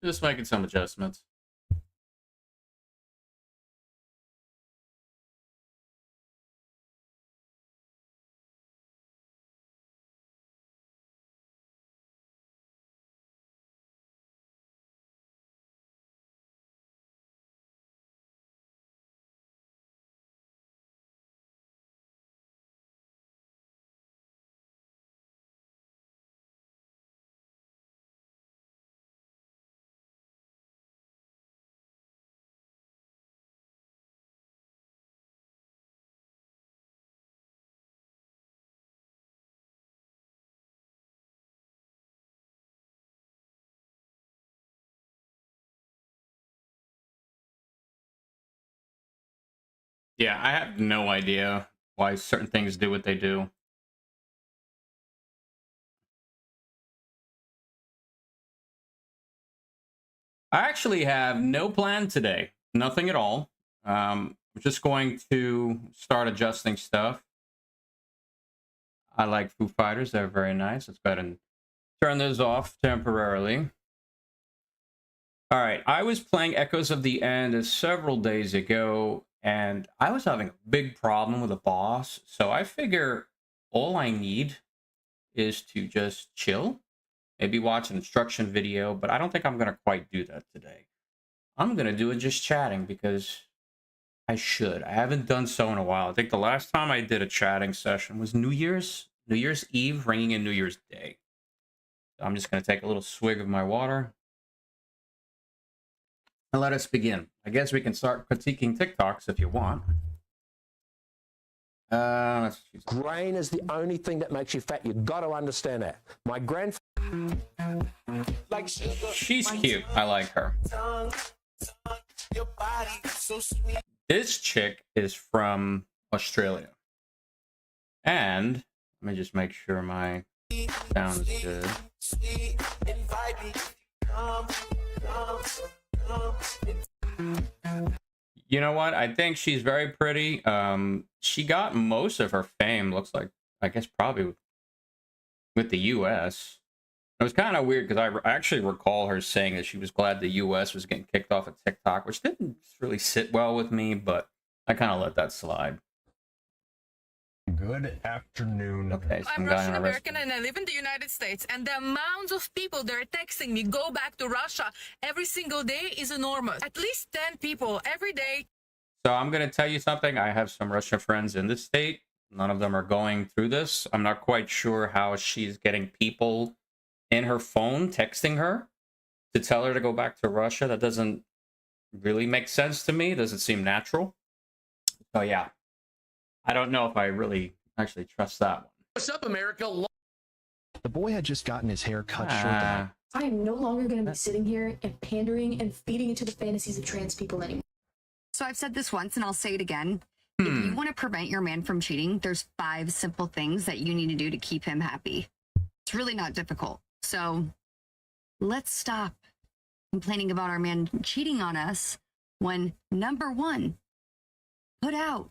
Just making some adjustments. Yeah, I have no idea why certain things do what they do. I actually have no plan today. Nothing at all. I'm just going to start adjusting stuff. I like Foo Fighters. They're very nice. Let's go ahead and turn those off temporarily. All right. I was playing Echoes of the End several days ago, and I was having a big problem with a boss. So I figure all I need is to just chill, maybe watch an instruction video, but I don't think I'm going to quite do that today. I'm going to do it just chatting because I should. I haven't done so in a while. I think the last time I did a chatting session was New Year's Eve, ringing in New Year's Day. So I'm just going to take a little swig of my water and let us begin. I guess we can start critiquing TikToks if you want. Grain is the only thing that makes you fat. You've got to understand that. My grandfather... She's cute. I like her. This chick is from Australia. And let me just make sure my sound is good. You know what? I think she's very pretty. She got most of her fame, looks like, I guess probably with the US. It was kind of weird because I actually recall her saying that she was glad the US was getting kicked off of TikTok, which didn't really sit well with me, but I kind of let that slide. Good afternoon. Okay, I'm Russian American and I live in the United States, and the amount of people that are texting me, go back to Russia every single day is enormous. At least 10 people every day. So I'm going to tell you something. I have some Russian friends in the state. None of them are going through this. I'm not quite sure how she's getting people in her phone texting her to tell her to go back to Russia. That doesn't really make sense to me. It doesn't seem natural. So yeah, I don't know if I really actually trust that one. What's up, America? The boy had just gotten his hair cut short. I am no longer going to be sitting here and pandering and feeding into the fantasies of trans people anymore. So I've said this once and I'll say it again. If you want to prevent your man from cheating, there's 5 simple things that you need to do to keep him happy. It's really not difficult. So let's stop complaining about our man cheating on us when, number 1, put out.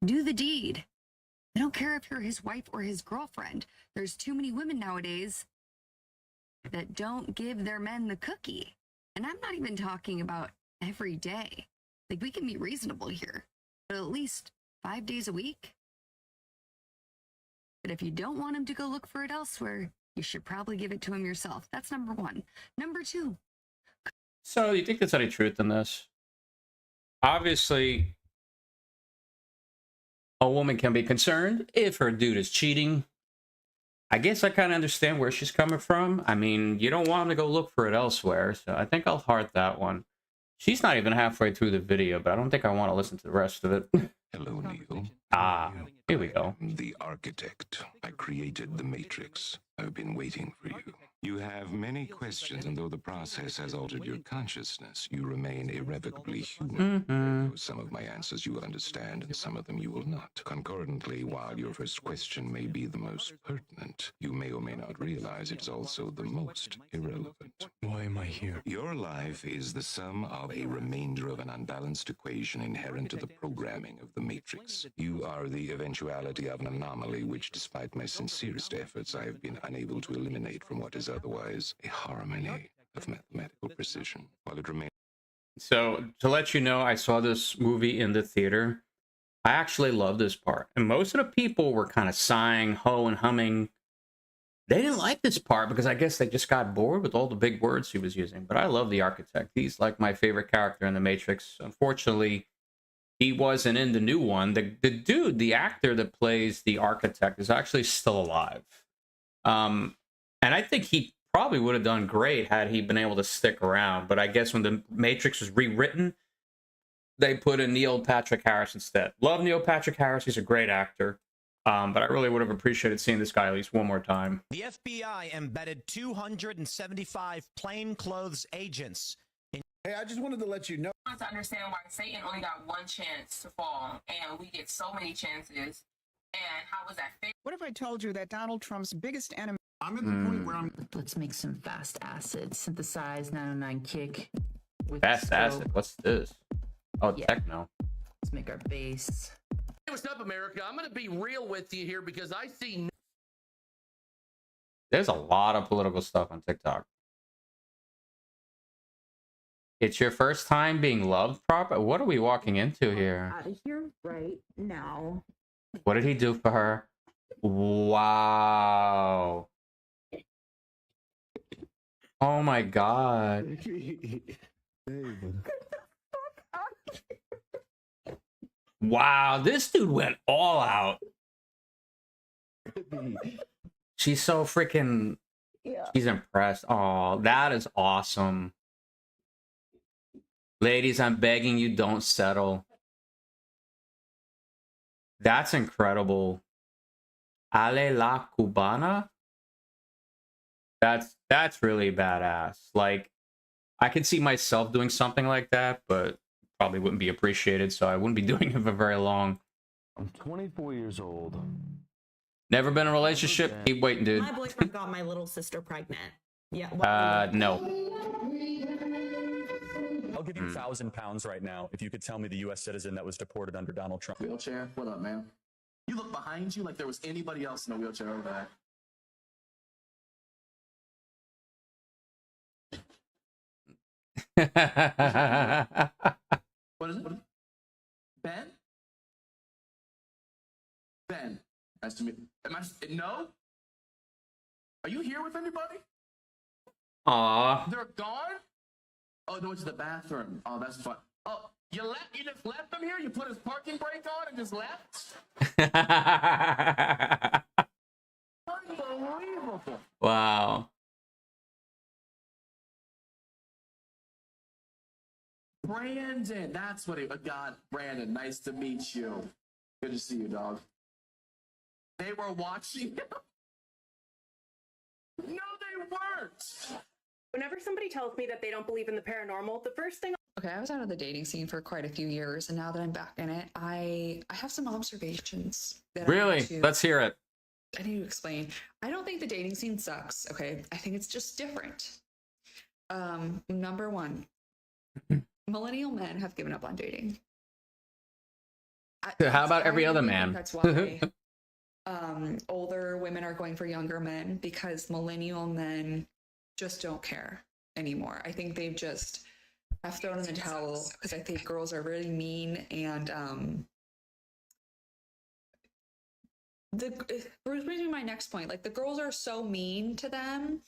Do the deed. I don't care if you're his wife or his girlfriend. There's too many women nowadays that don't give their men the cookie. And I'm not even talking about every day. Like, we can be reasonable here, but at least 5 days a week. But if you don't want him to go look for it elsewhere, you should probably give it to him yourself. That's number 1. Number 2. So, do you think there's any truth in this? Obviously, a woman can be concerned if her dude is cheating. I guess I kind of understand where she's coming from. I mean, you don't want him to go look for it elsewhere, so I think I'll heart that one. She's not even halfway through the video, but I don't think I want to listen to the rest of it. Hello, Neil. Here we go. The architect. I created the Matrix. I've been waiting for you. You have many questions, and though the process has altered your consciousness, you remain irrevocably human. Therefore, some of my answers you will understand, and some of them you will not. Concurrently, while your first question may be the most pertinent, you may or may not realize it's also the most irrelevant. Why am I here? Your life is the sum of a remainder of an unbalanced equation inherent to the programming of the Matrix. You are the eventuality of an anomaly which, despite my sincerest efforts, I have been unable to eliminate from what is otherwise a harmony. with mathematical precision, while it remains. So to let you know, I saw this movie in the theater. I actually love this part, and most of the people were kind of sighing, ho, and humming. They didn't like this part because I guess they just got bored with all the big words he was using. But I love the architect. He's like my favorite character in The Matrix. Unfortunately, he wasn't in the new one. The dude, the actor that plays the architect, is actually still alive. And I think he probably would have done great had he been able to stick around. But I guess when The Matrix was rewritten, they put in Neil Patrick Harris instead. Love Neil Patrick Harris. He's a great actor. But I really would have appreciated seeing this guy at least one more time. The FBI embedded 275 plainclothes agents. Hey, I just wanted to let you know. I want to understand why Satan only got one chance to fall, and we get so many chances. And how was that fair? What if I told you that Donald Trump's biggest enemy? I'm at the point where I'm. Let's make some fast acid, synthesize 909 kick. With Fast acid. What's this? Oh, Yeah. techno. Let's make our bass. Hey, what's up, America? I'm going to be real with you here because I see. There's a lot of political stuff on TikTok. It's your first time being loved proper? What are we walking into here? Out of here right now. What did he do for her? Wow. Oh my god. Wow, this dude went all out. She's so freaking... She's impressed. Oh, that is awesome. Ladies, I'm begging you, don't settle. That's incredible. Ale la Cubana? That's really badass. Like, I could see myself doing something like that, but probably wouldn't be appreciated, so I wouldn't be doing it for very long. I'm 24 years old. Never been in a relationship? Keep waiting, dude. My boyfriend got my little sister pregnant. Yeah. No. I'll give you £1,000 right now if you could tell me the U.S. citizen that was deported under Donald Trump. Wheelchair? What up, man? You look behind you like there was anybody else in a wheelchair over there. What is it? Ben? Ben. Nice to meet you. No? Are you here with anybody? Aw. They're gone? Oh, they went to the bathroom. Oh, that's fun. Oh, you just left them here? You put his parking brake on and just left? Unbelievable. Wow. Brandon, that's what it God, Brandon, nice to meet you. Good to see you, dog. They were watching. No, they weren't. Whenever somebody tells me that they don't believe in the paranormal, the first thing. Okay, I was out of the dating scene for quite a few years, and now that I'm back in it, I have some observations. Really? Let's hear it. I need to explain. I don't think the dating scene sucks. Okay, I think it's just different. Number one, millennial men have given up on dating. How about every other man? That's why older women are going for younger men, because millennial men just don't care anymore. I think they've just have thrown in the towel because I think girls are really mean, and brings me to my next point. Like, the girls are so mean to them,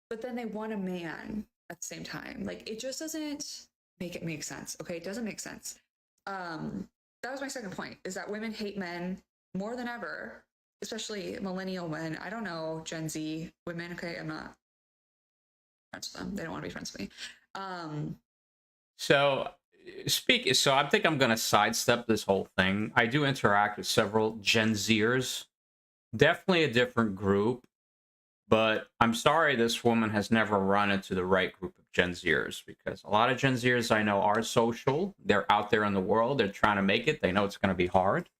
but then they want a man at the same time. Like, it just doesn't make it make sense. Okay, it doesn't make sense. That was my second point, is that women hate men more than ever, especially millennial men. I don't know Gen Z women. Okay, I'm not friends with them. They don't want to be friends with me. So I think I'm going to sidestep this whole thing. I do interact with several Gen Zers. Definitely a different group. But I'm sorry this woman has never run into the right group of Gen Zers, because a lot of Gen Zers I know are social. They're out there in the world. They're trying to make it. They know it's going to be hard.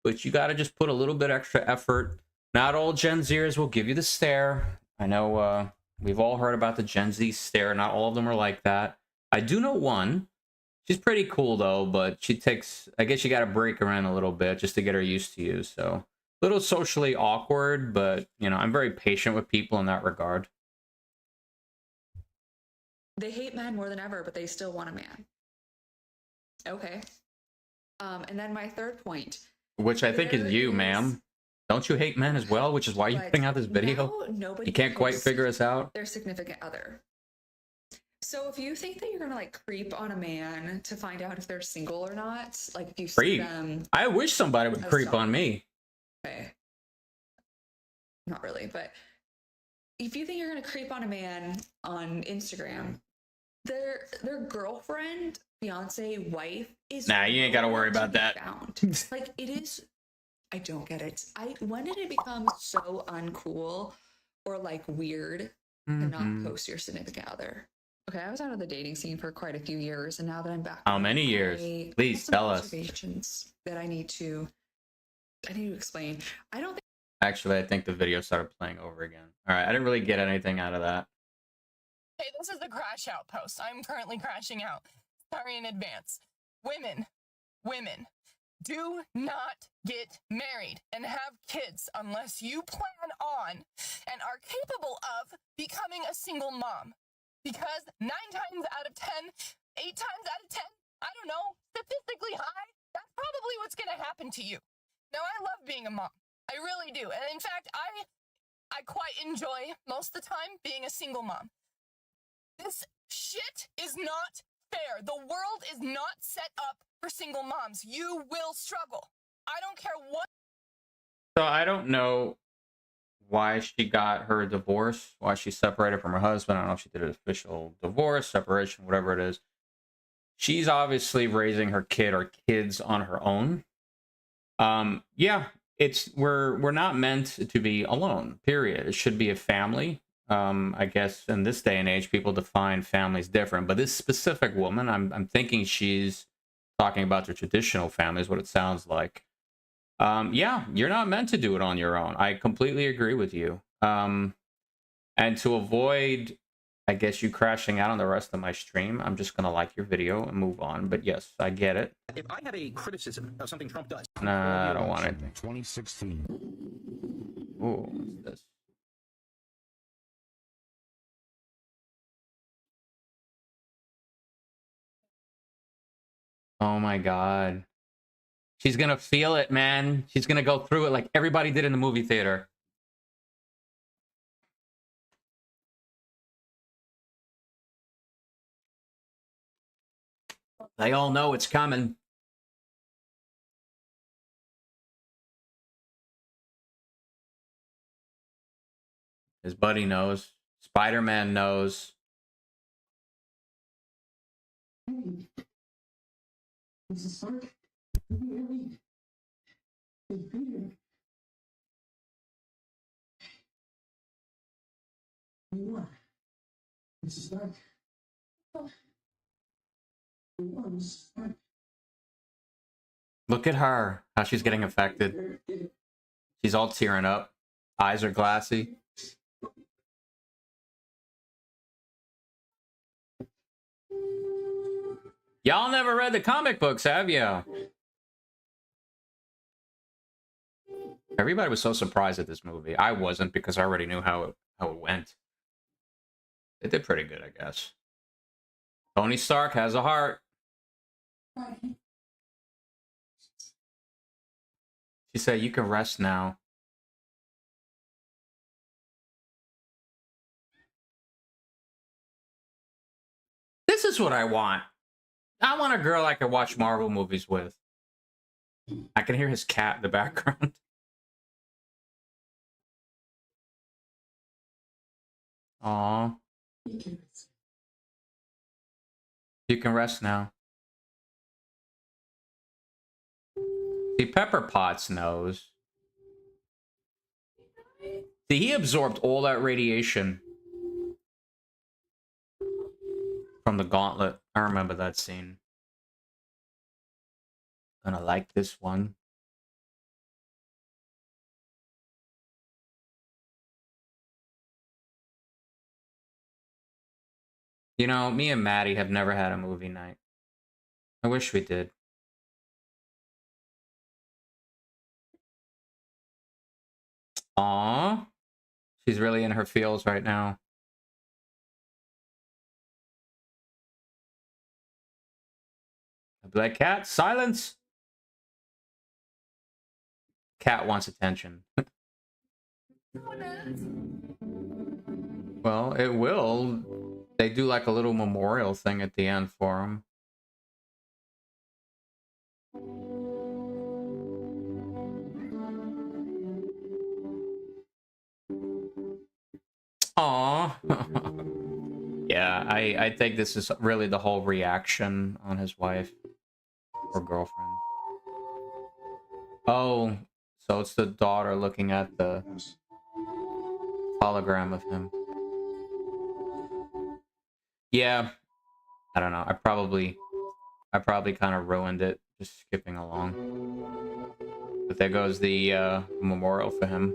But you got to just put a little bit extra effort. Not all Gen Zers will give you the stare. I know we've all heard about the Gen Z stare. Not all of them are like that. I do know one. She's pretty cool, though, but she takes... I guess you got to break her in a little bit just to get her used to you, so... A little socially awkward, but, you know, I'm very patient with people in that regard. They hate men more than ever, but they still want a man. Okay. And then my third point. Which I think is There you, is- ma'am. Don't you hate men as well? Which is why you're But putting out this video. now nobody You can't quite posts figure us out. Their significant other. So if you think that you're gonna like creep on a man to find out if they're single or not, like if you see Creep. them, I wish somebody would as creep some- on me. okay, not really, but if you think you're gonna creep on a man on Instagram, their girlfriend, fiance, wife is Nah, you ain't gotta nowhere worry to about be that. found. Like it is. I don't get it. When did it become so uncool or like weird to not Mhm. post your significant other? Okay, I was out of the dating scene for quite a few years, and now that I'm back, How many years? I Please have some tell us. observations that I need to explain. I don't think Actually, I think the video started playing over again. All right, I didn't really get anything out of that. Hey, this is the crash out post. I'm currently crashing out. Sorry in advance. Women, do not get married and have kids unless you plan on and are capable of becoming a single mom. Because 9 times out of 10, 8 times out of 10, I don't know, statistically high, that's probably what's going to happen to you. Now, I love being a mom. I really do. And in fact, I quite enjoy most of the time being a single mom. This shit is not fair. The world is not set up for single moms. You will struggle. I don't care what. So I don't know why she got her divorce, why she separated from her husband. I don't know if she did an official divorce, separation, whatever it is. She's obviously raising her kid or kids on her own. Yeah, we're not meant to be alone, period. It should be a family. I guess in this day and age, people define families different, but this specific woman, I'm thinking she's talking about the traditional family is what it sounds like. Yeah, you're not meant to do it on your own. I completely agree with you. And to avoid, I guess, you crashing out on the rest of my stream, I'm just gonna like your video and move on. But yes, I get it. If I have a criticism of something Trump does, Nah, I don't want it. 2016. Ooh, what's this? Oh my God. She's gonna feel it, man. She's gonna go through it like everybody did in the movie theater. They all know it's coming. His buddy knows. Spider-Man knows. Mrs. Stark, can you hear me? Hey, Peter. You what? Mrs. Stark. You what, Mrs. Stark? Look at her, how she's getting affected. She's all tearing up. Eyes are glassy. Y'all never read the comic books, have you? Everybody was so surprised at this movie. I wasn't, because I already knew how it went. They did pretty good, I guess. Tony Stark has a heart. She said, "You can rest now." This is what I want. I want a girl I can watch Marvel movies with. I can hear his cat in the background. Aw. You can rest now. See, Pepper Potts knows. See, he absorbed all that radiation from the gauntlet. I remember that scene. Gonna like this one. You know, me and Maddie have never had a movie night. I wish we did. Aww. She's really in her feels right now. I'd be like, cat, silence. Cat wants attention. Well, it will. They do like a little memorial thing at the end for him. Aw. Yeah, I think this is really the whole reaction on his wife or girlfriend. Oh, so it's the daughter looking at the hologram of him. Yeah, I don't know. I probably kind of ruined it just skipping along. But there goes the memorial for him.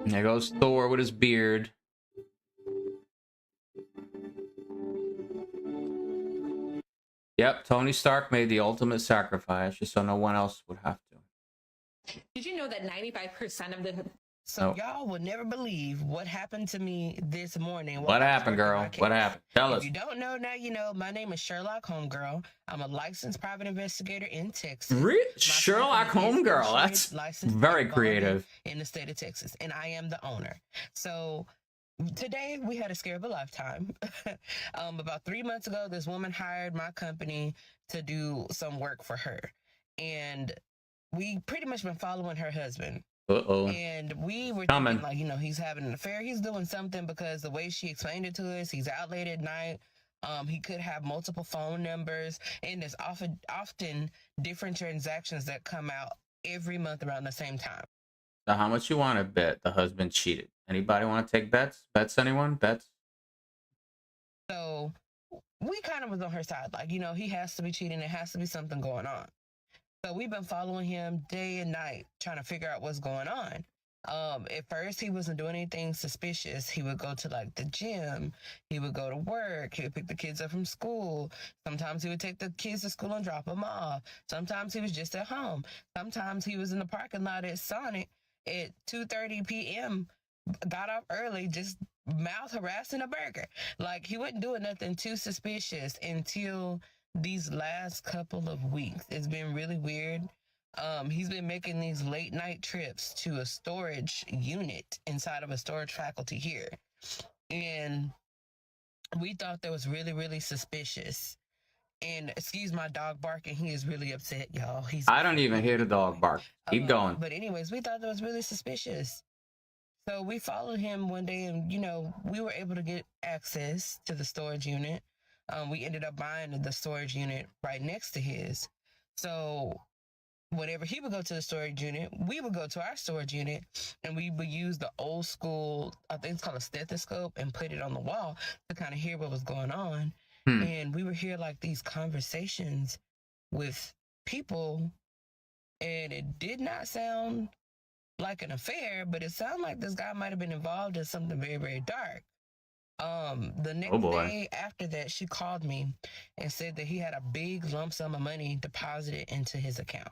There goes Thor with his beard. Yep, Tony Stark made the ultimate sacrifice just so no one else would have to. Did you know that 95% of the... So Nope. y'all would never believe what happened to me this morning. What happened, girl? What happened? Tell us. If you don't know, now you know. My name is Sherlock Homegirl. I'm a licensed private investigator in Texas. Sherlock Homegirl. That's licensed very involved creative. in the state of Texas, and I am the owner. So today we had a scare of a lifetime. About 3 months ago, this woman hired my company to do some work for her, and we pretty much been following her husband. Uh-oh. And we were Coming. thinking, like, you know, he's having an affair. He's doing something because the way she explained it to us, he's out late at night. He could have multiple phone numbers, and there's often different transactions that come out every month around the same time. So how much you want to bet the husband cheated? Anybody want to take bets? Bets, anyone? Bets? So we kind of was on her side. Like, you know, he has to be cheating. There has to be something going on. So we've been following him day and night, trying to figure out what's going on. At first, he wasn't doing anything suspicious. He would go to like the gym. He would go to work. He would pick the kids up from school. Sometimes he would take the kids to school and drop them off. Sometimes he was just at home. Sometimes he was in the parking lot at Sonic at 2:30 p.m. Got off early, just mouth harassing a burger. Like, he wasn't doing nothing too suspicious until these last couple of weeks. It's been really weird. He's been making these late night trips to a storage unit inside of a storage faculty here. And we thought that was really, really suspicious. And excuse my dog barking, he is really upset, y'all. I don't even hear the dog bark. Keep going. But anyways, we thought that was really suspicious. So we followed him one day, and, you know, we were able to get access to the storage unit. We ended up buying the storage unit right next to his. So whenever he would go to the storage unit, we would go to our storage unit, and we would use the old school, I think it's called a stethoscope, and put it on the wall to kind of hear what was going on. And we would hear like these conversations with people, and it did not sound like an affair, but it sounded like this guy might have been involved in something very, very dark. The next day after that, she called me and said that he had a big lump sum of money deposited into his account.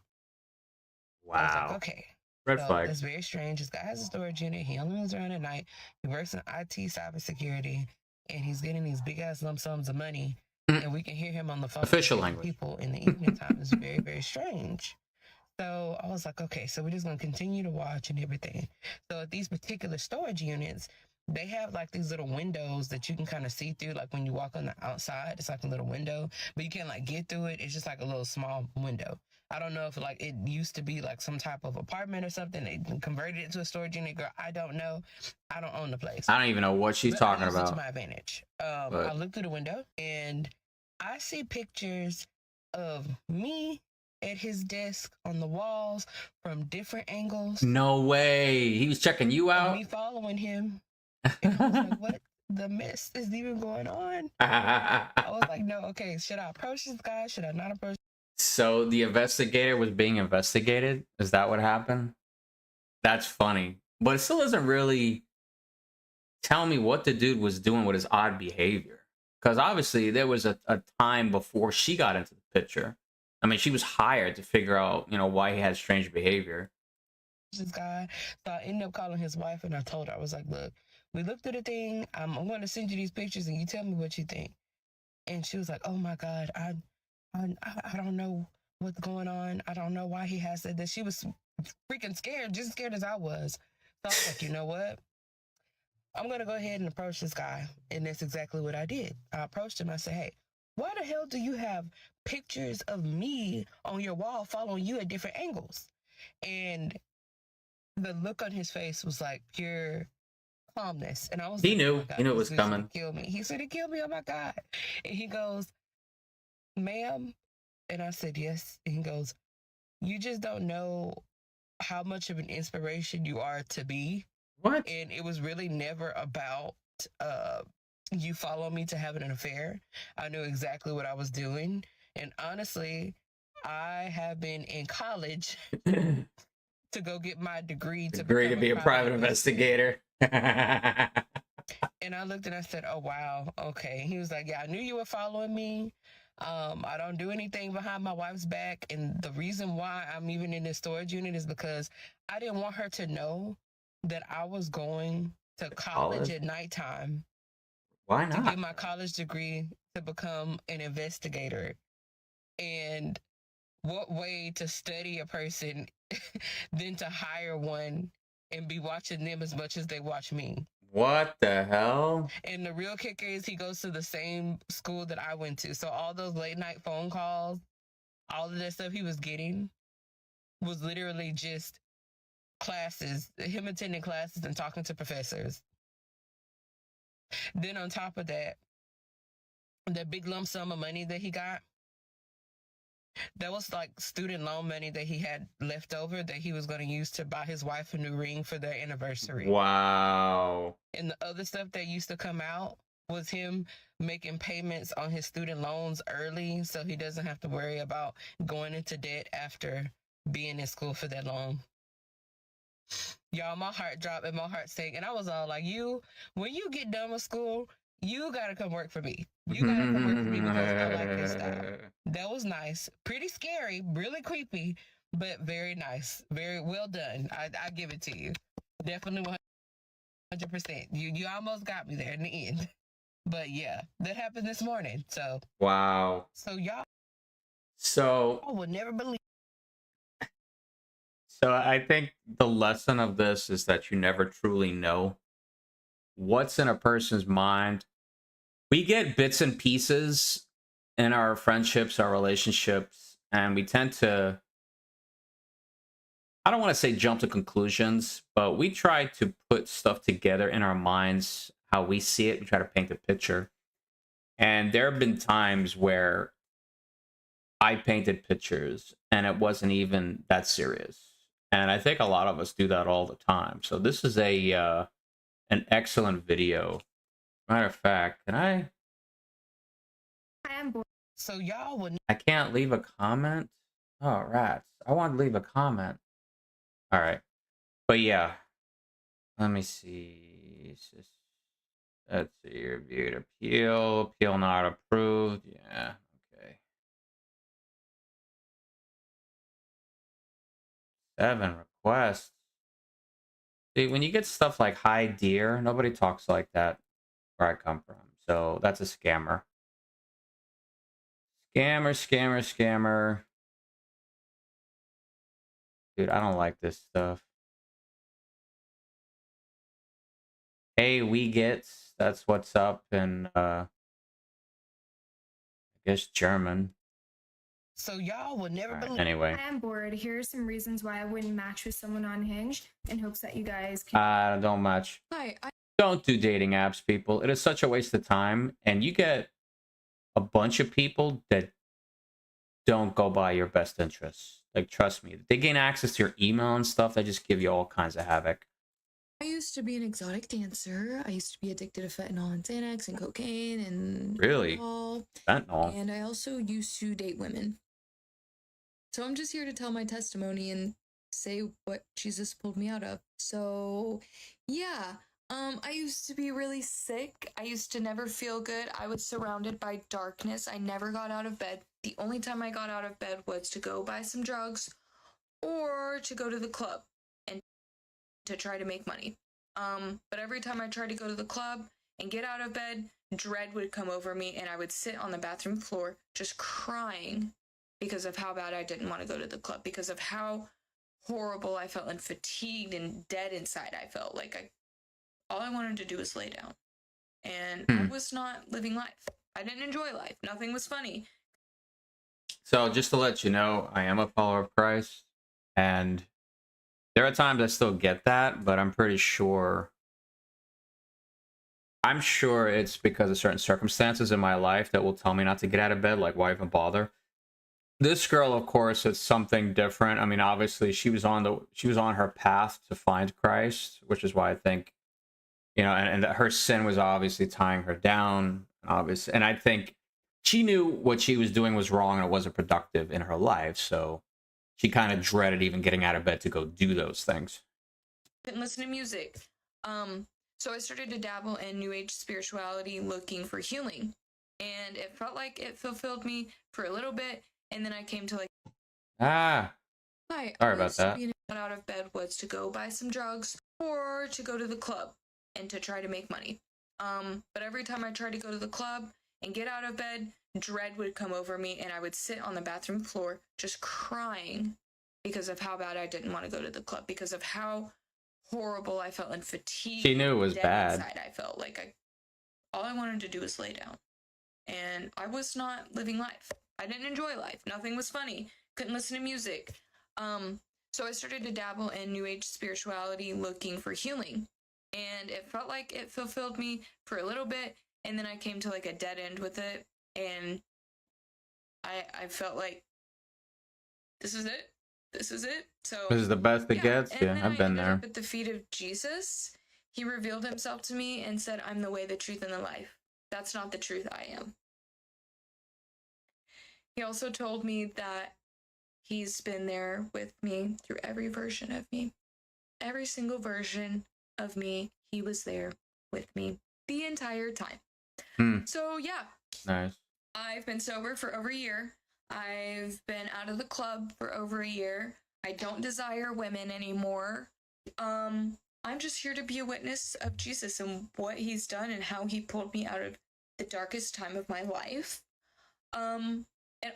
Wow. I was like, okay. Red flag. That's very strange. This guy has a storage unit. He only moves around at night. He works in IT cybersecurity, and he's getting these big ass lump sums of money, and we can hear him on the phone. Official with language. People in the evening time. It's very, very strange. So I was like, okay, so we're just going to continue to watch and everything. So at these particular storage units, they have like these little windows that you can kind of see through. Like when you walk on the outside, it's like a little window, but you can't like get through it. It's just like a little small window. I don't know if like it used to be like some type of apartment or something. They converted it to a storage unit. Girl, I don't know. I don't own the place. I don't even know what she's But I talking used it about. to my advantage. But- I look through the window and I see pictures of me at his desk on the walls from different angles. No way. He was checking you out? Me following him. And I was like, what the mess is even going on? I was like, no, okay, should I approach this guy? Should I not approach? So the investigator was being investigated? Is that what happened? That's funny. But it still doesn't really tell me what the dude was doing with his odd behavior. Because obviously there was a time before she got into the picture. I mean, she was hired to figure out, you know, why he had strange behavior. This guy. So I ended up calling his wife and I told her, I was like, look, We looked at the thing. I'm going to send you these pictures and you tell me what you think. And she was like, oh my God, I don't know what's going on. I don't know why he has said that. She was freaking scared, just scared as I was. So I was like, you know what? I'm going to go ahead and approach this guy. And that's exactly what I did. I approached him. I said, hey, why the hell do you have pictures of me on your wall following you at different angles? And the look on his face was like pure calmness. And I was He like, knew. oh my God, He knew it this was dude's gonna coming. kill me. He said, it killed me. Oh my God. And he goes, ma'am. And I said, yes. And he goes, you just don't know how much of an inspiration you are to me. What? And it was really never about you follow me to having an affair. I knew exactly what I was doing. And honestly, I have been in college to go get my degree to be a private investigator. And I looked and I said, oh, wow. Okay. He was like, yeah, I knew you were following me. I don't do anything behind my wife's back. And the reason why I'm even in this storage unit is because I didn't want her to know that I was going to college at nighttime. Why To not? get my college degree to become an investigator. And what way to study a person than to hire one and be watching them as much as they watch me. What the hell? And the real kicker is he goes to the same school that I went to. So all those late night phone calls, all of that stuff he was getting was literally just classes, him attending classes and talking to professors. Then on top of that, the big lump sum of money that he got, that was like student loan money that he had left over that he was going to use to buy his wife a new ring for their anniversary. Wow. And the other stuff that used to come out was him making payments on his student loans early so he doesn't have to worry about going into debt after being in school for that long. Y'all, my heart dropped and my heart sank. And I was all like, when you get done with school, you got to come work for me. You got to come work for me because I like this style. That was nice. Pretty scary, really creepy, but very nice. Very well done. I give it to you. Definitely 100%. You almost got me there in the end. But yeah, that happened this morning. So Wow. So y'all would never believe. So I think the lesson of this is that you never truly know what's in a person's mind. We get bits and pieces in our friendships, our relationships, and we tend to, I don't want to say jump to conclusions, but we try to put stuff together in our minds, how we see it. We try to paint a picture. And there have been times where I painted pictures and it wasn't even that serious. And I think a lot of us do that all the time. So this is an excellent video. Matter of fact, can I am bored. So y'all would. I can't leave a comment? Oh, rats. I want to leave a comment. All right. But yeah. Let me see. Let's see. Reviewed appeal. Appeal not approved. Yeah. Okay. 7 requests. See, when you get stuff like hi dear, nobody talks like that where I come from. So that's a scammer. Scammer. Dude, I don't like this stuff. Hey, we get, that's what's up in, I guess German. So y'all would never believe. Anyway. I am bored. Here are some reasons why I wouldn't match with someone on Hinge in hopes that you guys can. Don't match. Hi. Don't do dating apps, people. It is such a waste of time. And you get a bunch of people that don't go by your best interests. Like, trust me. They gain access to your email and stuff. They just give you all kinds of havoc. I used to be an exotic dancer. I used to be addicted to fentanyl and Xanax and cocaine and Really? Fentanyl? And I also used to date women. So I'm just here to tell my testimony and say what Jesus pulled me out of. So, yeah. I used to be really sick. I used to never feel good. I was surrounded by darkness. I never got out of bed. The only time I got out of bed was to go buy some drugs or to go to the club and to try to make money. But every time I tried to go to the club and get out of bed, dread would come over me and I would sit on the bathroom floor just crying because of how bad I didn't want to go to the club, because of how horrible I felt and fatigued and dead inside I felt. Like all I wanted to do was lay down. And I was not living life. I didn't enjoy life. Nothing was funny. So just to let you know, I am a follower of Christ, and there are times I still get that, but I'm sure it's because of certain circumstances in my life that will tell me not to get out of bed. Like, why even bother? This girl, of course, is something different. I mean, obviously, she was on her path to find Christ, which is why I think, you know, and her sin was obviously tying her down, obviously, and I think she knew what she was doing was wrong and it wasn't productive in her life, so she kind of dreaded even getting out of bed to go do those things. Couldn't listen to music. So I started to dabble in New Age spirituality, looking for healing, and it felt like it fulfilled me for a little bit, and then I came to like, hi, sorry about that. Got out of bed was to go buy some drugs or to go to the club and to try to make money. But every time I tried to go to the club and get out of bed, dread would come over me and I would sit on the bathroom floor just crying because of how bad I didn't want to go to the club, because of how horrible I felt and fatigued. She knew it was dead bad. Inside I felt like all I wanted to do was lay down. And I was not living life. I didn't enjoy life. Nothing was funny. Couldn't listen to music. So I started to dabble in New Age spirituality, looking for healing. And it felt like it fulfilled me for a little bit, and then I came to like a dead end with it, and I felt like this is it. So This is the best it gets. and Yeah, then I've I been ended there. up at the feet of Jesus. He revealed himself to me and said, "I'm the way, the truth, and the life." That's not the truth. I am. He also told me that he's been there with me through every version of me. Every single version of me, he was there with me the entire time. So yeah, Nice. I've been sober for over a year. I've been out of the club for over a year. I don't desire women anymore. I'm just here to be a witness of Jesus and what he's done and how he pulled me out of the darkest time of my life. And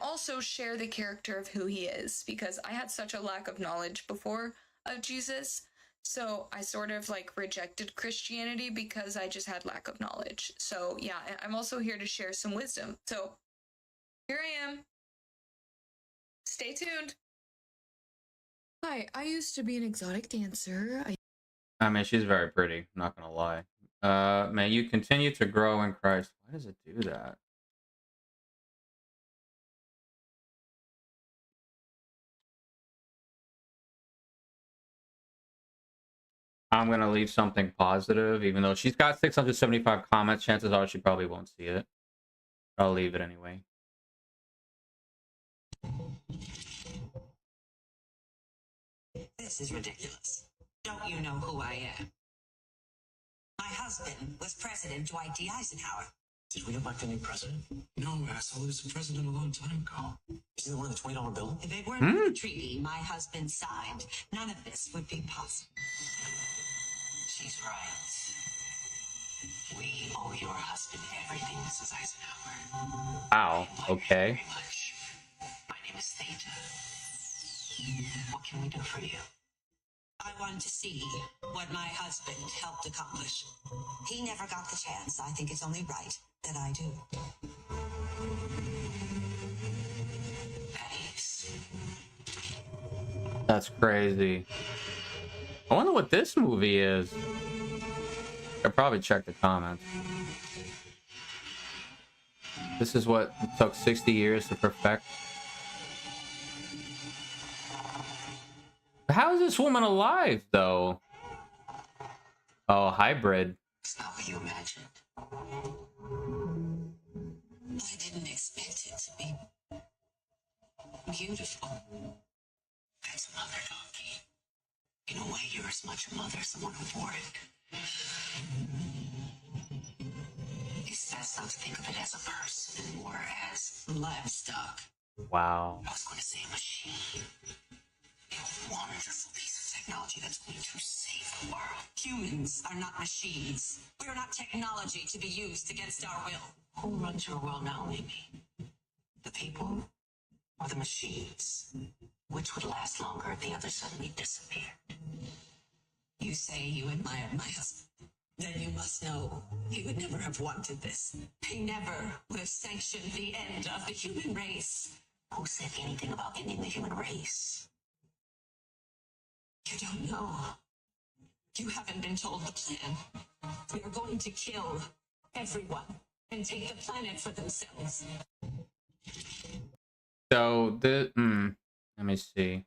also share the character of who he is, because I had such a lack of knowledge before of Jesus. So I sort of like rejected Christianity because I just had lack of knowledge. So yeah, I'm also here to share some wisdom. So here I am. Stay tuned. Hi, I used to be an exotic dancer. I mean, she's very pretty, I'm not gonna lie. May you continue to grow in Christ. Why does it do that? I'm gonna leave something positive, even though she's got 675 comments. Chances are she probably won't see it. I'll leave it anyway. This is ridiculous. Don't you know who I am? My husband was President Dwight D. Eisenhower. Did we elect a new president? No, asshole. He was the president a long time ago. Is he the one with the $20 bill? If it weren't for the treaty my husband signed, none of this would be possible. She's right. We owe your husband everything, Mrs. Eisenhower. Wow, okay. My name is Theta. What can we do for you? I wanted to see what my husband helped accomplish. He never got the chance. I think it's only right that I do. Pennies. That's crazy. I wonder what this movie is. I'll probably check the comments. This is what took 60 years to perfect. How is this woman alive, though? Oh, hybrid. It's not what you imagined. I didn't expect it to be beautiful. That's a mother donkey. In a way, you're as much a mother as someone who wore it. It's best not to think of it as a person or as livestock. Wow. I was going to say a machine. A wonderful piece of technology that's going to save the world. Humans are not machines. We are not technology to be used against our will. Who runs your world now, Amy? The people or the machines? Which would last longer if the other suddenly disappeared? You say you admired my husband. Then you must know he would never have wanted this. He never would have sanctioned the end of the human race. Who said anything about ending the human race? You don't know. You haven't been told the plan. We are going to kill everyone and take the planet for themselves. So let me see.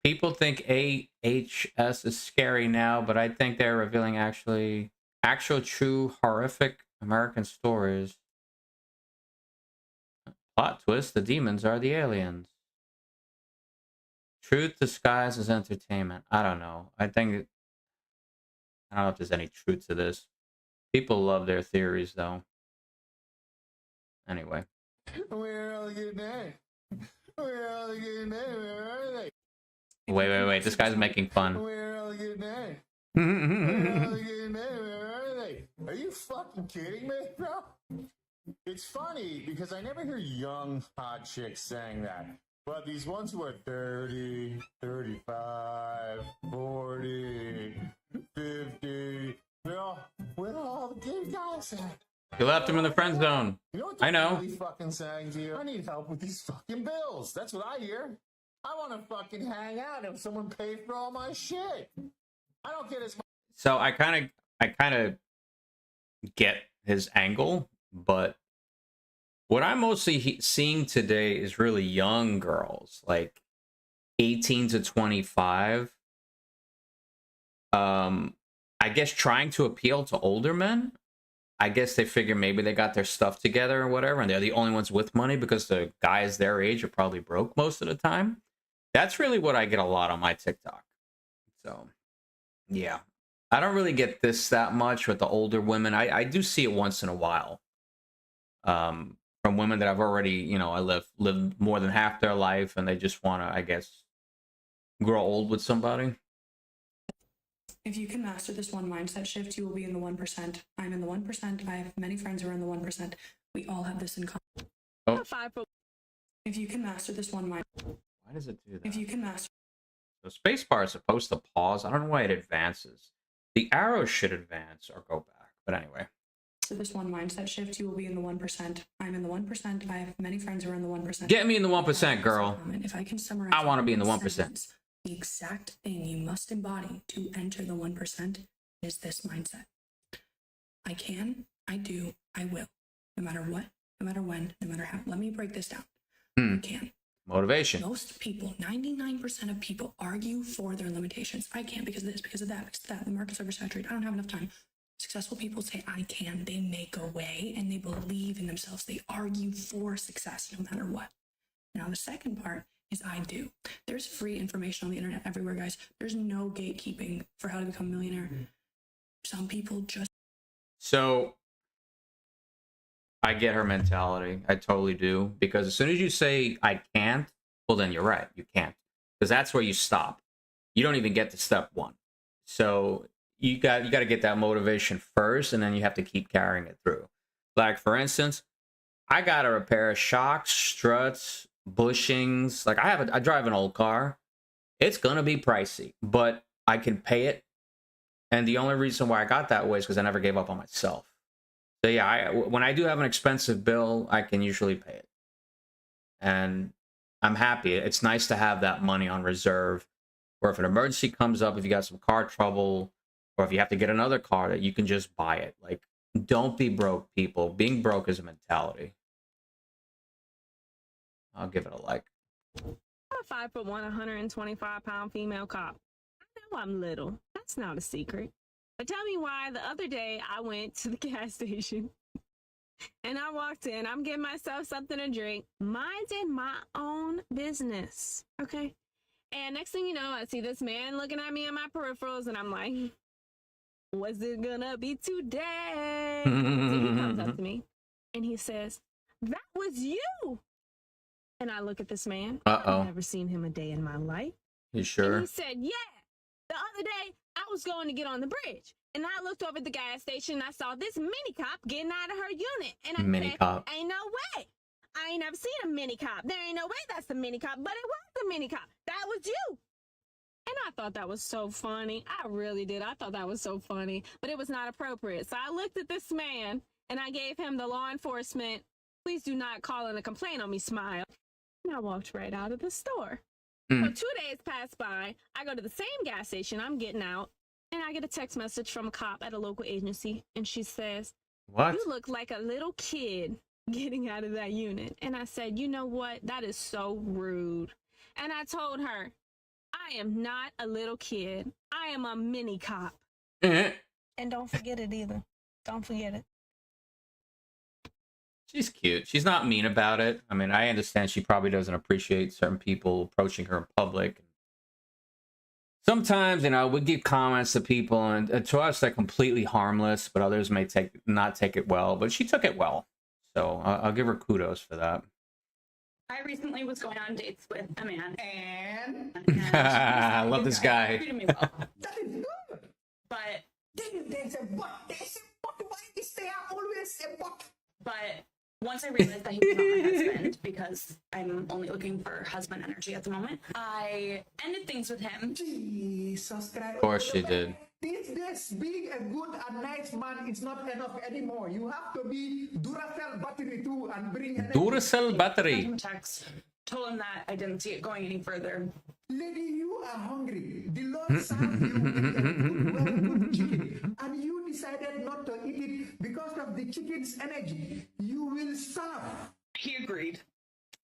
People think AHS is scary now, but I think they're revealing actual true horrific American stories. Plot twist, the demons are the aliens. Truth disguised as entertainment. I don't know. I don't know if there's any truth to this. People love their theories, though. Anyway. Where are you now? Where are you now? Where are they? Wait. This guy's making fun. Where are you now? Where are you now? Where are they? Are you fucking kidding me, bro? It's funny because I never hear young hot chicks saying that. But these ones who are 30, 35, 40, 50, where all the gay guys at? You left him in the friend zone. You know what I know. Really fucking saying to you? I need help with these fucking bills. That's what I hear. I want to fucking hang out and someone pay for all my shit. I don't get as much. So I kind of get his angle, but what I'm mostly seeing today is really young girls, like 18 to 25. I guess trying to appeal to older men. I guess they figure maybe they got their stuff together or whatever, and they're the only ones with money because the guys their age are probably broke most of the time. That's really what I get a lot on my TikTok. So, yeah. I don't really get this that much with the older women. I do see it once in a while. From women that I've already, I lived more than half their life, and they just want to, I guess, grow old with somebody. If you can master this one mindset shift, you will be in the 1%. I'm in the 1%. I have many friends who are in the 1%. We all have this in common. Oh. If you can master this one mindset. Why does it do that? If you can master. The spacebar is supposed to pause. I don't know why it advances. The arrow should advance or go back. But anyway. For this one mindset shift, you will be in the 1%. I'm in the 1%. I have many friends who are in the 1%. Get me in the 1%, girl. If I can summarize, I want to be in the 1%. The exact thing you must embody to enter the 1% is this mindset. I can, I do, I will. No matter what, no matter when, no matter how. Let me break this down. I can. Motivation. Most people, 99% of people argue for their limitations. I can't because of this, because of that, because of that. The market's oversaturated. I don't have enough time. Successful people say, I can. They make a way and they believe in themselves. They argue for success no matter what. Now, the second part is I do. There's free information on the internet everywhere, guys. There's no gatekeeping for how to become a millionaire. Some people just... So, I get her mentality. I totally do. Because as soon as you say, I can't, well, then you're right. You can't. Because that's where you stop. You don't even get to step one. So, you got to get that motivation first, and then you have to keep carrying it through. Like, for instance, I got to repair shocks, struts, bushings. Like, I drive an old car. It's gonna be pricey, but I can pay it. And the only reason why I got that way is because I never gave up on myself. So yeah, when I do have an expensive bill, I can usually pay it, and I'm happy. It's nice to have that money on reserve, or if an emergency comes up, if you got some car trouble, or if you have to get another car, that you can just buy it. Like, don't be broke, people. Being broke is a mentality. I'll give it a like. I'm a 5'1", 125-pound female cop. I know I'm little. That's not a secret. But tell me why the other day I went to the gas station and I walked in. I'm getting myself something to drink, minding my own business. Okay. And next thing you know, I see this man looking at me in my peripherals, and I'm like, was it gonna be today? So he comes up to me and he says, that was you. And I look at this man. Uh-oh. I've never seen him a day in my life. You sure? And he said, yeah. The other day, I was going to get on the bridge, and I looked over at the gas station, and I saw this mini cop getting out of her unit. And I Mini said, cop. ain't no way. I ain't never seen a mini cop. There ain't no way that's the mini cop, but it was the mini cop. That was you. And I thought that was so funny. I really did. I thought that was so funny, but it was not appropriate. So I looked at this man, and I gave him the law enforcement, please do not call in a complaint on me smile. And I walked right out of the store. So 2 days pass by. I go to the same gas station. I'm getting out, and I get a text message from a cop at a local agency, and she says, What? you look like a little kid getting out of that unit. And I said, you know what? That is so rude. And I told her, I am not a little kid. I am a mini cop. And don't forget it either. Don't forget it. She's cute. She's not mean about it. I mean, I understand she probably doesn't appreciate certain people approaching her in public. Sometimes, you know, we give comments to people, and to us, they're completely harmless, but others may not take it well. But she took it well. So I'll give her kudos for that. I recently was going on dates with a man, and I love this guy. treated me well. That is good. But There's a but. There's a but. Why is there always a but? But once I realized that he was not my husband, because I'm only looking for husband energy at the moment, I ended things with him. Jesus Christ. Of course she did. These days, being a good and nice man is not enough anymore. You have to be Duracell battery too and bring energy. Duracell battery. Text, told him that I didn't see it going any further. Lady, you are hungry. The Lord served you with a good, well-cooked chicken, and you decided not to eat it because of the chicken's energy. You will starve. He agreed.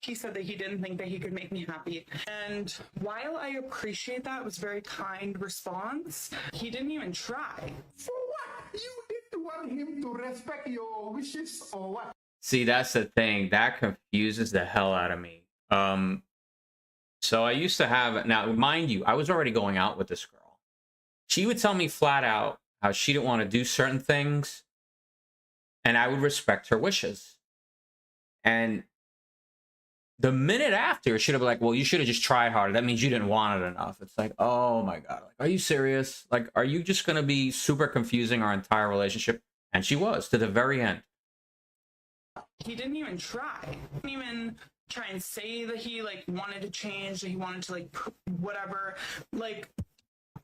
He said that he didn't think that he could make me happy. And while I appreciate that, it was a very kind response, he didn't even try. For what? You didn't want him to respect your wishes or what? See, that's the thing. That confuses the hell out of me. So I used to have, now mind you, I was already going out with this girl. She would tell me flat out how she didn't want to do certain things, and I would respect her wishes. And the minute after, she'd be like, well, you should have just tried harder. That means you didn't want it enough. It's like, oh my God. Like, are you serious? Like, are you just going to be super confusing our entire relationship? And she was, to the very end. He didn't even try. He didn't even try and say that he, like, wanted to change, that he wanted to, like, whatever. Like,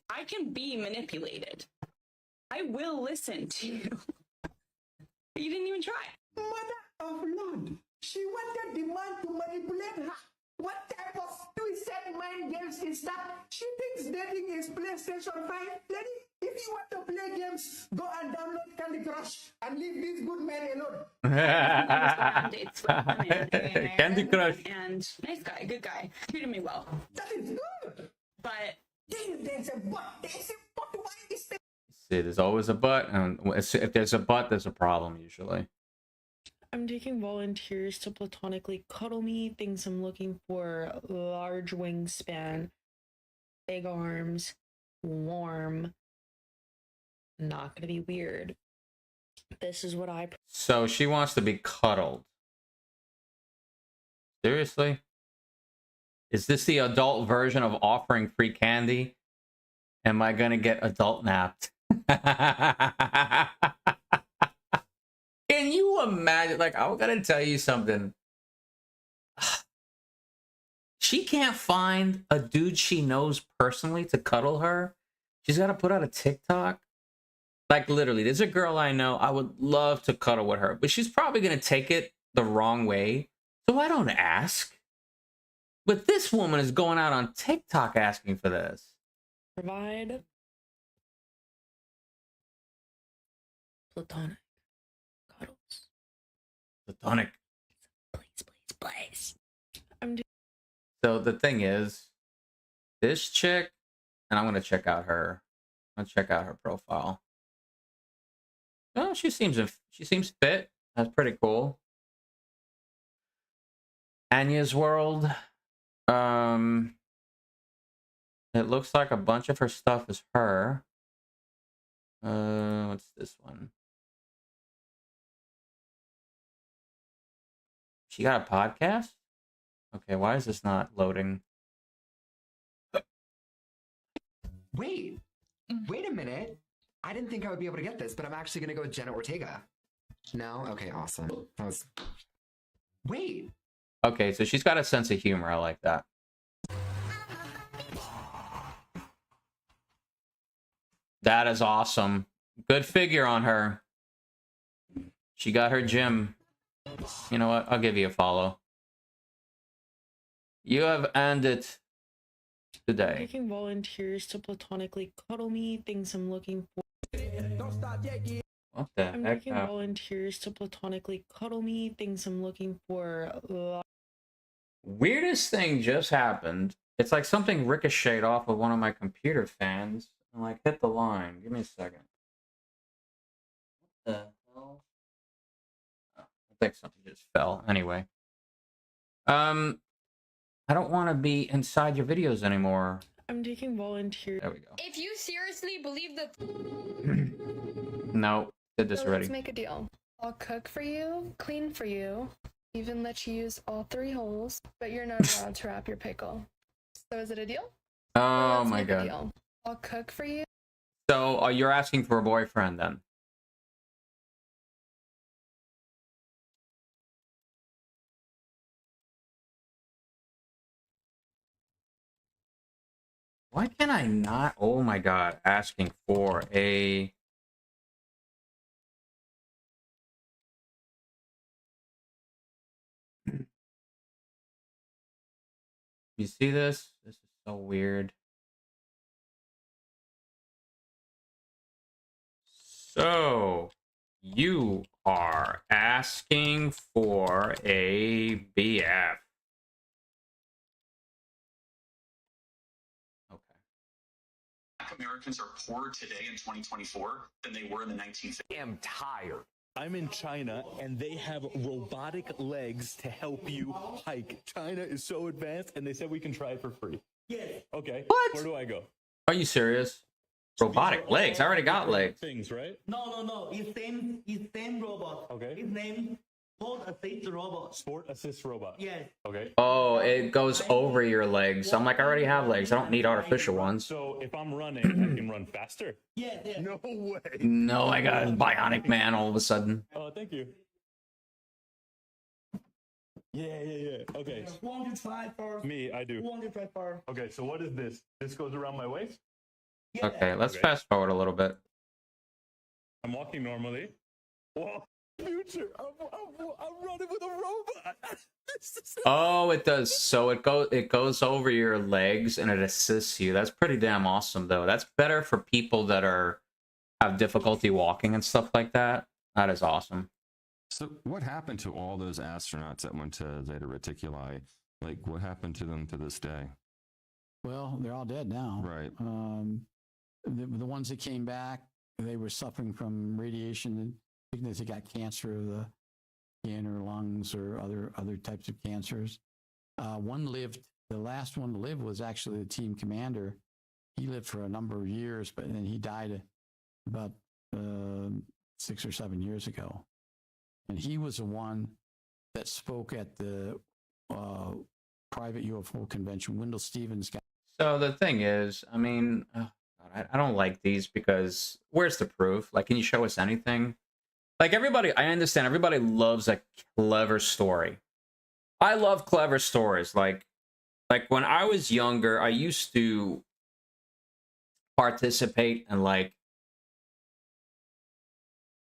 I can be manipulated. I will listen to you. You didn't even try. Mother of Lord. She wanted the man to manipulate her. What type of twisted mind games is that? She thinks dating is PlayStation 5. Lady, if you want to play games, go and download Candy Crush and leave these good men alone. Candy Crush. And nice guy, good guy. Treated me well. That is good. But there's a but. There's a but. Why is there? See, there's always a but. And if there's a but, there's a problem usually. I'm taking volunteers to platonically cuddle me. Things I'm looking for: large wingspan, big arms, warm, not gonna be weird. This is what I... So she wants to be cuddled. Seriously? Is this the adult version of offering free candy? Am I gonna get adult napped? Can you imagine? Like, I'm gonna tell you something. She can't find a dude she knows personally to cuddle her. She's got to put out a TikTok. Like, literally, there's a girl I know. I would love to cuddle with her, but she's probably gonna take it the wrong way. So I don't ask. But this woman is going out on TikTok asking for this. Provide platonic cuddles. Platonic. Please. So the thing is, this chick, and I'm gonna check out her. I'm gonna check out her profile. Oh, she seems fit. That's pretty cool. Anya's World. It looks like a bunch of her stuff is her. What's this one? She got a podcast? Okay, why is this not loading? Wait a minute. I didn't think I would be able to get this, but I'm actually gonna go with Jenna Ortega. No? Okay, awesome. That was... Wait. Okay, so she's got a sense of humor. I like that. That is awesome. Good figure on her. She got her gym. You know what? I'll give you a follow. You have earned it today. Taking volunteers to platonically cuddle me, things I'm looking for. What the I'm heck? taking volunteers to platonically cuddle me, things I'm looking for. Weirdest thing just happened. It's like something ricocheted off of one of my computer fans and like hit the line. Give me a second. What the hell? Oh, I think something just fell. Anyway. I don't want to be inside your videos anymore. I'm taking volunteers. There we go. If you seriously believe that. No, did this So already. let's make a deal. I'll cook for you, clean for you, even let you use all 3 holes, but you're not allowed to wrap your pickle. So is it a deal? Oh Let's my make a god. deal. I'll cook for you. So you're asking for a boyfriend then? Why can I not? Oh my god, asking for a... You see this? This is so weird. So, you are asking for a BF. Americans are poorer today in 2024 than they were in the 1950s. I'm tired. I'm in China and they have robotic legs to help you hike. China is so advanced and they said we can try it for free. Yes. Okay. What? Where do I go? Are you serious? Robotic legs. I already got legs. Things, right? No. It's same robot. Okay. His name Sport Assist Robot. Sport Assist Robot. Yes. Okay. Oh, it goes over your legs. I'm like, I already have legs. I don't need artificial ones. So if I'm running, I can run faster? Yes. No way. No, I got a bionic man all of a sudden. Oh, thank you. Yeah. Okay. 205 for Me, I do. 205 for. Okay, so what is this? This goes around my waist? Okay, let's Okay. fast forward a little bit. I'm walking normally. Whoa. Future, I'm running with a robot. Oh, it does. So it goes over your legs and it assists you. That's pretty damn awesome, though. That's better for people that have difficulty walking and stuff like that. That is awesome. So what happened to all those astronauts that went to Zeta Reticuli? Like, what happened to them to this day? Well, they're all dead now. Right. The ones that came back, they were suffering from radiation sickness. They got cancer of the skin or lungs or other types of cancers. One lived. The last one to live was actually the team commander. He lived for a number of years, but then he died about 6 or 7 years ago. And he was the one that spoke at the private UFO convention. Wendell Stevens got. So the thing is, I mean, I don't like these because where's the proof? Like, can you show us anything? Like, everybody, I understand everybody loves a clever story. I love clever stories. Like when I was younger, I used to participate in like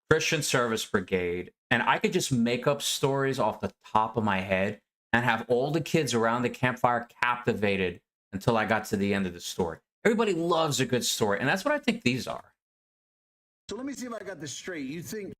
Christian Service Brigade, and I could just make up stories off the top of my head and have all the kids around the campfire captivated until I got to the end of the story. Everybody loves a good story, and that's what I think these are. So let me see if I got this straight. You think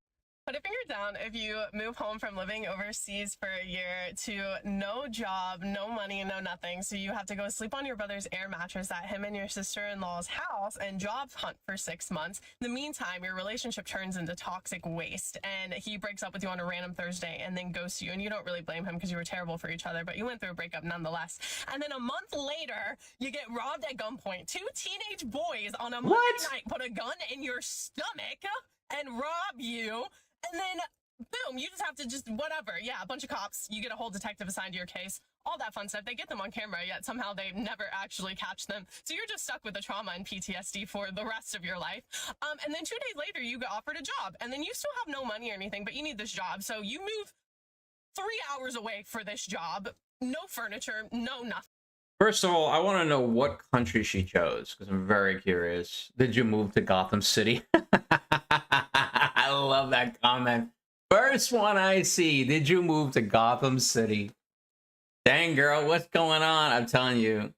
Put a finger down if you move home from living overseas for a year to no job, no money, no nothing. So you have to go sleep on your brother's air mattress at him and your sister-in-law's house and job hunt for 6 months. In the meantime, your relationship turns into toxic waste and he breaks up with you on a random Thursday and then ghosts you. And you don't really blame him because you were terrible for each other, but you went through a breakup nonetheless. And then a month later, you get robbed at gunpoint. 2 teenage boys on a Monday night put a gun in your stomach and rob you. And then boom, you just have to just whatever. Yeah, a bunch of cops. You get a whole detective assigned to your case. All that fun stuff. They get them on camera, yet somehow they never actually catch them. So you're just stuck with the trauma and PTSD for the rest of your life. And then 2 days later, you get offered a job. And then you still have no money or anything, but you need this job. So you move 3 hours away for this job. No furniture, no nothing. First of all, I want to know what country she chose, because I'm very curious. Did you move to Gotham City? I love that comment. First one I see. Did you move to Gotham City? Dang, girl, what's going on? I'm telling you.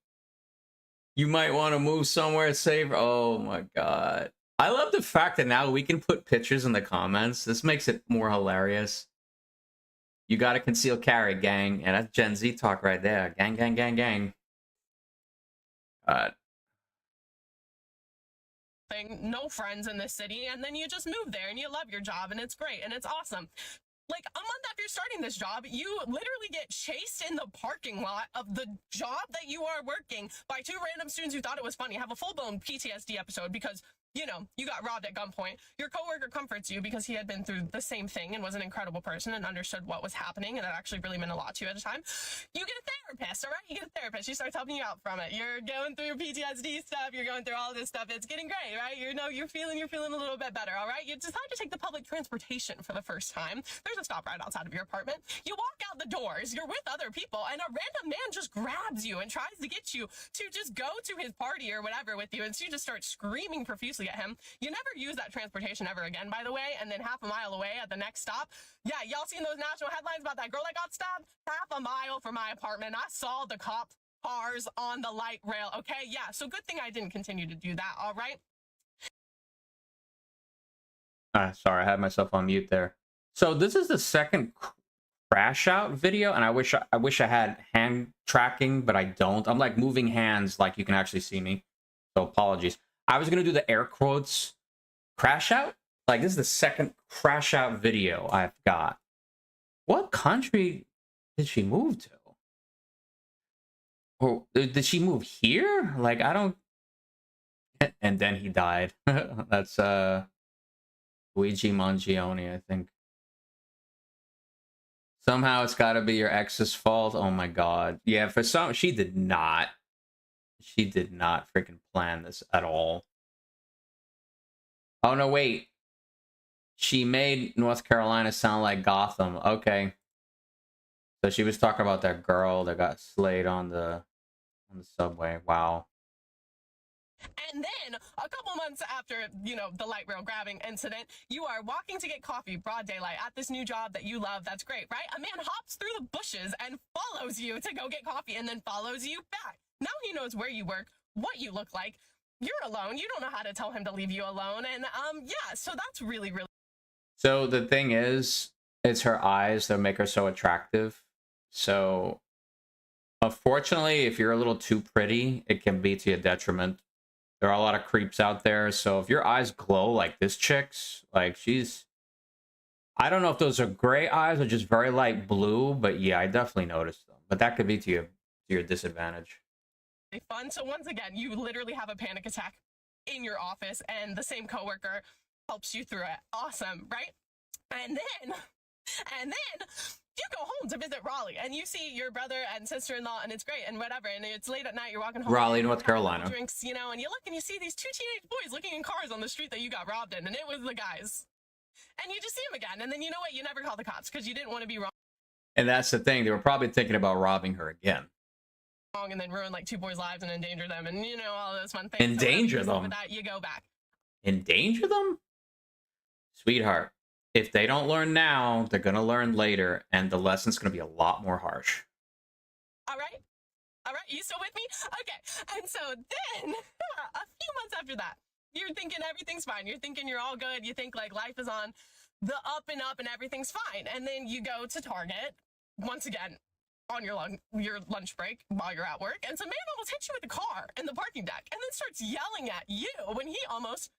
You might want to move somewhere safe. Oh, my God. I love the fact that now we can put pictures in the comments. This makes it more hilarious. You got to conceal carry, gang. And that's Gen Z talk right there. Gang, gang, gang, gang. No friends in this city, and then you just move there and you love your job and it's great and it's awesome. Like a month after starting this job, you literally get chased in the parking lot of the job that you are working by 2 random students who thought it was funny. Have a full-blown PTSD episode because, you know, you got robbed at gunpoint. Your coworker comforts you because he had been through the same thing and was an incredible person and understood what was happening, and it actually really meant a lot to you at the time. You get a therapist, all right? You get a therapist. She starts helping you out from it. You're going through PTSD stuff. You're going through all this stuff. It's getting great, right? You know, you're feeling a little bit better, all right? You decide to take the public transportation for the first time. There's a stop right outside of your apartment. You walk out the doors. You're with other people, and a random man just grabs you and tries to get you to just go to his party or whatever with you, and so you just start screaming profusely at him. You never use that transportation ever again, by the way, and then half a mile away at the next stop, yeah, y'all seen those national headlines about that girl that got stabbed? Half a mile from my apartment, I saw the cop cars on the light rail, okay? Yeah, so good thing I didn't continue to do that, all right? Sorry, I had myself on mute there. So this is the second crash out video, and I wish I had hand tracking, but I don't. I'm like moving hands like you can actually see me. So apologies. I was gonna do the air quotes crash out. Like this is the second crash out video I've got. What country did she move to? Or did she move here? Like I don't. And then he died. That's Luigi Mangione, I think. Somehow it's got to be your ex's fault. Oh my God. Yeah, for some, she did not freaking plan this at all. Oh no, wait. She made North Carolina sound like Gotham. Okay. So she was talking about that girl that got slayed on the subway. Wow. And then a couple months after, you know, the light rail grabbing incident, you are walking to get coffee, broad daylight, at this new job that you love. That's great, right? A man hops through the bushes and follows you to go get coffee and then follows you back. Now he knows where you work, what you look like. You're alone. You don't know how to tell him to leave you alone. And yeah, so that's really, really. So the thing is, it's her eyes that make her so attractive. So unfortunately, if you're a little too pretty, it can be to your detriment. There are a lot of creeps out there. So if your eyes glow like this chick's, like I don't know if those are gray eyes or just very light blue, but yeah, I definitely noticed them. But that could be to your disadvantage. Fun. So once again, you literally have a panic attack in your office and the same coworker helps you through it. Awesome, right? And then you go home to visit Raleigh and you see your brother and sister-in-law and it's great and whatever. And it's late at night. You're walking home. Raleigh, North Carolina. Drinks, you know, and you look and you see these 2 teenage boys looking in cars on the street that you got robbed in. And it was the guys. And you just see them again. And then you know what? You never call the cops because you didn't want to be wrong. And that's the thing. They were probably thinking about robbing her again. And then ruin like 2 boys' lives and endanger them and, you know, all those fun things. Endanger so them? with that, you go back. Endanger them? Sweetheart. If they don't learn now, they're going to learn later, and the lesson's going to be a lot more harsh. All right? All right? You still with me? Okay. And so then, a few months after that, you're thinking everything's fine. You're thinking you're all good. You think, like, life is on the up and everything's fine. And then you go to Target, once again, on your lunch break while you're at work, and some man almost hits you with a car in the parking deck, and then starts yelling at you when he almost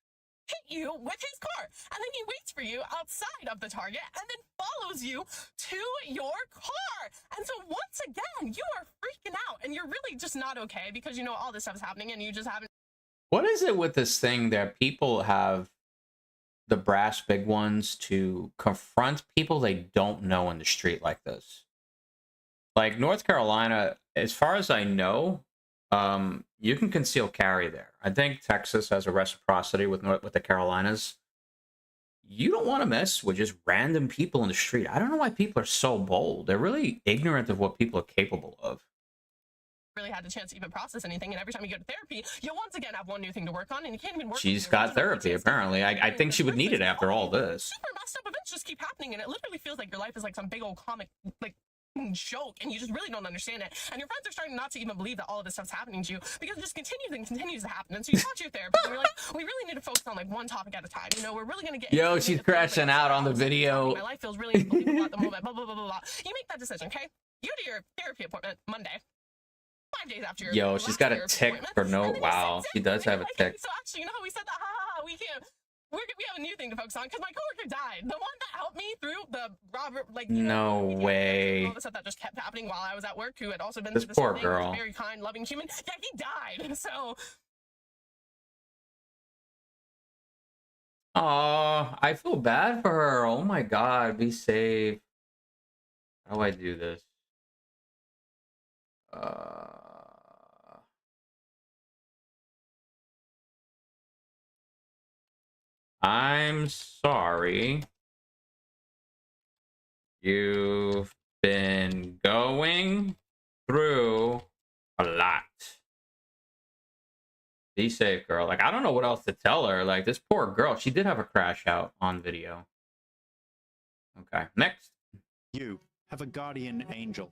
hit you with his car. And then he waits for you outside of the Target and then follows you to your car. And so once again, you are freaking out and you're really just not okay because you know all this stuff is happening and you just haven't. What is it with this thing that people have the brass big ones to confront people they don't know in the street like this. Like North Carolina, as far as I know, you can conceal carry there. I think Texas has a reciprocity with the Carolinas. You don't want to mess with just random people in the street. I don't know why people are so bold. They're really ignorant of what people are capable of. Really had the chance to even process anything, and every time you go to therapy, you once again have one new thing to work on, and you can't even work. She's got therapy, apparently. I think she would need it after all this. Super messed up events just keep happening, and it literally feels like your life is like some big old comic like joke, and you just really don't understand it. And your friends are starting not to even believe that all of this stuff's happening to you because it just continues and continues to happen. And so you talk to your therapist, and you're like, we really need to focus on like one topic at a time. You know, we're really gonna get. Yo, she's crashing out on the video. My life feels really unbelievable at the moment. Blah blah blah blah blah. You make that decision, okay? You go to your therapy appointment Monday. 5 days after your Yo, she's got a tick for no. Wow, she does have a tick. So actually, you know how we said that? We can't. We have a new thing to focus on because my coworker died. The one that helped me through the Robert, like no way. All the stuff that just kept happening while I was at work, who had also been this through the poor same girl. thing, was a very kind, loving human. Yeah, he died. So. Oh, I feel bad for her. Oh my God, be safe. How do I do this? I'm sorry. You've been going through a lot. Be safe, girl. Like, I don't know what else to tell her. Like, this poor girl, she did have a crash out on video. Okay, next. You have a guardian angel.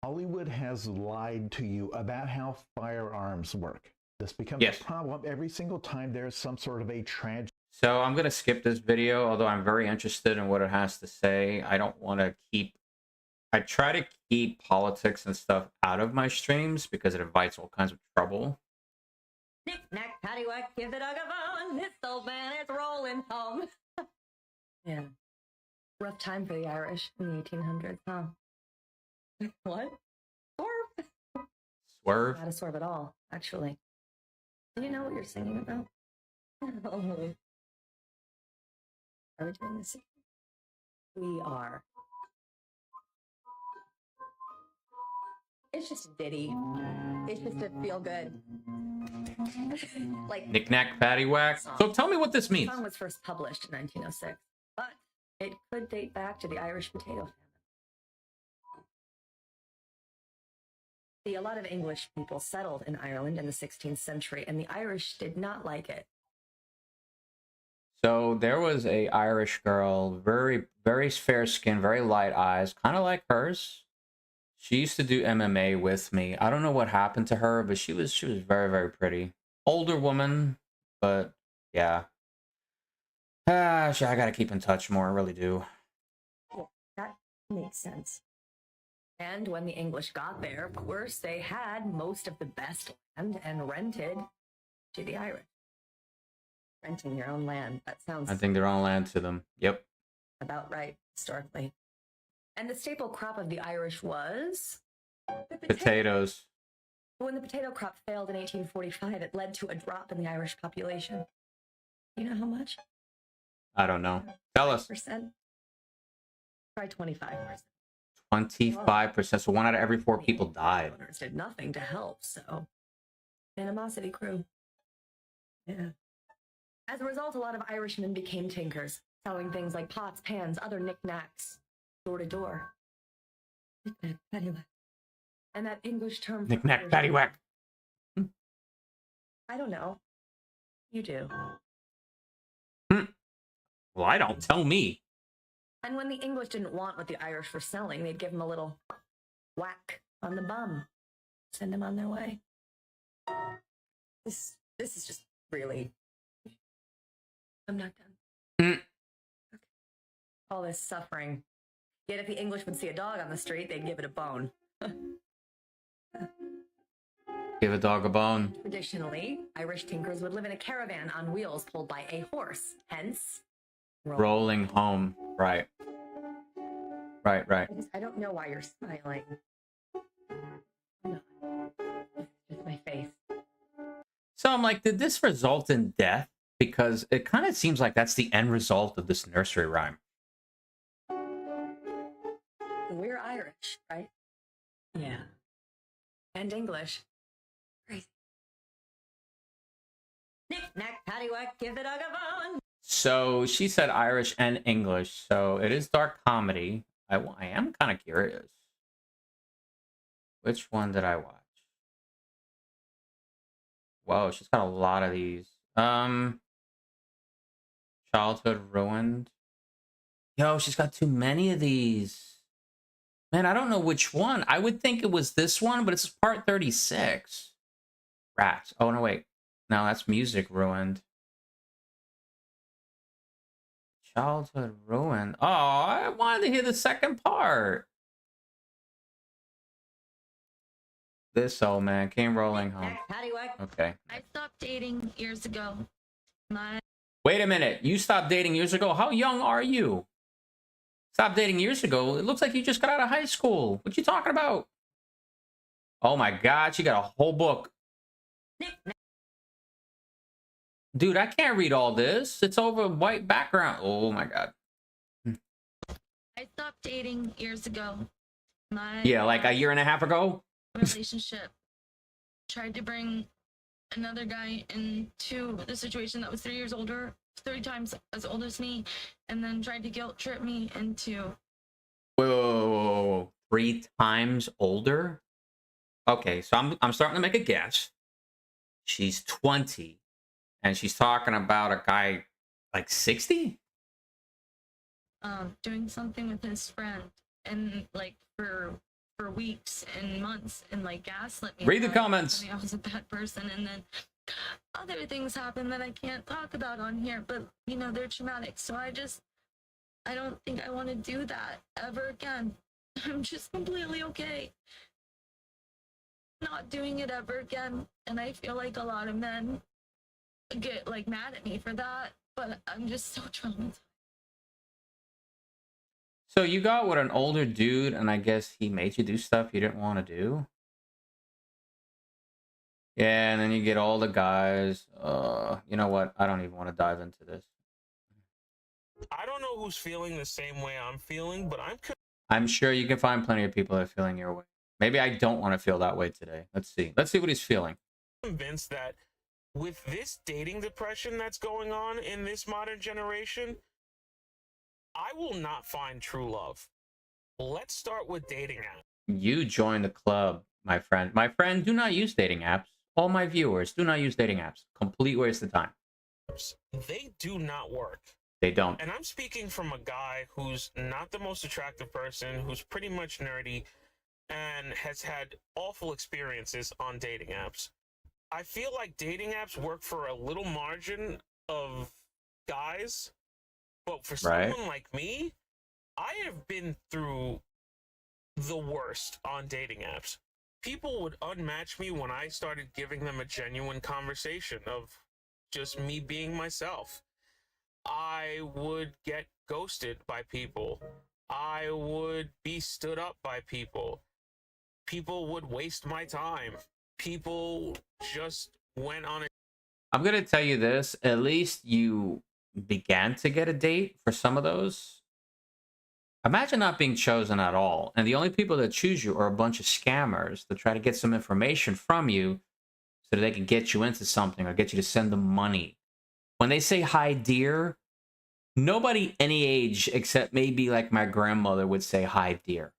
Hollywood has lied to you about how firearms work. This becomes Yes. a problem every single time there's some sort of a tragedy. So I'm going to skip this video, although I'm very interested in what it has to say. I don't want to I try to keep politics and stuff out of my streams because it invites all kinds of trouble. Knick knack paddywhack, give the dog a bone. This old man is rolling home. Yeah. Rough time for the Irish in the 1800s, huh? What? Swerve? Swerve? Not a swerve at all, actually. Do you know what you're singing about? Are we doing this? We are. It's just a ditty. It's just a feel good. Like Knick-knack, paddywhack. So tell me what this means. The song was first published in 1906, but it could date back to the Irish potato famine. See, a lot of English people settled in Ireland in the 16th century, and the Irish did not like it. So there was a Irish girl, very, very fair skin, very light eyes, kind of like hers. She used to do MMA with me. I don't know what happened to her, but she was very, very pretty. Older woman, but yeah. I gotta keep in touch more, I really do. Well, that makes sense. And when the English got there, of course, they had most of the best land and rented to the Irish. Renting your own land. That sounds I think they're on land to them. Yep. about right historically. And the staple crop of the Irish was the Potatoes. When the potato crop failed in 1845, it led to a drop in the Irish population. You know how much? I don't know. Tell us. Percent? Try 25%. 25%. So 1 out of every 4 people died. Owners did nothing to help, so animosity grew. Yeah. As a result, a lot of Irishmen became tinkers, selling things like pots, pans, other knickknacks, door to door. Knick-knack, paddywhack. And that English term for Knick-knack, Irish- paddywhack. I don't know. You do. Well, I don't. Tell me. And when the English didn't want what the Irish were selling, they'd give them a little whack on the bum. Send them on their way. This is just really... I'm not done. Okay. All this suffering. Yet if the English would see a dog on the street, they'd give it a bone. Give a dog a bone. Traditionally, Irish tinkers would live in a caravan on wheels pulled by a horse. Hence, Rolling home. Right. Right. I don't know why you're smiling. No. It's my face. So I'm like, did this result in death? because it kind of seems like that's the end result of this nursery rhyme. We're Irish, right? Yeah. And English. Crazy. Knick knack, paddywhack, give the dog a bone. So she said Irish and English, so it is dark comedy. I am kind of curious. Which one did I watch? Whoa, she's got a lot of these. Childhood Ruined. Yo, she's got too many of these. Man, I don't know which one. I would think it was this one, but it's part 36. Rats. Oh, no, wait. No, that's Music Ruined. Childhood Ruined. Oh, I wanted to hear the second part. This old man came rolling home. Okay. I stopped dating years ago. Wait a minute. You stopped dating years ago? How young are you? Stopped dating years ago? It looks like you just got out of high school. What you talking about? Oh my God, she got a whole book. Dude, I can't read all this. It's over white background. Oh my God. I stopped dating years ago. Yeah, like a year and a half ago? Relationship tried to bring another guy into the situation that was 3 years older, 30 times as old as me, and then tried to guilt trip me into. Whoa, 3 times older? Okay, so I'm starting to make a guess. She's 20, and she's talking about a guy like 60? Doing something with his friend, and like for weeks and months, and like gaslit me. Read the comments. I was a bad person, and then other things happen that I can't talk about on here, but you know, they're traumatic. So I don't think I want to do that ever again. I'm just completely okay not doing it ever again. And I feel like a lot of men get like mad at me for that, but I'm just so traumatized. So you got with an older dude, and I guess he made you do stuff you didn't want to do? Yeah, and then you get all the guys. You know what? I don't even want to dive into this. I don't know who's feeling the same way I'm feeling, but I'm sure you can find plenty of people that are feeling your way. Maybe I don't want to feel that way today. Let's see. Let's see what he's feeling. convinced that with this dating depression that's going on in this modern generation, I will not find true love. Let's start with dating apps. You join the club, my friend. My friend, do not use dating apps. All my viewers, do not use dating apps. Complete waste of time. They do not work. They don't. And I'm speaking from a guy who's not the most attractive person, who's pretty much nerdy, and has had awful experiences on dating apps. I feel like dating apps work for a little margin of guys, but for someone like me, I have been through the worst on dating apps. People would unmatch me when I started giving them a genuine conversation of just me being myself. I would get ghosted by people. I would be stood up by people. People would waste my time. People just went on a... I'm going to tell you this. At least you began to get a date for some of those. Imagine not being chosen at all. And the only people that choose you are a bunch of scammers that try to get some information from you so that they can get you into something or get you to send them money. When they say hi, dear, nobody any age except maybe like my grandmother would say hi, dear.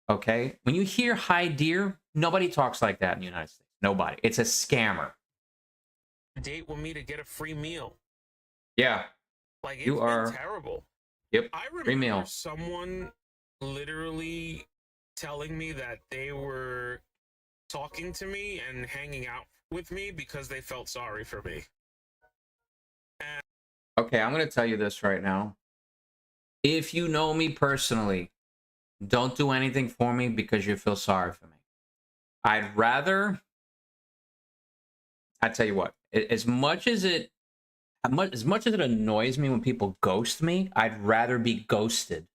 Okay? When you hear hi, dear, nobody talks like that in the United States. Nobody. It's a scammer. date with me to get a free meal. Yeah. Like, you are terrible. Yep. I free remember meal. someone literally telling me that they were talking to me and hanging out with me because they felt sorry for me. Okay, I'm going to tell you this right now. If you know me personally, don't do anything for me because you feel sorry for me. I tell you what, as much as it annoys me when people ghost me, I'd rather be ghosted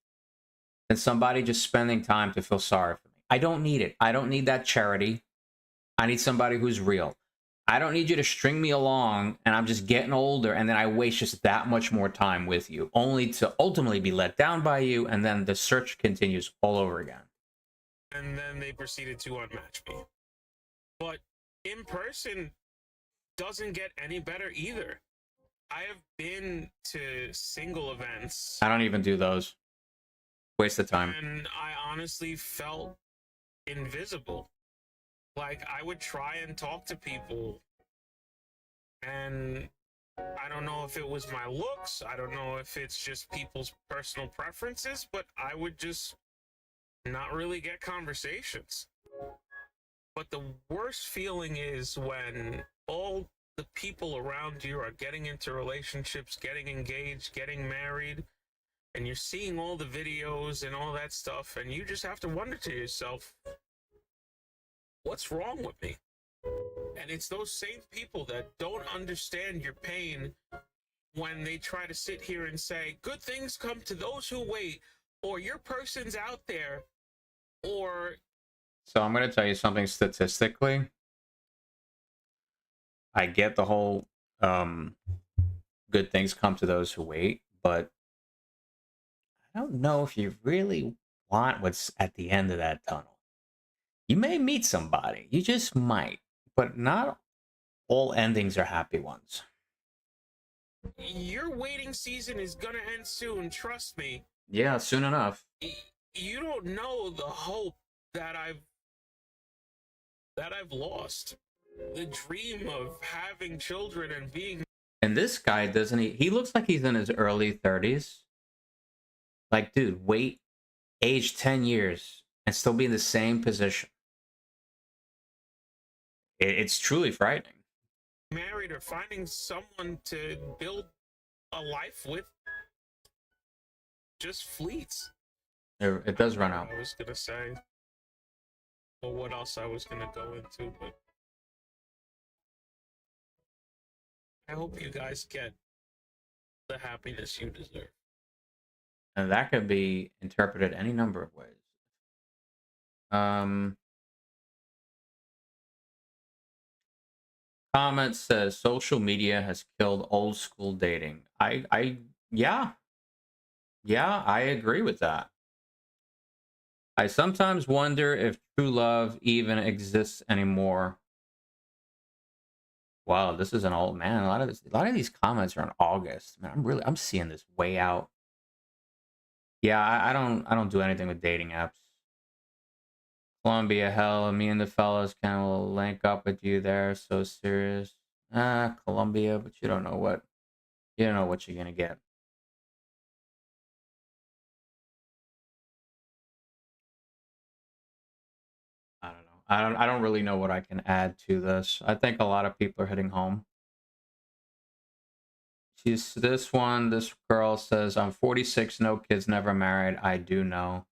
than somebody just spending time to feel sorry for me. I don't need it. I don't need that charity. I need somebody who's real. I don't need you to string me along, and I'm just getting older, and then I waste just that much more time with you, only to ultimately be let down by you, and then the search continues all over again. And then they proceeded to unmatch me. But in person doesn't get any better either. I have been to single events. I don't even do those. Waste of time. And I honestly felt invisible. Like, I would try and talk to people, and I don't know if it was my looks, I don't know if it's just people's personal preferences, but I would just not really get conversations. But the worst feeling is when all the people around you are getting into relationships, getting engaged, getting married, and you're seeing all the videos and all that stuff, and you just have to wonder to yourself, what's wrong with me? And it's those same people that don't understand your pain when they try to sit here and say, good things come to those who wait, or your person's out there, or... So I'm going to tell you something statistically. I get the whole good things come to those who wait, but I don't know if you really want what's at the end of that tunnel. You may meet somebody, you just might, but not all endings are happy ones. Your waiting season is gonna end soon, trust me. Yeah, soon enough. You don't know the hope that I've lost. The dream of having children and being... And this guy, doesn't he looks like he's in his early 30s. Like, dude, wait age 10 years and still be in the same position. It's truly frightening. Married or finding someone to build a life with just fleets. It does run out. I was gonna say, or what else I was gonna go into, but I hope you guys get the happiness you deserve. And that could be interpreted any number of ways. Comment says social media has killed old school dating. Yeah, I agree with that. I sometimes wonder if true love even exists anymore. Wow, this is an old man. A lot of these comments are in August. Man, I'm seeing this way out. Yeah, I don't do anything with dating apps. Columbia, hell, me and the fellas can link up with you there. So serious. Columbia, but you don't know what you're gonna get. I don't know. I don't really know what I can add to this. I think a lot of people are hitting home. This girl says, I'm 46, no kids, never married. I do know.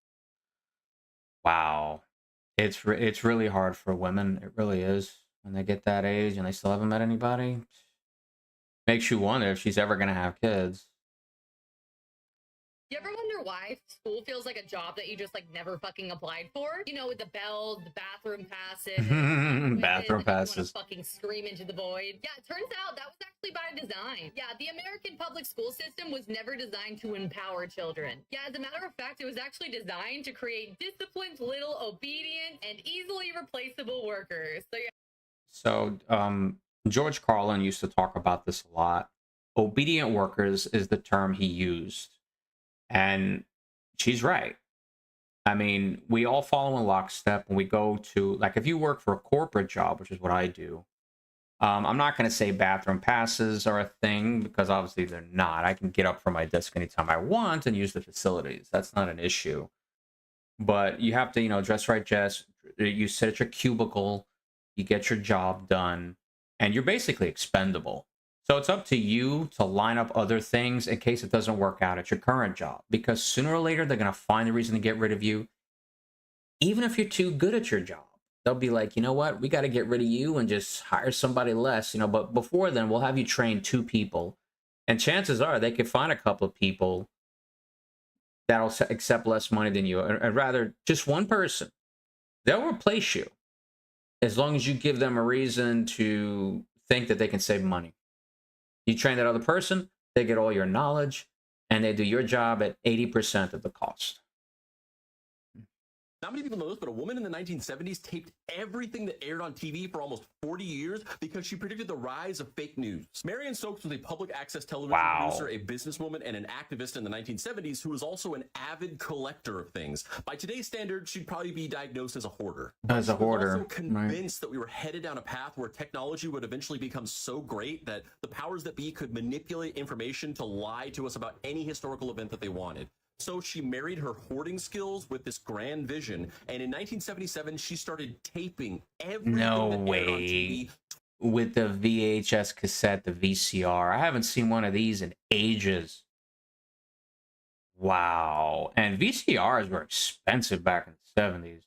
Wow. It's really hard for women. It really is. When they get that age and they still haven't met anybody. Makes you wonder if she's ever going to have kids. You ever wonder why school feels like a job that you just like never fucking applied for? You know, with the bells, the bathroom passes, bathroom passes. Fucking scream into the void. Yeah, it turns out that was actually by design. Yeah, the American public school system was never designed to empower children. Yeah, as a matter of fact, it was actually designed to create disciplined, little, obedient, and easily replaceable workers. So yeah. So George Carlin used to talk about this a lot. Obedient workers is the term he used. And she's right. I mean, we all follow in lockstep when we go to, like, if you work for a corporate job, which is what I do, I'm not going to say bathroom passes are a thing, because obviously they're not. I can get up from my desk anytime I want and use the facilities. That's not an issue. But you have to, dress right, Jess. You sit at your cubicle, you get your job done, and you're basically expendable. So it's up to you to line up other things in case it doesn't work out at your current job. Because sooner or later, they're going to find a reason to get rid of you. Even if you're too good at your job. They'll be like, you know what? We got to get rid of you and just hire somebody less. But before then, we'll have you train 2 people. And chances are they could find a couple of people that'll accept less money than you. Or rather, just one person. They'll replace you. as long as you give them a reason to think that they can save money. You train that other person, they get all your knowledge, and they do your job at 80% of the cost. Not many people know this, but a woman in the 1970s taped everything that aired on TV for almost 40 years because she predicted the rise of fake news. Marion Stokes was a public access television producer, a businesswoman, and an activist in the 1970s who was also an avid collector of things. By today's standards, she'd probably be diagnosed as a hoarder. As a hoarder, also convinced that we were headed down a path where technology would eventually become so great that the powers that be could manipulate information to lie to us about any historical event that they wanted. So she married her hoarding skills with this grand vision, and in 1977 she started taping everything No that aired on way. TV. With the VHS cassette, the VCR. I haven't seen one of these in ages. Wow. And VCRs were expensive back in the 70s.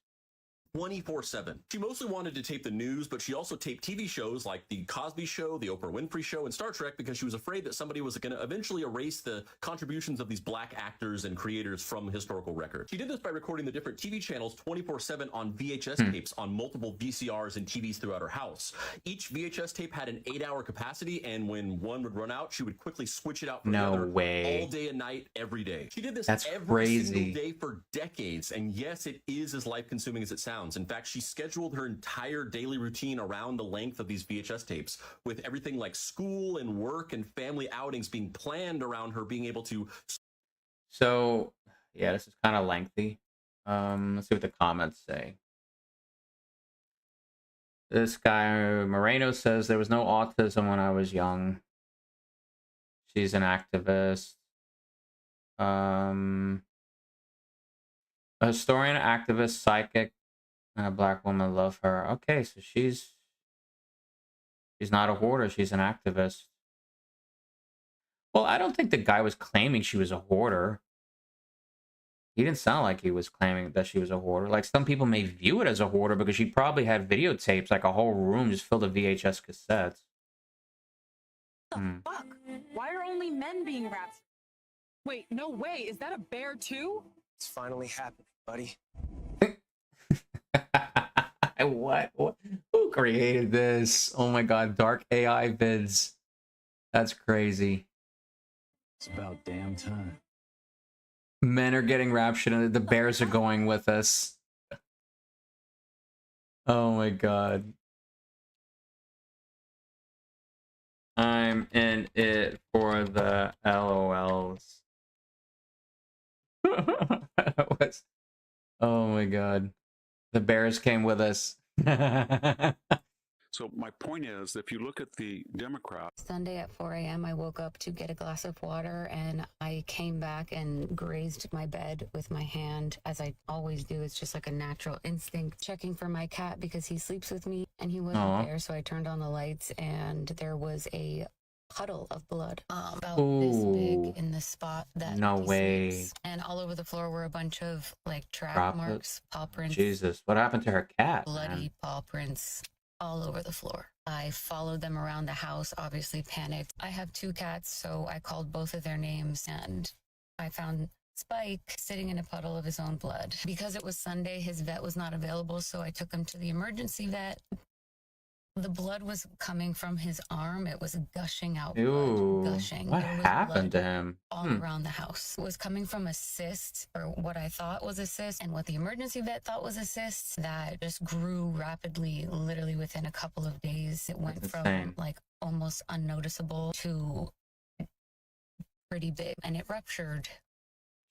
24/7. She mostly wanted to tape the news, but she also taped TV shows like The Cosby Show, The Oprah Winfrey Show, and Star Trek because she was afraid that somebody was going to eventually erase the contributions of these black actors and creators from historical record. She did this by recording the different TV channels 24/7 on VHS tapes on multiple VCRs and TVs throughout her house. Each VHS tape had an 8-hour capacity, and when one would run out, she would quickly switch it out for the No other way. all day and night, every day. She did this That's every crazy. single day for decades, and yes, it is as life-consuming as it sounds. In fact, she scheduled her entire daily routine around the length of these VHS tapes, with everything like school and work and family outings being planned around her being able to. So, yeah, this is kind of lengthy. Let's see what the comments say. This guy, Moreno, says there was no autism when I was young. She's an activist. A historian, activist, psychic, and a black woman. Love her. Okay, so she's not a hoarder. She's an activist. Well, I don't think the guy was claiming she was a hoarder. He didn't sound like he was claiming that she was a hoarder. Like, some people may view it as a hoarder because she probably had videotapes, like a whole room just filled with VHS cassettes. Fuck! Why are only men being raptured? Wait, no way. Is that a bear too? It's finally happening, buddy. What? Who created this? Oh my god, dark AI vids. That's crazy. It's about damn time. Men are getting raptured and the bears are going with us. Oh my god. I'm in it for the LOLs. Oh my god. The bears came with us. So my point is, if you look at the Democrats. Sunday at 4 a.m., I woke up to get a glass of water, and I came back and grazed my bed with my hand, as I always do. It's just like a natural instinct. Checking for my cat because he sleeps with me, and he wasn't Aw. there, so I turned on the lights, and there was a puddle of blood about this Ooh. big in the spot that No he way. sleeps. And all over the floor were a bunch of like track Droplets. marks, paw prints. Jesus, what happened to her cat? Bloody Man? paw prints all over the floor. I followed them around the house, obviously panicked. I have 2 cats, so I called both of their names, and I found Spike sitting in a puddle of his own blood. Because it was Sunday, his vet was not available, so I took him to the emergency vet. The blood was coming from his arm. It was gushing out Ew. blood, gushing. What There was happened blood to him? all around the house. It was coming from a cyst, or what I thought was a cyst, and what the emergency vet thought was a cyst that just grew rapidly, literally within a couple of days. It went That's from insane. like almost unnoticeable to pretty big, and it ruptured.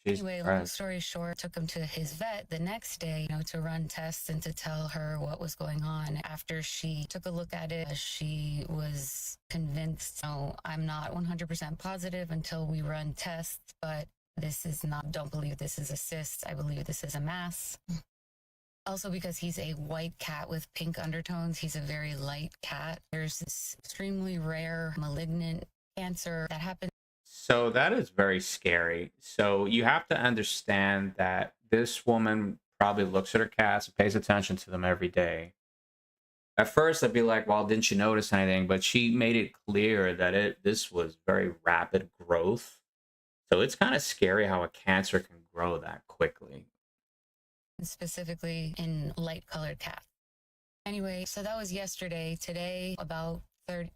Jesus Anyway, long Christ. story short, took him to his vet the next day, to run tests and to tell her what was going on. After she took a look at it, she was convinced, no, I'm not 100% positive until we run tests, but this is not, don't believe this is a cyst. I believe this is a mass. Also, because he's a white cat with pink undertones, he's a very light cat. There's this extremely rare malignant cancer that happens. So that is very scary. So you have to understand that this woman probably looks at her cats and pays attention to them every day. At first, I'd be like, well, didn't you notice anything? But she made it clear that this was very rapid growth. So it's kind of scary how a cancer can grow that quickly. Specifically in light colored cats. Anyway, so that was yesterday. Today, about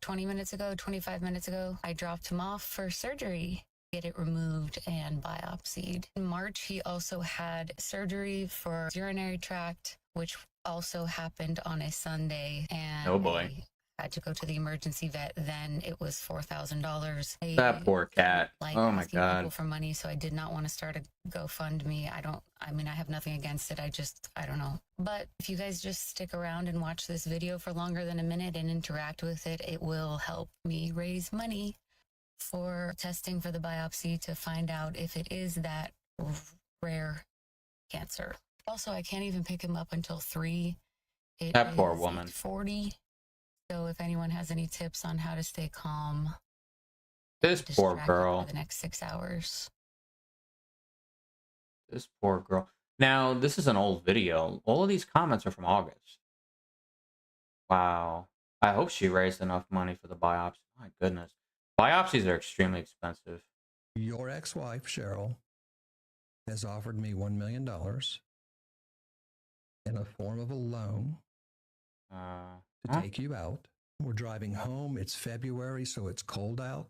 20 minutes ago, 25 minutes ago, I dropped him off for surgery, get it removed and biopsied. In March, he also had surgery for his urinary tract, which also happened on a Sunday. And Oh boy. I had to go to the emergency vet. Then it was $4,000. That poor cat. Like Oh my asking people God. for money, so I did not want to start a GoFundMe. I mean, I have nothing against it. I don't know. But if you guys just stick around and watch this video for longer than a minute and interact with it, it will help me raise money for testing for the biopsy to find out if it is that rare cancer. Also, I can't even pick him up until 3. That poor woman. 8:40. So if anyone has any tips on how to stay calm, This poor distracted girl. for the next 6 hours. This poor girl. Now, this is an old video. All of these comments are from August. Wow. I hope she raised enough money for the biopsy. My goodness. Biopsies are extremely expensive. Your ex-wife, Cheryl, has offered me $1 million in a form of a loan to take you out. We're driving home. It's February, so it's cold out.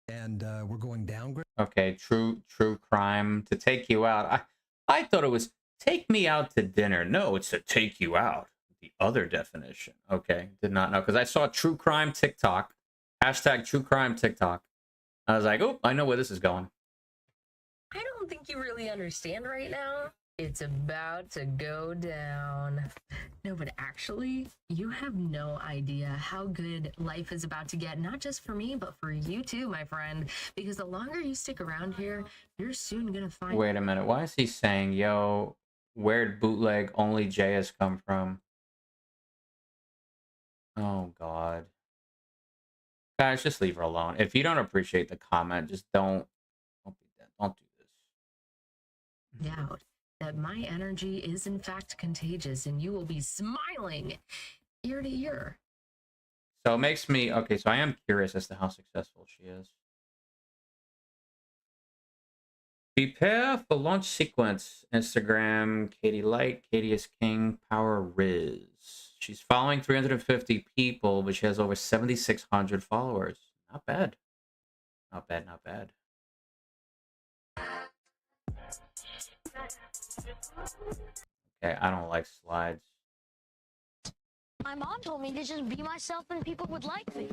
And we're going down. Okay, true crime to take you out. I thought it was take me out to dinner. No, it's to take you out. The other definition. Okay, did not know because I saw true crime TikTok. Hashtag true crime TikTok. I was like, oh, I know where this is going. I don't think you really understand right now. It's about to go down. No, but actually, you have no idea how good life is about to get, not just for me, but for you too, my friend. Because the longer you stick around here, you're soon gonna find. Wait a minute. Why is he saying, yo, where'd bootleg only JS come from? Oh, God. Guys, just leave her alone. If you don't appreciate the comment, just don't do this. Doubt that my energy is in fact contagious and you will be smiling ear to ear. So it makes me, okay, so I am curious as to how successful she is. Prepare for launch sequence. Instagram, Katie Light, Katie is King, Power Riz. She's following 350 people, but she has over 7,600 followers. Not bad. Not bad, not bad. Okay, I don't like slides. My mom told me to just be myself and people would like me.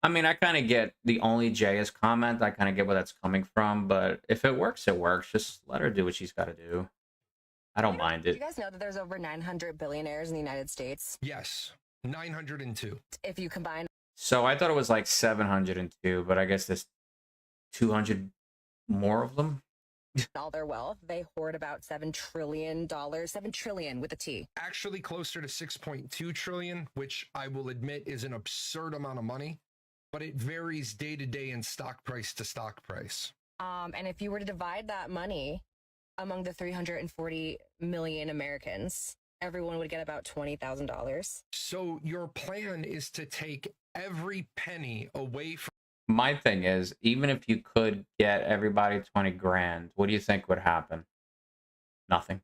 I mean, I kind of get the only JS comment. I kind of get where that's coming from, but if it works, it works. Just let her do what she's got to do. I don't mind Do it. you guys know that there's over 900 billionaires in the United States? Yes, 902. If you combine So I thought it was like 702, but I guess there's 200 more of them. all their wealth, they hoard about $7 trillion. 7 trillion with a T. Actually closer to 6.2 trillion, which I will admit is an absurd amount of money, but it varies day to day and stock price to stock price. And if you were to divide that money among the 340 million Americans, everyone would get about $20,000. So your plan is to take every penny away from. My thing is, even if you could get everybody 20 grand, what do you think would happen? Nothing.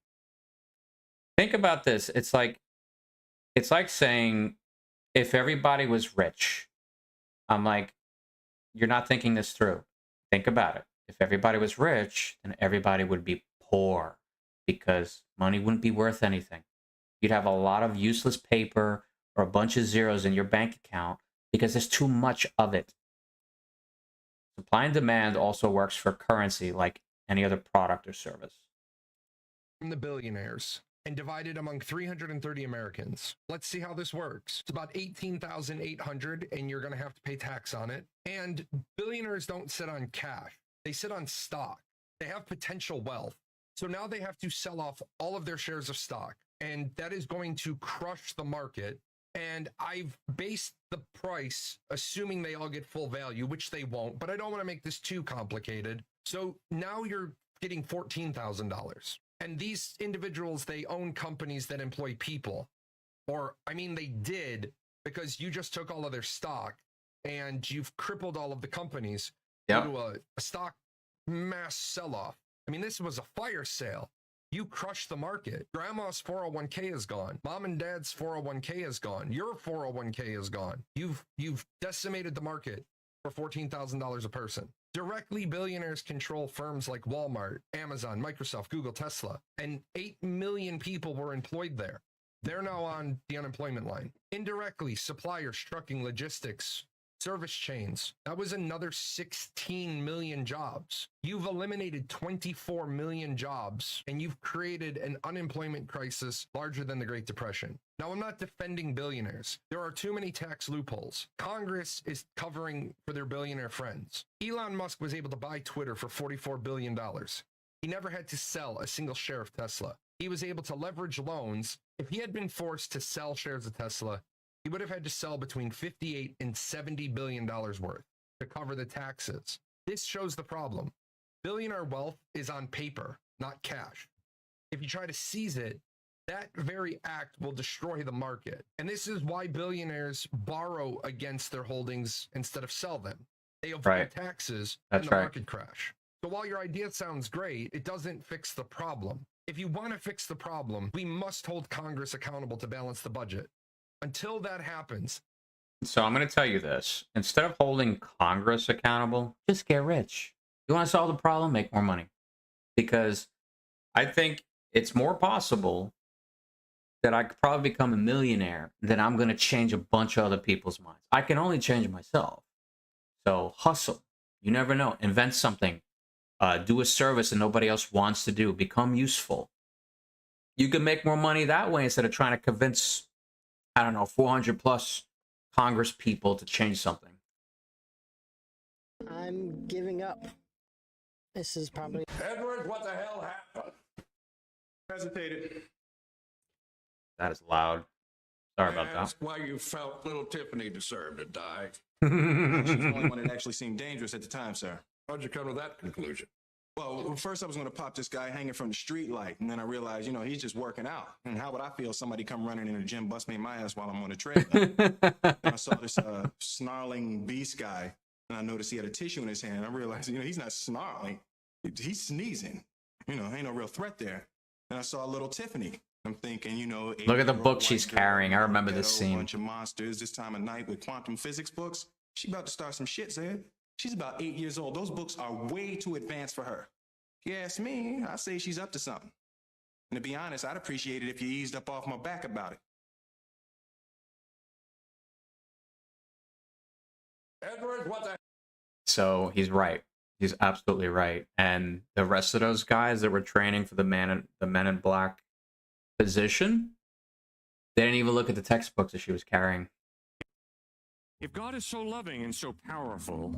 Think about this. It's like saying if everybody was rich, I'm like, you're not thinking this through. Think about it. If everybody was rich, then everybody would be poor because money wouldn't be worth anything. You'd have a lot of useless paper or a bunch of zeros in your bank account because there's too much of it. Supply and demand also works for currency like any other product or service. From the billionaires and divided among 330 Americans. Let's see how this works. It's about 18,800 and you're going to have to pay tax on it. And billionaires don't sit on cash. They sit on stock. They have potential wealth. So now they have to sell off all of their shares of stock. And that is going to crush the market. And I've based the price, assuming they all get full value, which they won't, but I don't want to make this too complicated. So now you're getting $14,000. And these individuals, they own companies that employ people. Or, I mean, they did, because you just took all of their stock and you've crippled all of the companies due to a stock mass sell-off. I mean, this was a fire sale. You crushed the market. Grandma's 401k is gone. Mom and dad's 401k is gone. Your 401k is gone. You've decimated the market for $14,000 a person. Directly, billionaires control firms like Walmart, Amazon, Microsoft, Google, Tesla, and 8 million people were employed there. They're now on the unemployment line. Indirectly, suppliers, trucking, logistics, service chains. That was another 16 million jobs. You've eliminated 24 million jobs, and you've created an unemployment crisis larger than the Great Depression. Now, I'm not defending billionaires. There are too many tax loopholes. Congress is covering for their billionaire friends. Elon Musk was able to buy Twitter for $44 billion. He never had to sell a single share of Tesla. He was able to leverage loans. If he had been forced to sell shares of Tesla, he would have had to sell between $58 and $70 billion worth to cover the taxes. This shows the problem. Billionaire wealth is on paper, not cash. If you try to seize it, that very act will destroy the market. And this is why billionaires borrow against their holdings instead of sell them. They avoid taxes and the market crash. So while your idea sounds great, it doesn't fix the problem. If you want to fix the problem, we must hold Congress accountable to balance the budget. Until that happens. So I'm going to tell you this. Instead of holding Congress accountable, just get rich. You want to solve the problem, make more money. Because I think it's more possible that I could probably become a millionaire than I'm going to change a bunch of other people's minds. I can only change myself. So hustle. You never know. Invent something. Do a service that nobody else wants to do. Become useful. You can make more money that way instead of trying to convince, I don't know, 400 plus Congress people to change something. I'm giving up. This is probably... Edward, what the hell happened? Hesitated. That is loud. Sorry about that. That's why you felt little Tiffany deserved to die. She's the only one that actually seemed dangerous at the time, sir. How'd you come to that conclusion? Well, first I was going to pop this guy hanging from the street light, and then I realized, he's just working out. And how would I feel if somebody come running in the gym, bust me in my ass while I'm on the treadmill? And I saw this snarling beast guy, and I noticed he had a tissue in his hand. I realized, he's not snarling. He's sneezing. Ain't no real threat there. And I saw little Tiffany. I'm thinking, look at the book she's carrying. I remember this scene. A bunch of monsters this time of night with quantum physics books. She about to start some shit, Zed. She's about 8 years old. Those books are way too advanced for her. If you ask me, I say she's up to something. And to be honest, I'd appreciate it if you eased up off my back about it. Edward, what the... So he's right. He's absolutely right. And the rest of those guys that were training for the Men in Black position, they didn't even look at the textbooks that she was carrying. If God is so loving and so powerful...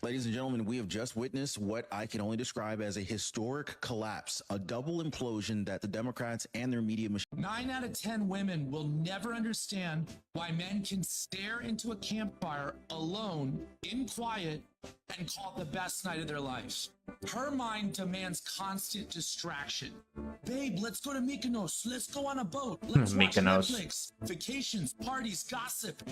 Ladies and gentlemen, we have just witnessed what I can only describe as a historic collapse, a double implosion that the Democrats and their media machine. 9 out of 10 women will never understand why men can stare into a campfire alone, in quiet, and call it the best night of their lives. Her mind demands constant distraction. Babe, let's go to Mykonos. Let's go on a boat. Let's watch Netflix. Vacations, parties, gossip.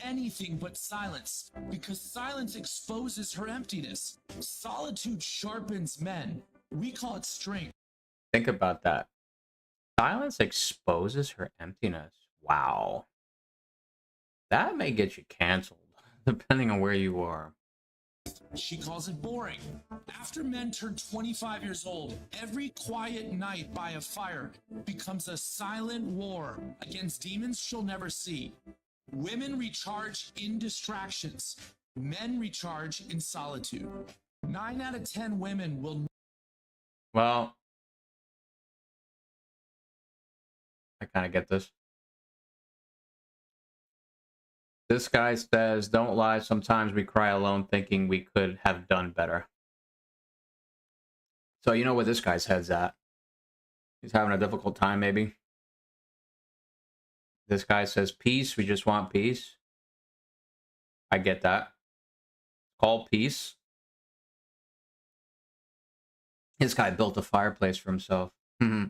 Anything but silence, because silence exposes her emptiness. Solitude sharpens men. We call it strength. Think about that. Silence exposes her emptiness. Wow. That may get you canceled, depending on where you are. She calls it boring. After men turn 25 years old, every quiet night by a fire becomes a silent war against demons she'll never see. Women recharge in distractions. Men recharge in solitude. 9 out of 10 women will... Well, I kind of get this. This guy says, don't lie, sometimes we cry alone thinking we could have done better. So you know where this guy's head's at. He's having a difficult time, maybe. This guy says, peace, we just want peace. I get that. Call peace. This guy built a fireplace for himself. Let's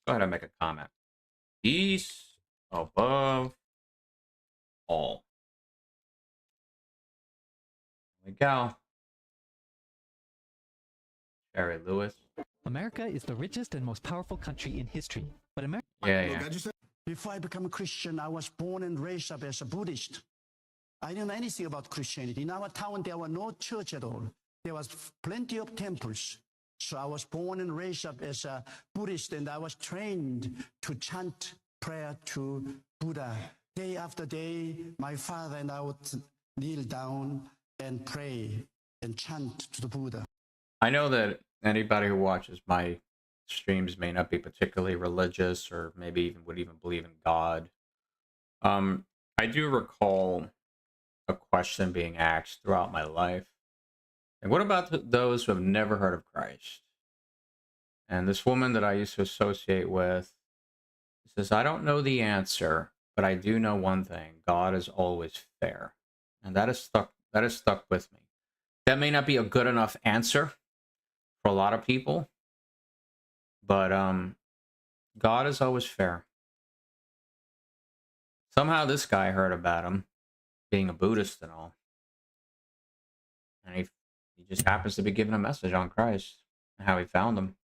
go ahead and make a comment. Peace above all. There we go. Jerry Lewis. America is the richest and most powerful country in history. But America... Yeah. Before I became a Christian, I was born and raised up as a Buddhist. I didn't know anything about Christianity. In our town, there were no church at all. There was plenty of temples. So I was born and raised up as a Buddhist, and I was trained to chant prayer to Buddha. Day after day, my father and I would kneel down and pray and chant to the Buddha. I know that anybody who watches my streams may not be particularly religious or maybe even would even believe in God. I do recall a question being asked throughout my life. And what about those who have never heard of Christ? And this woman that I used to associate with says, I don't know the answer, but I do know one thing. God is always fair. And that is stuck with me. That may not be a good enough answer for a lot of people, but God is always fair. Somehow this guy heard about him being a Buddhist and all. And he just happens to be giving a message on Christ and how he found him.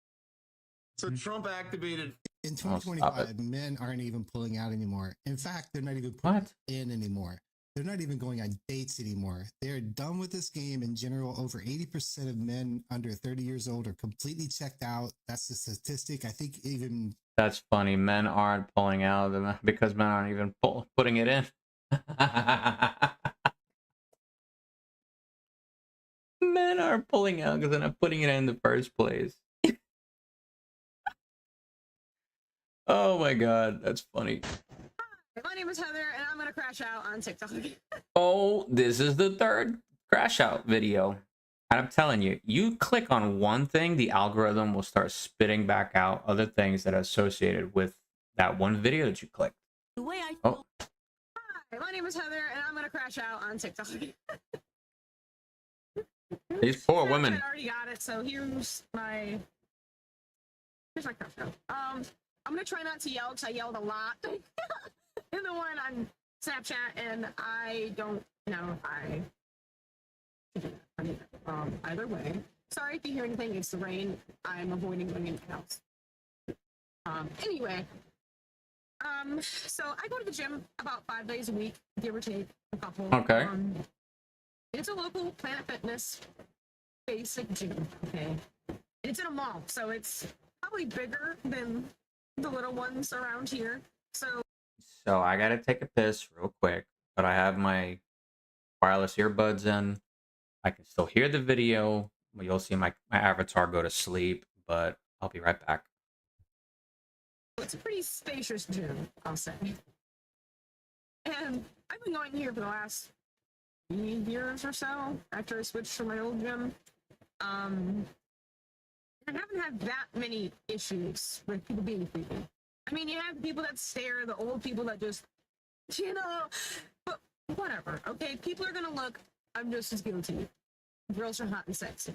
So Trump activated in 2025. Men aren't even pulling out anymore. In fact, they're not even pulling in anymore. They're not even going on dates anymore. They're done with this game in general. Over 80% of men under 30 years old are completely checked out. That's the statistic. I think even... That's funny. Men aren't pulling out because men aren't even putting it in. Men are pulling out because they're not putting it in the first place. Oh my god, that's funny. Hi, my name is Heather, and I'm gonna crash out on TikTok. Oh, this is the third crash out video. And I'm telling you, you click on one thing, the algorithm will start spitting back out other things that are associated with that one video that you clicked. The way I Oh, Hi, my name is Heather, and I'm gonna crash out on TikTok. these poor women. I already got it, so here's my crash out. I'm gonna try not to yell because I yelled a lot in the one on Snapchat, and I don't know if either way. Sorry if you hear anything. It's the rain. I'm avoiding going into the house. Anyway, so I go to the gym about 5 days a week, give or take a couple. Okay. It's a local Planet Fitness basic gym. Okay, and it's in a mall, so it's probably bigger than the little ones around here. So I gotta take a piss real quick, but I have my wireless earbuds in. I can still hear the video. You'll see my avatar go to sleep, but I'll be right back. it's a pretty spacious gym, I'll say. And I've been going here for the last 3 years or so after I switched from my old gym. I haven't had that many issues with people being creepy. I mean, you have the people that stare, the old people that just, but whatever, okay? People are gonna look, I'm just as guilty. Girls are hot and sexy.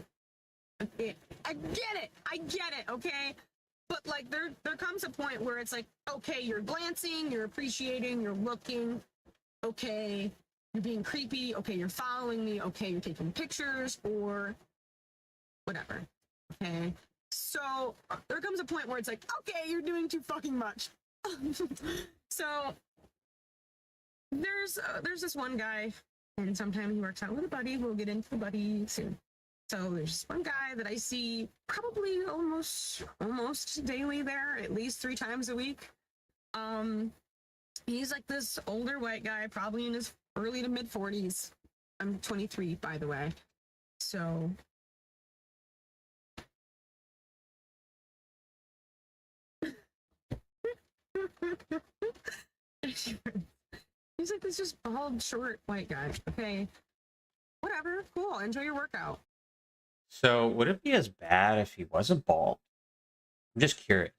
Okay, I get it, okay? But like, there comes a point where it's like, okay, you're glancing, you're appreciating, you're looking, okay, you're being creepy, okay, you're following me, okay, you're taking pictures, or whatever. Okay, so there comes a point where it's like, okay, you're doing too fucking much. So there's this one guy, and sometimes he works out with a buddy. We'll get into the buddy soon. So there's this one guy that I see probably almost daily there, at least 3 times a week. He's like this older white guy, probably in his early to mid 40s. I'm 23, by the way. So he's like this just bald, short, white guy. Okay, whatever, cool. Enjoy your workout. So would it be as bad if he wasn't bald? I'm just curious.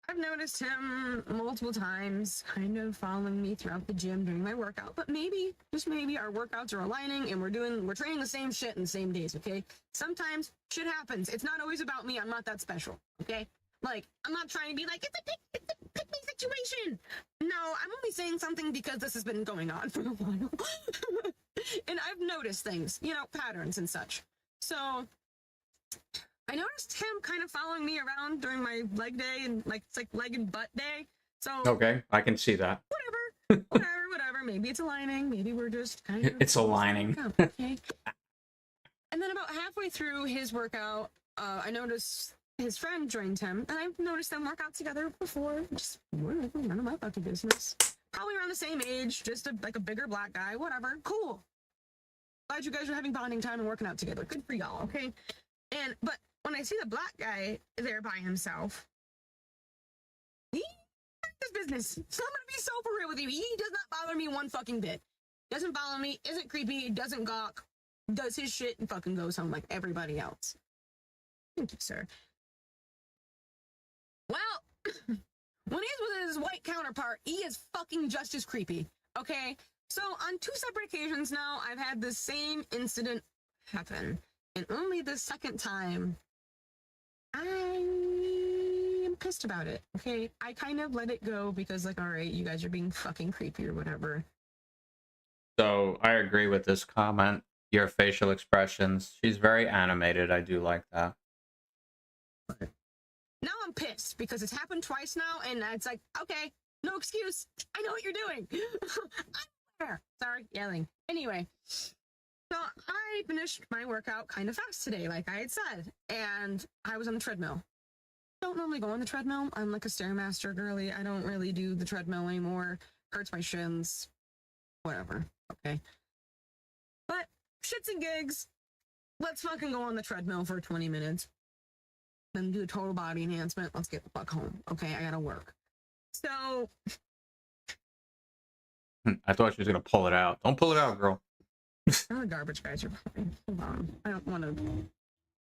I've noticed him multiple times, kind of following me throughout the gym during my workout. But maybe, just maybe, our workouts are aligning and we're training the same shit in the same days. Okay, sometimes shit happens. It's not always about me. I'm not that special. Okay. Like, I'm not trying to be like, it's a pick me situation. No, I'm only saying something because this has been going on for a while. And I've noticed things, patterns and such. So I noticed him kind of following me around during my leg day, and like it's like leg and butt day. So Okay, I can see that. whatever. Maybe it's aligning. Maybe we're just kind of. It's aligning. Okay. And then about halfway through his workout, I noticed his friend joined him, and I've noticed them work out together before. Just whatever, none of my fucking business. Probably around the same age, just like a bigger black guy. Whatever, cool. Glad you guys are having bonding time and working out together. Good for y'all, okay? But when I see the black guy there by himself, he his business. So I'm gonna be so for real with you. He does not bother me one fucking bit. Doesn't bother me. Isn't creepy. Doesn't gawk. Does his shit and fucking goes home like everybody else. Thank you, sir. Well, when he's with his white counterpart, he is fucking just as creepy. Okay? So on 2 separate occasions now, I've had the same incident happen. And only the second time, I'm pissed about it. Okay? I kind of let it go because, like, alright, you guys are being fucking creepy or whatever. So I agree with this comment. Your facial expressions. She's very animated. I do like that. Now I'm pissed because it's happened twice now, and it's like, okay, no excuse. I know what you're doing. I'm there. Sorry, yelling. Anyway, so I finished my workout kind of fast today, like I had said, and I was on the treadmill. Don't normally go on the treadmill. I'm like a Stairmaster girly. I don't really do the treadmill anymore. Hurts my shins. Whatever. Okay. But shits and gigs, let's fucking go on the treadmill for 20 minutes. Then do a total body enhancement. Let's get the fuck home. Okay, I gotta work. So I thought she was gonna pull it out. Don't pull it out, girl. all the garbage guys are fine. Hold on. I don't want to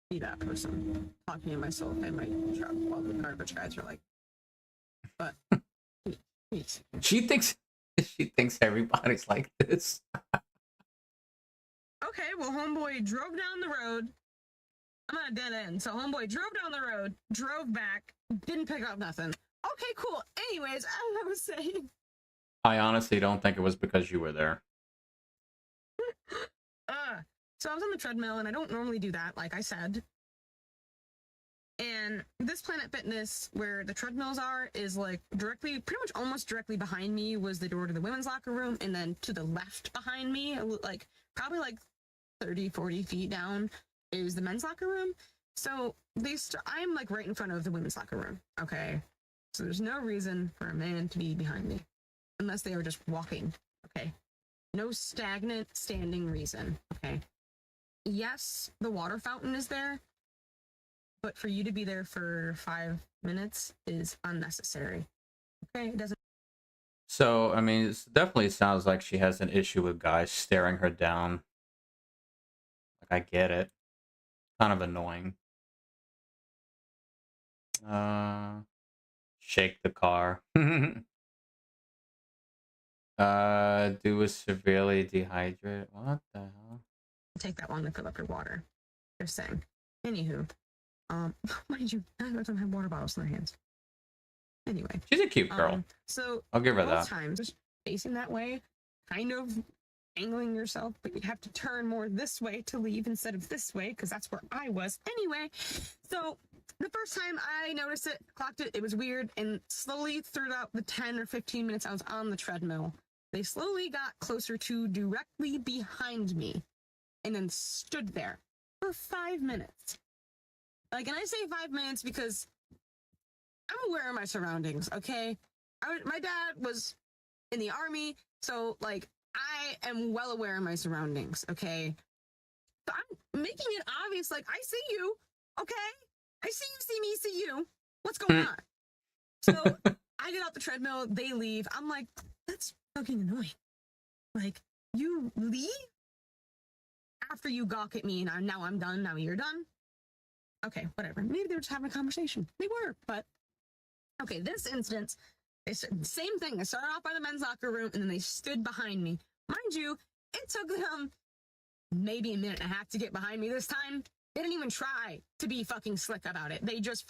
be that person talking to myself in my truck while the garbage guys are like, but please. She thinks everybody's like this. Okay, well, homeboy drove down the road. I'm on a dead end. So homeboy drove down the road, drove back, didn't pick up nothing. Okay, cool. Anyways, as I was saying. I honestly don't think it was because you were there. So I was on the treadmill, and I don't normally do that, like I said. And this Planet Fitness, where the treadmills are, is like pretty much almost directly behind me was the door to the women's locker room, and then to the left behind me, like probably like 30, 40 feet down, is the men's locker room. So I'm like right in front of the women's locker room. Okay. So there's no reason for a man to be behind me unless they are just walking. Okay. No stagnant standing reason. Okay. Yes, the water fountain is there, but for you to be there for 5 minutes is unnecessary. Okay. It doesn't. So, I mean, it definitely sounds like she has an issue with guys staring her down. Like, I get it. Kind of annoying. Shake the car. Do a severely dehydrated. What the hell? Take that long to fill up your water. Just saying. Anywho, mind you, I don't have water bottles in their hands. Anyway, she's a cute girl. So I'll give her both that. times, just facing that way, kind of angling yourself, but you have to turn more this way to leave instead of this way because that's where I was. Anyway, so the first time I noticed it, clocked it, it was weird, and slowly throughout the 10 or 15 minutes I was on the treadmill, they slowly got closer to directly behind me and then stood there for 5 minutes. Like, and I say 5 minutes because I'm aware of my surroundings, okay? My dad was in the army, so, like, I am well aware of my surroundings, okay? But I'm making it obvious, like, I see you, okay? I see me, see you. What's going on? So I get off the treadmill, they leave. I'm like, that's fucking annoying. Like, you leave after you gawk at me, and now I'm done, now you're done? Okay, whatever. Maybe they were just having a conversation. They were, but okay, this instance, same thing. They started off by the men's locker room, and then they stood behind me. Mind you, it took them maybe a minute and a half to get behind me this time. They didn't even try to be fucking slick about it. They just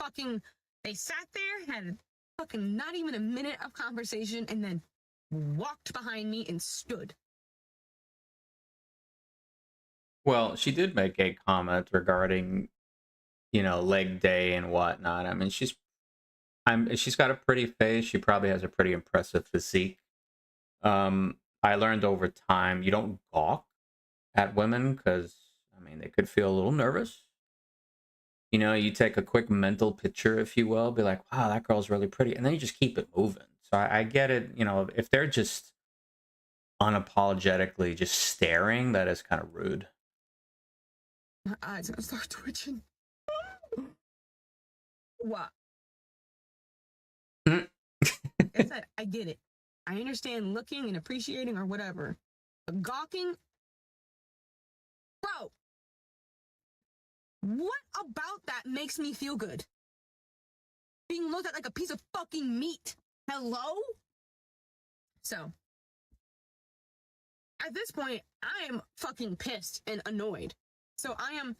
they sat there, had fucking not even a minute of conversation, and then walked behind me and stood. Well, she did make a comment regarding you know, leg day and whatnot. I mean, she's got a pretty face. She probably has a pretty impressive physique. I learned over time you don't gawk at women because, I mean, they could feel a little nervous. You know, you take a quick mental picture, if you will, be like, wow, that girl's really pretty. And then you just keep it moving. So I get it. You know, if they're just unapologetically just staring, that is kind of rude. My eyes are gonna start twitching. What? I get it. I understand looking and appreciating or whatever. But gawking? Bro, what about that makes me feel good? Being looked at like a piece of fucking meat. Hello? So, at this point, I am fucking pissed and annoyed. So I am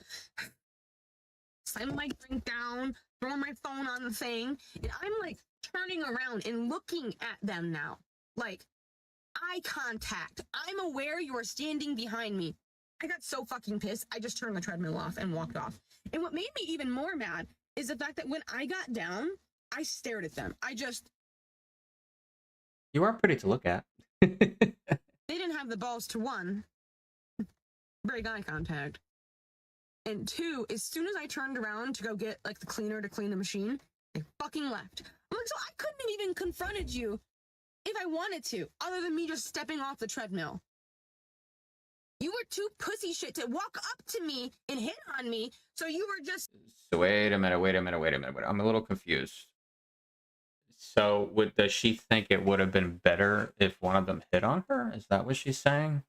slamming my drink down, throwing my phone on the thing, and I'm like turning around and looking at them now. Like, eye contact. I'm aware you are standing behind me. I got so fucking pissed, I just turned the treadmill off and walked off. And what made me even more mad is the fact that when I got down, I stared at them. You are pretty to look at. They didn't have the balls to, one, break eye contact. And two, as soon as I turned around to go get like the cleaner to clean the machine, they fucking left. I'm like, so I couldn't have even confronted you if I wanted to, other than me just stepping off the treadmill. You were too pussy shit to walk up to me and hit on me, so you were just... So wait a minute. I'm a little confused. So does she think it would have been better if one of them hit on her? Is that what she's saying?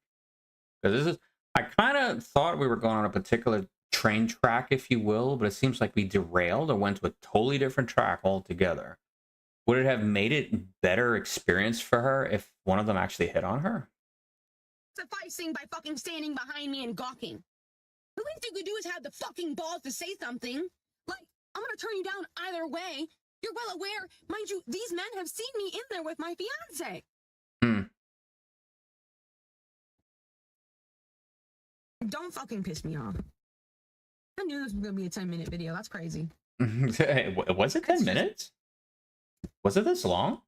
Because I kind of thought we were going on a particular train track, if you will, but it seems like we derailed or went to a totally different track altogether. Would it have made it a better experience for her if one of them actually hit on her? Sufficing by fucking standing behind me and gawking. The least you could do is have the fucking balls to say something. Like, I'm gonna turn you down either way. You're well aware, mind you, these men have seen me in there with my fiance. Don't fucking piss me off. I knew this was gonna be a 10-minute video. That's crazy. Was it 10 minutes? Was it this long?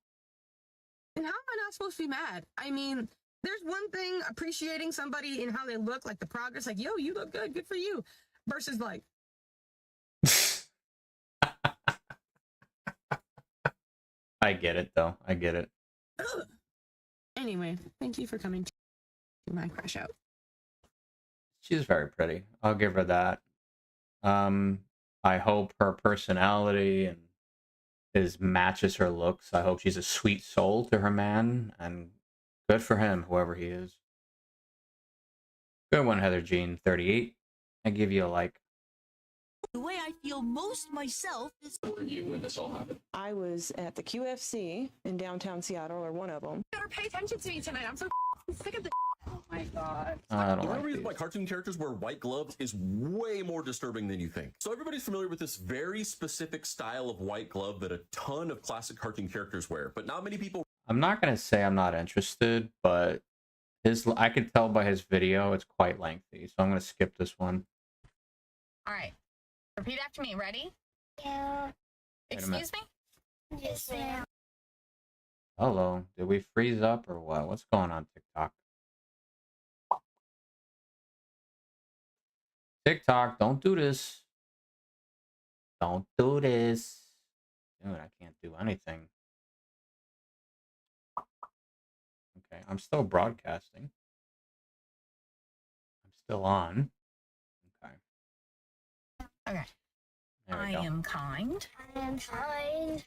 And how am I not supposed to be mad? I mean, there's one thing appreciating somebody and how they look, like the progress, like, yo, you look good, good for you. Versus like... I get it, though. I get it. Anyway, thank you for coming to my crash out. She's very pretty. I'll give her that. I hope her personality and matches her looks. I hope she's a sweet soul to her man, and good for him, whoever he is. Good one, Heather Jean 38. I give you a like. The way I feel most myself is... Where were you when this all happened? I was at the QFC in downtown Seattle, or one of them. You better pay attention to me tonight. I'm so sick of the... Oh my god. I don't The like only reason these. why cartoon characters wear white gloves is way more disturbing than you think. So everybody's familiar with this very specific style of white glove that a ton of classic cartoon characters wear, but not many people... I'm not going to say I'm not interested, but I could tell by his video it's quite lengthy, so I'm going to skip this one. All right. Repeat after me. Ready? Yeah. Excuse me? Yes, ma'am. Hello. Did we freeze up or what? What's going on, TikTok? TikTok, don't do this. Don't do this. Dude, I can't do anything. Okay, I'm still broadcasting. I'm still on. Okay. Okay. There we I go. am kind. I am kind.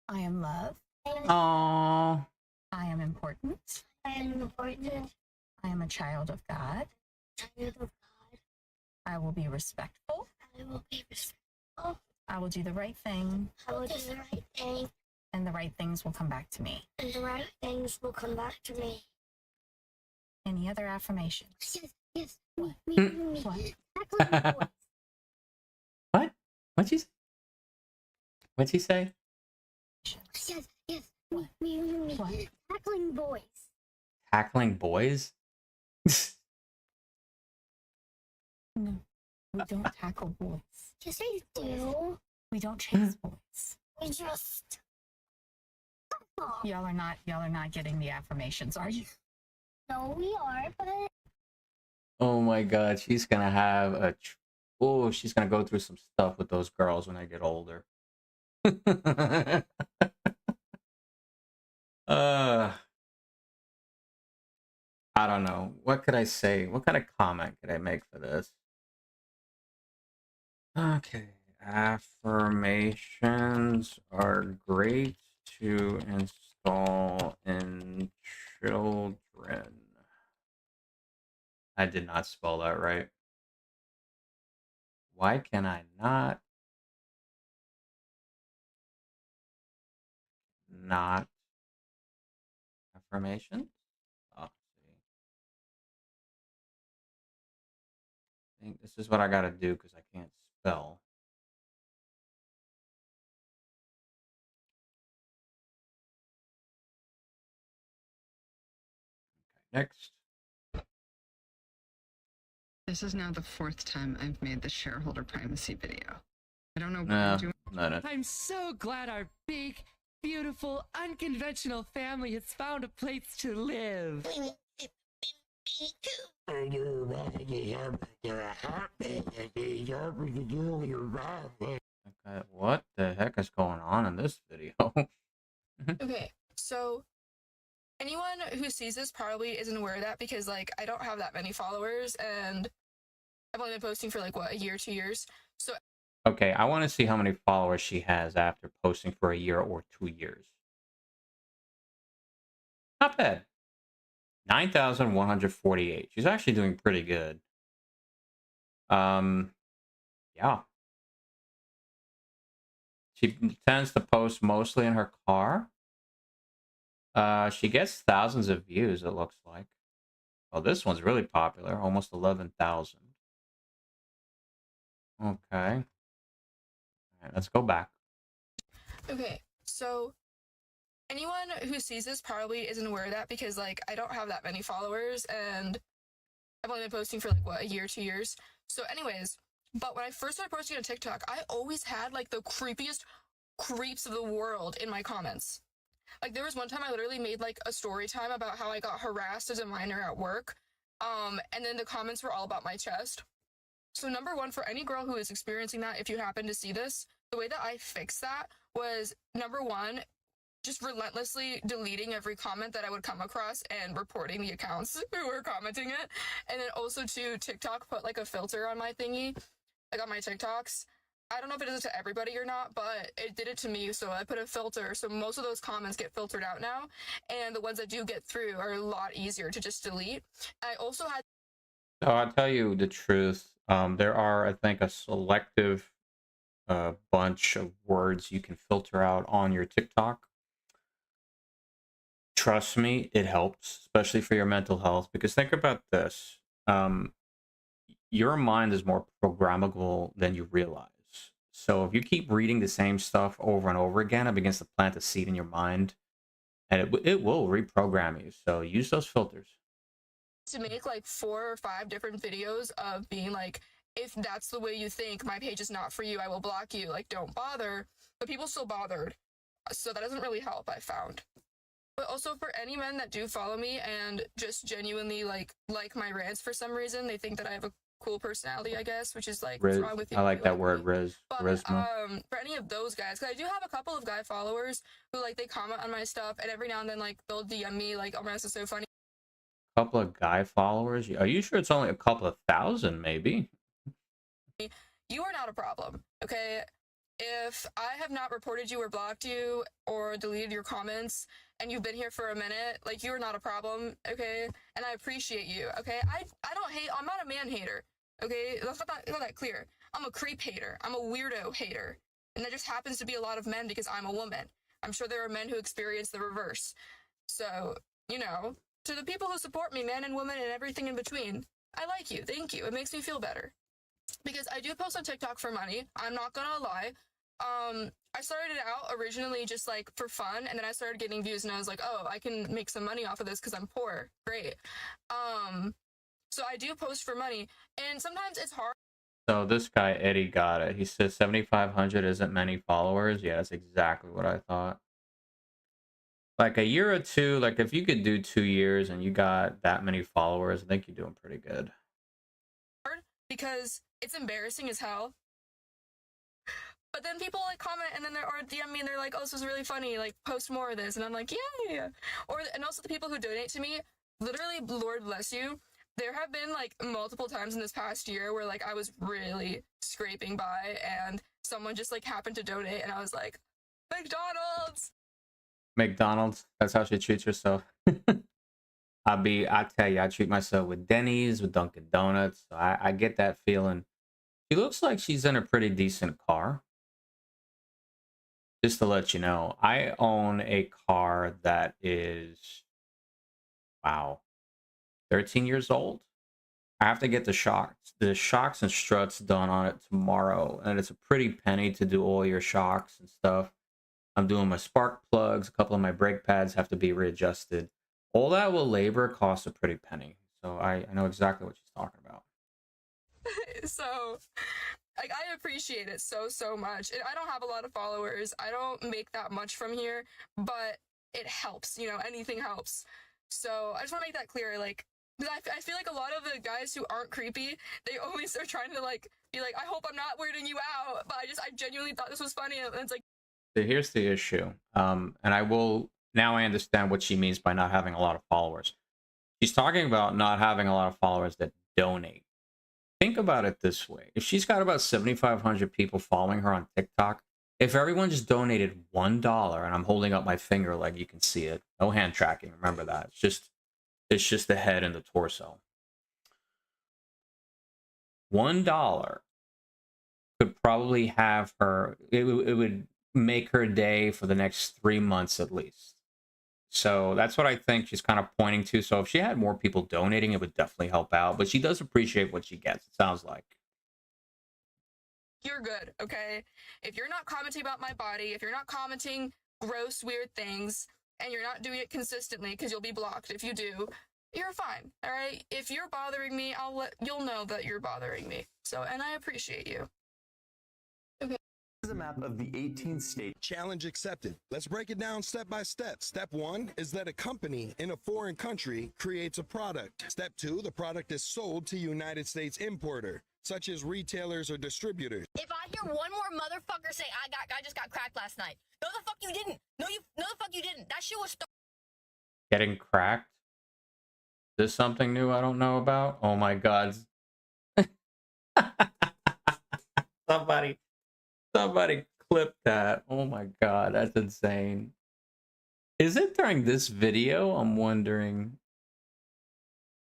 I am love. Aww. I am important. I am important. I am a child of God. Child of God. I will be respectful. I will be respectful. I will do the right thing. I will do the right thing. And the right things will come back to me. And the right things will come back to me. Any other affirmations? Yes, yes. What? Me. What? Tackling boys. What? What'd you say? What'd she say? Yes, yes. Me. What? Tackling boys. Tackling boys? No. We don't tackle boys. Yes, I do. We don't chase boys. We just. Y'all are not getting the affirmations, are you? No, we are, but. Oh my god, she's gonna have a. Oh, she's gonna go through some stuff with those girls when they get older. I don't know. What could I say? What kind of comment could I make for this? Okay. Affirmations are great to install in children. I did not spell that right. Why can I not? Not affirmation? Oh, see. I think this is what I gotta do because I can't spell. Okay, next. This is now the 4th time I've made the shareholder primacy video. I don't know what No, I'm doing. no. I'm so glad our big, beautiful, unconventional family has found a place to live. Okay, what the heck is going on in this video? Okay, so anyone who sees this probably isn't aware of that because, like, I don't have that many followers and I've only been posting for, like, what, a year, 2 years? So Okay, I want to see how many followers she has after posting for a year or 2 years. Not bad. 9,148. She's actually doing pretty good. Yeah. She tends to post mostly in her car. She gets thousands of views, it looks like. Oh, this one's really popular. Almost 11,000. Okay. All right, let's go back. Okay, so anyone who sees this probably isn't aware of that because, like, I don't have that many followers and I've only been posting for, like, what, a year, 2 years? So anyways, but when I first started posting on TikTok, I always had, like, the creepiest creeps of the world in my comments. Like, there was one time I literally made, like, a story time about how I got harassed as a minor at work, and then the comments were all about my chest. So number one, for any girl who is experiencing that, if you happen to see this, the way that I fixed that was, number one, just relentlessly deleting every comment that I would come across and reporting the accounts who were commenting it. And then also, to TikTok put, like, a filter on my thingy, like, on my TikToks. I don't know if it does it to everybody or not, but it did it to me, so I put a filter. So most of those comments get filtered out now, and the ones that do get through are a lot easier to just delete. I also had... So I'll tell you the truth. There are, I think, a selective bunch of words you can filter out on your TikTok. Trust me, it helps, especially for your mental health. Because think about this. Your mind is more programmable than you realize. So if you keep reading the same stuff over and over again, it begins to plant a seed in your mind. And it will reprogram you. So use those filters. To make, like, 4 or 5 different videos of being like, if that's the way you think, my page is not for you, I will block you, like, don't bother. But people still bothered, so that doesn't really help, I found. But also, for any men that do follow me and just genuinely like my rants for some reason, they think that I have a cool personality, I guess, which is like, what's Riz. wrong with you? I like that word, Riz. But Charisma. for any of those guys, because I do have a couple of guy followers who, like, they comment on my stuff, and every now and then, like, they'll DM me like, oh my, this is so funny. Couple of guy followers? Are you sure it's only a couple of thousand, maybe? You are not a problem, okay? If I have not reported you or blocked you or deleted your comments and you've been here for a minute, like, you are not a problem, okay? And I appreciate you, okay? I don't hate, I'm not a man hater, okay? That's not that clear. I'm a creep hater. I'm a weirdo hater. And that just happens to be a lot of men because I'm a woman. I'm sure there are men who experience the reverse. So, you know, to the people who support me, men and women and everything in between, I like you. Thank you. It makes me feel better. Because I do post on TikTok for money. I'm not gonna lie. I started it out originally just, like, for fun, and then I started getting views, and I was like, oh, I can make some money off of this because I'm poor. Great. So I do post for money, and sometimes it's hard. So this guy, Eddie, got it. He says 7,500 isn't many followers. Yeah, that's exactly what I thought. Like a year or two, like if you could do 2 years and you got that many followers, I think you're doing pretty good. Because it's embarrassing as hell. But then people like comment and then or DM me and they're like, "Oh, this was really funny. Like, post more of this." And I'm like, "Yeah." Or and also the people who donate to me, literally, Lord bless you. There have been like multiple times in this past year where like I was really scraping by and someone just like happened to donate and I was like, McDonald's. McDonald's, that's how she treats herself. I tell you, I treat myself with Denny's, with Dunkin' Donuts. So I get that feeling. She looks like she's in a pretty decent car. Just to let you know, I own a car that is, wow, 13 years old. I have to get the shocks and struts done on it tomorrow. And it's a pretty penny to do all your shocks and stuff. I'm doing my spark plugs. A couple of my brake pads have to be readjusted. All that will labor costs a pretty penny. So I know exactly what she's talking about. So, like, I appreciate it so much. And I don't have a lot of followers. I don't make that much from here, but it helps. You know, anything helps. So I just want to make that clear. Like, I feel like a lot of the guys who aren't creepy, they always are trying to like be like, I hope I'm not weirding you out. But I genuinely thought this was funny, and it's like. So here's the issue, and I understand what she means by not having a lot of followers. She's talking about not having a lot of followers that donate. Think about it this way. If she's got about 7,500 people following her on TikTok, if everyone just donated $1, and I'm holding up my finger like you can see it, no hand tracking, remember that. It's just the head and the torso. $1 could probably have her, it would make her day for the next 3 months at least. So that's what I think she's kind of pointing to. So if she had more people donating, it would definitely help out. But she does appreciate what she gets, it sounds like. You're good, okay? If you're not commenting about my body, if you're not commenting gross, weird things, and you're not doing it consistently, because you'll be blocked if you do, you're fine, all right? If you're bothering me, you'll know that you're bothering me. So, and I appreciate you. This is a map of the 18 states. Challenge accepted. Let's break it down step by step. Step 1 is that a company in a foreign country creates a product. Step 2, the product is sold to United States importer, such as retailers or distributors. If I hear one more motherfucker say I just got cracked last night, no the fuck you didn't. No the fuck you didn't. That shit was Getting cracked? Is this something new I don't know about? Oh my god. Somebody clip that. Oh my god, that's insane. Is it during this video? I'm wondering.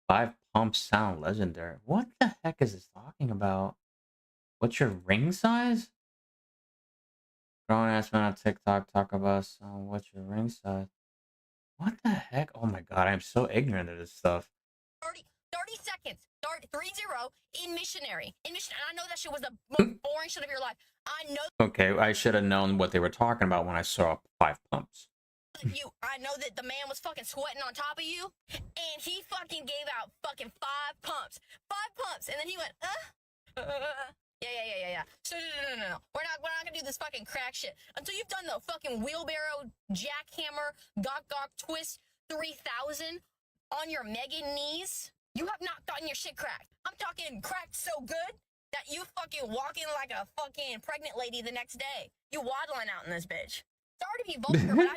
5 pumps sound legendary. What the heck is this talking about? What's your ring size? Grown ass man on TikTok talk about what's your ring size? What the heck? Oh my god, I'm so ignorant of this stuff. 30 seconds. Start 3-0 in missionary. And I know that shit was the most boring shit of your life. I know. Okay, I should have known what they were talking about when I saw 5 pumps. I know that the man was fucking sweating on top of you, and he fucking gave out fucking 5 pumps. 5 pumps, and then he went, Yeah. So no. We're not gonna do this fucking crack shit until you've done the fucking wheelbarrow, jackhammer, gawk twist 3000 on your Megan knees. You have not gotten your shit cracked. I'm talking cracked so good that you fucking walking like a fucking pregnant lady the next day. You waddling out in this bitch. Sorry to be vulgar, but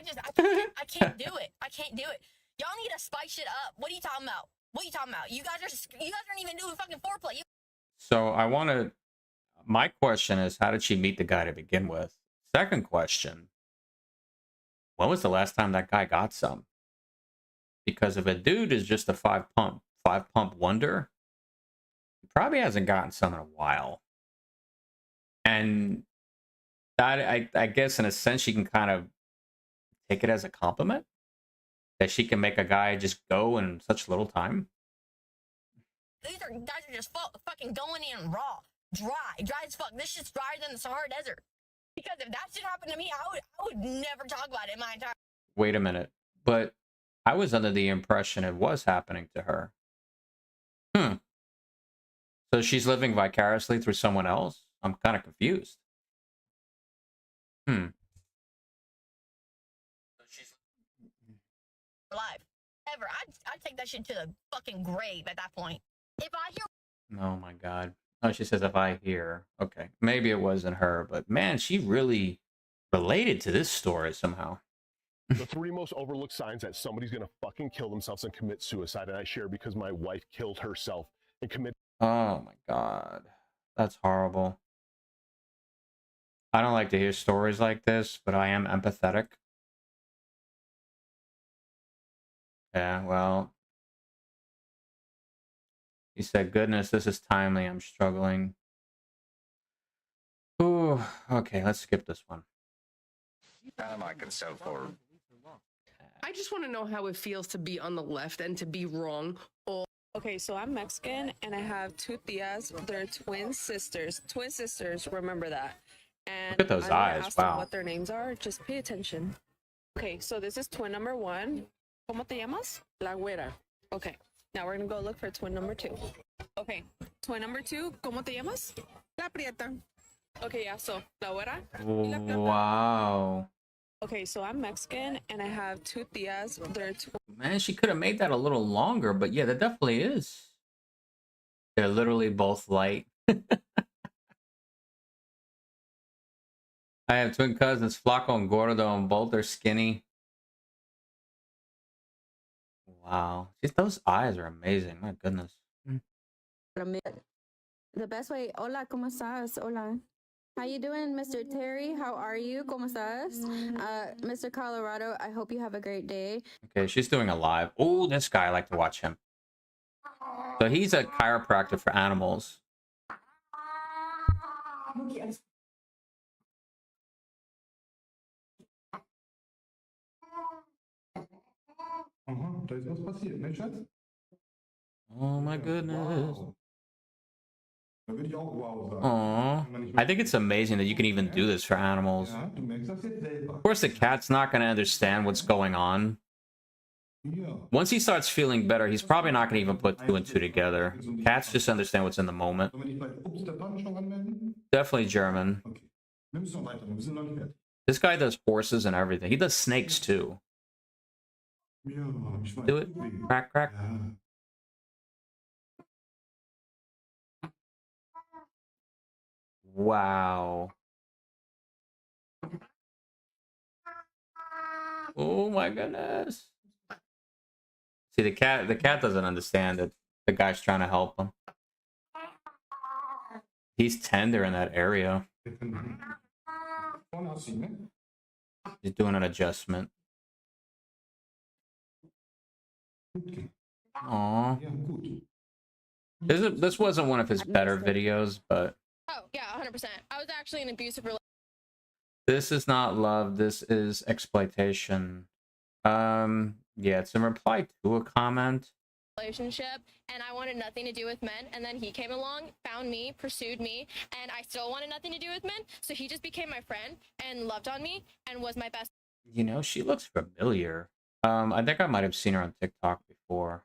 I can't do it. I can't do it. Y'all need to spice shit up. What are you talking about? You guys aren't even doing fucking foreplay. So my question is, how did she meet the guy to begin with? Second question, when was the last time that guy got some? Because if a dude is just a 5 pump wonder, he probably hasn't gotten some in a while. And I guess in a sense she can kind of take it as a compliment that she can make a guy just go in such little time. These guys are just fucking going in raw, dry as fuck. This shit's drier than the Sahara Desert. Because if that shit happened to me, I would never talk about it in my entire. Wait a minute, but I was under the impression it was happening to her. So she's living vicariously through someone else? I'm kind of confused. Alive. Ever. I'd take that shit to the fucking grave at that point. If I hear... Oh my god. Oh, she says if I hear. Okay. Maybe it wasn't her, but man, she really related to this story somehow. The 3 most overlooked signs that somebody's gonna fucking kill themselves and commit suicide, and I share because my wife killed herself and committed. Oh my god. That's horrible. I don't like to hear stories like this, but I am empathetic. Yeah, well. He said, goodness, this is timely. I'm struggling. Ooh, okay, let's skip this one. I can sell for. I just want to know how it feels to be on the left and to be wrong. Okay, so I'm Mexican and I have 2 tias. They're twin sisters. Twin sisters, remember that. And Look at those I'm gonna eyes, ask them wow. what their names are. Just pay attention. Okay, so this is twin number 1. ¿Cómo te llamas? La güera. Okay, now we're gonna go look for twin number 2. Okay, twin number 2, ¿cómo te llamas? La prieta. Okay, yeah, so la güera y la prieta. Wow. Okay, so I'm Mexican and I have 2 tias. They're Man, she could have made that a little longer, but yeah, that definitely is. They're literally both light. I have twin cousins, Flaco and Gordo, and both are skinny. Wow. Just those eyes are amazing. My goodness. The best way. Hola, ¿cómo estás? Hola. How you doing, Mr. Terry? How are you? ¿Cómo estás? Mr. Colorado, I hope you have a great day. Okay, she's doing a live. Oh, this guy, I like to watch him. So he's a chiropractor for animals. Oh my goodness. Aw. I think it's amazing that you can even do this for animals. Of course, the cat's not going to understand what's going on. Once he starts feeling better, he's probably not going to even put 2 and 2 together. Cats just understand what's in the moment. Definitely German. This guy does horses and everything. He does snakes too. Do it. Crack, crack. Wow. Oh my goodness. See, the cat doesn't understand that the guy's trying to help him. He's tender in that area. He's doing an adjustment. Aww. This wasn't one of his better videos, but Oh, yeah, 100%. I was actually in an abusive this is not love, this is exploitation. Yeah, it's in reply to a comment. relationship, and I wanted nothing to do with men, and then he came along, found me, pursued me, and I still wanted nothing to do with men, so he just became my friend and loved on me and was my best. You know, she looks familiar. I think I might have seen her on TikTok before.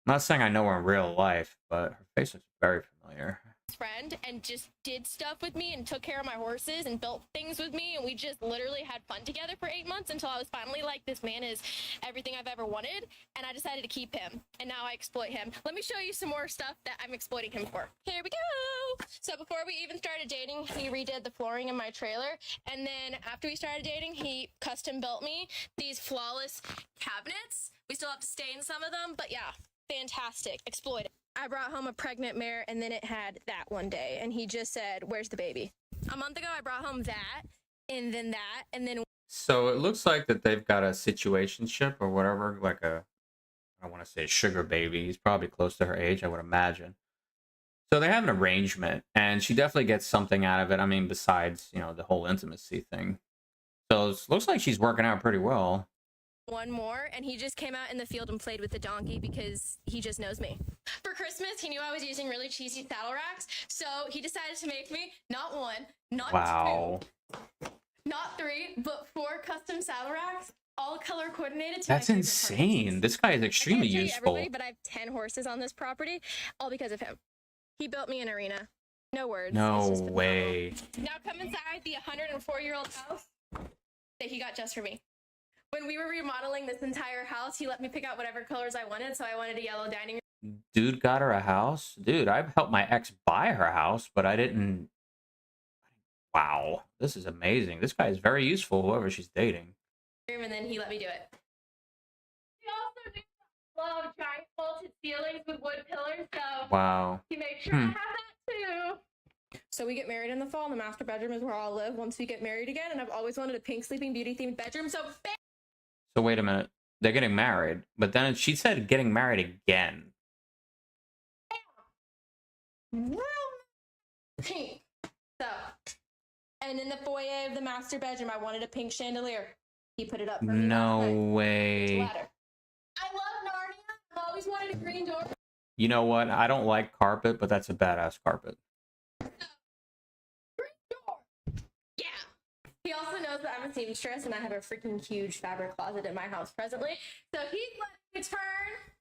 I'm not saying I know her in real life, but her face looks very familiar. Friend and just did stuff with me and took care of my horses and built things with me, and we just literally had fun together for 8 months until I was finally like, this man is everything I've ever wanted, and I decided to keep him, and now I exploit him. Let me show you some more stuff that I'm exploiting him for. Here we go. So before we even started dating, he redid the flooring in my trailer, and then after we started dating, he custom built me these flawless cabinets. We still have to stain some of them, but yeah, fantastic. Exploit it. I brought home a pregnant mare, and then it had that one day, and he just said, where's the baby? A month ago, I brought home that, and then that, and then... So it looks like that they've got a situationship or whatever, like a, I don't want to say sugar baby. He's probably close to her age, I would imagine. So they have an arrangement, and she definitely gets something out of it. I mean, besides, you know, the whole intimacy thing. So it looks like she's working out pretty well. One more, and he just came out in the field and played with the donkey because he just knows me. For Christmas, he knew I was using really cheesy saddle racks, so he decided to make me not one, not two, not three, but 4 custom saddle racks, all color coordinated. That's insane. This guy is extremely useful. Everybody, but I have 10 horses on this property, all because of him. He built me an arena. No words. No It's just phenomenal. way. Now come inside the 104-year-old house that he got just for me. When we were remodeling this entire house, he let me pick out whatever colors I wanted. So I wanted a yellow dining room. Dude got her a house? Dude, I've helped my ex buy her house, but I didn't. Wow. This is amazing. This guy is very useful, whoever she's dating. And then he let me do it. He also did love giant vaulted ceilings with wood pillars. So Wow. he made sure I have that too. So we get married in the fall, and the master bedroom is where I'll live once we get married again. And I've always wanted a pink Sleeping Beauty themed bedroom. So So wait a minute. They're getting married, but then she said getting married again. pink. So, and in the foyer of the master bedroom, I wanted a pink chandelier. He put it up for me. No last night. way. Ladder. I love Narnia. I've always wanted a green door. You know what? I don't like carpet, but that's a badass carpet. Yeah. He also knows that I'm a seamstress and I have a freaking huge fabric closet in my house presently. So he let me turn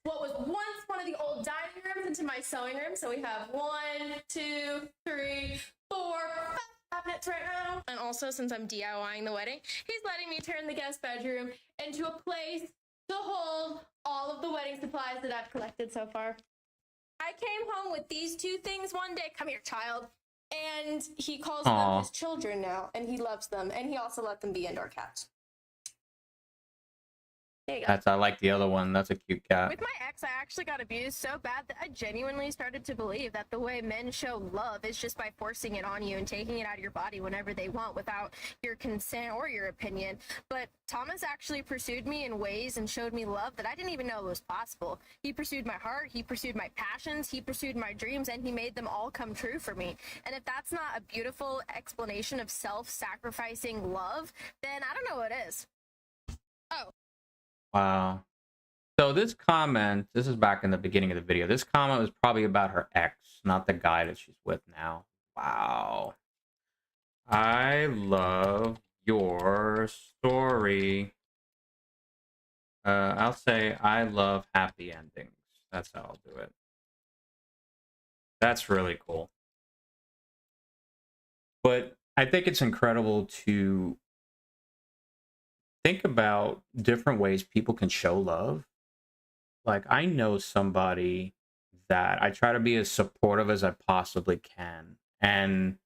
what was once one of the old dining rooms into my sewing room. So we have 1, 2, 3, 4, 5 cabinets right now. And also, since I'm DIYing the wedding, he's letting me turn the guest bedroom into a place to hold all of the wedding supplies that I've collected so far. I came home with these 2 things one day. Come here, child. And he calls Aw. them his children now, and he loves them. And he also let them be indoor cats. There you go. I like the other one. That's a cute cat. With my ex, I actually got abused so bad that I genuinely started to believe that the way men show love is just by forcing it on you and taking it out of your body whenever they want without your consent or your opinion. But Thomas actually pursued me in ways and showed me love that I didn't even know was possible. He pursued my heart, he pursued my passions, he pursued my dreams, and he made them all come true for me. And if that's not a beautiful explanation of self-sacrificing love, then I don't know what is. Oh. Wow. So this comment, this is back in the beginning of the video. This comment was probably about her ex, not the guy that she's with now. Wow. I love your story. I'll say I love happy endings. That's how I'll do it. That's really cool. But I think it's incredible to think about different ways people can show love. Like, I know somebody that I try to be as supportive as I possibly can. And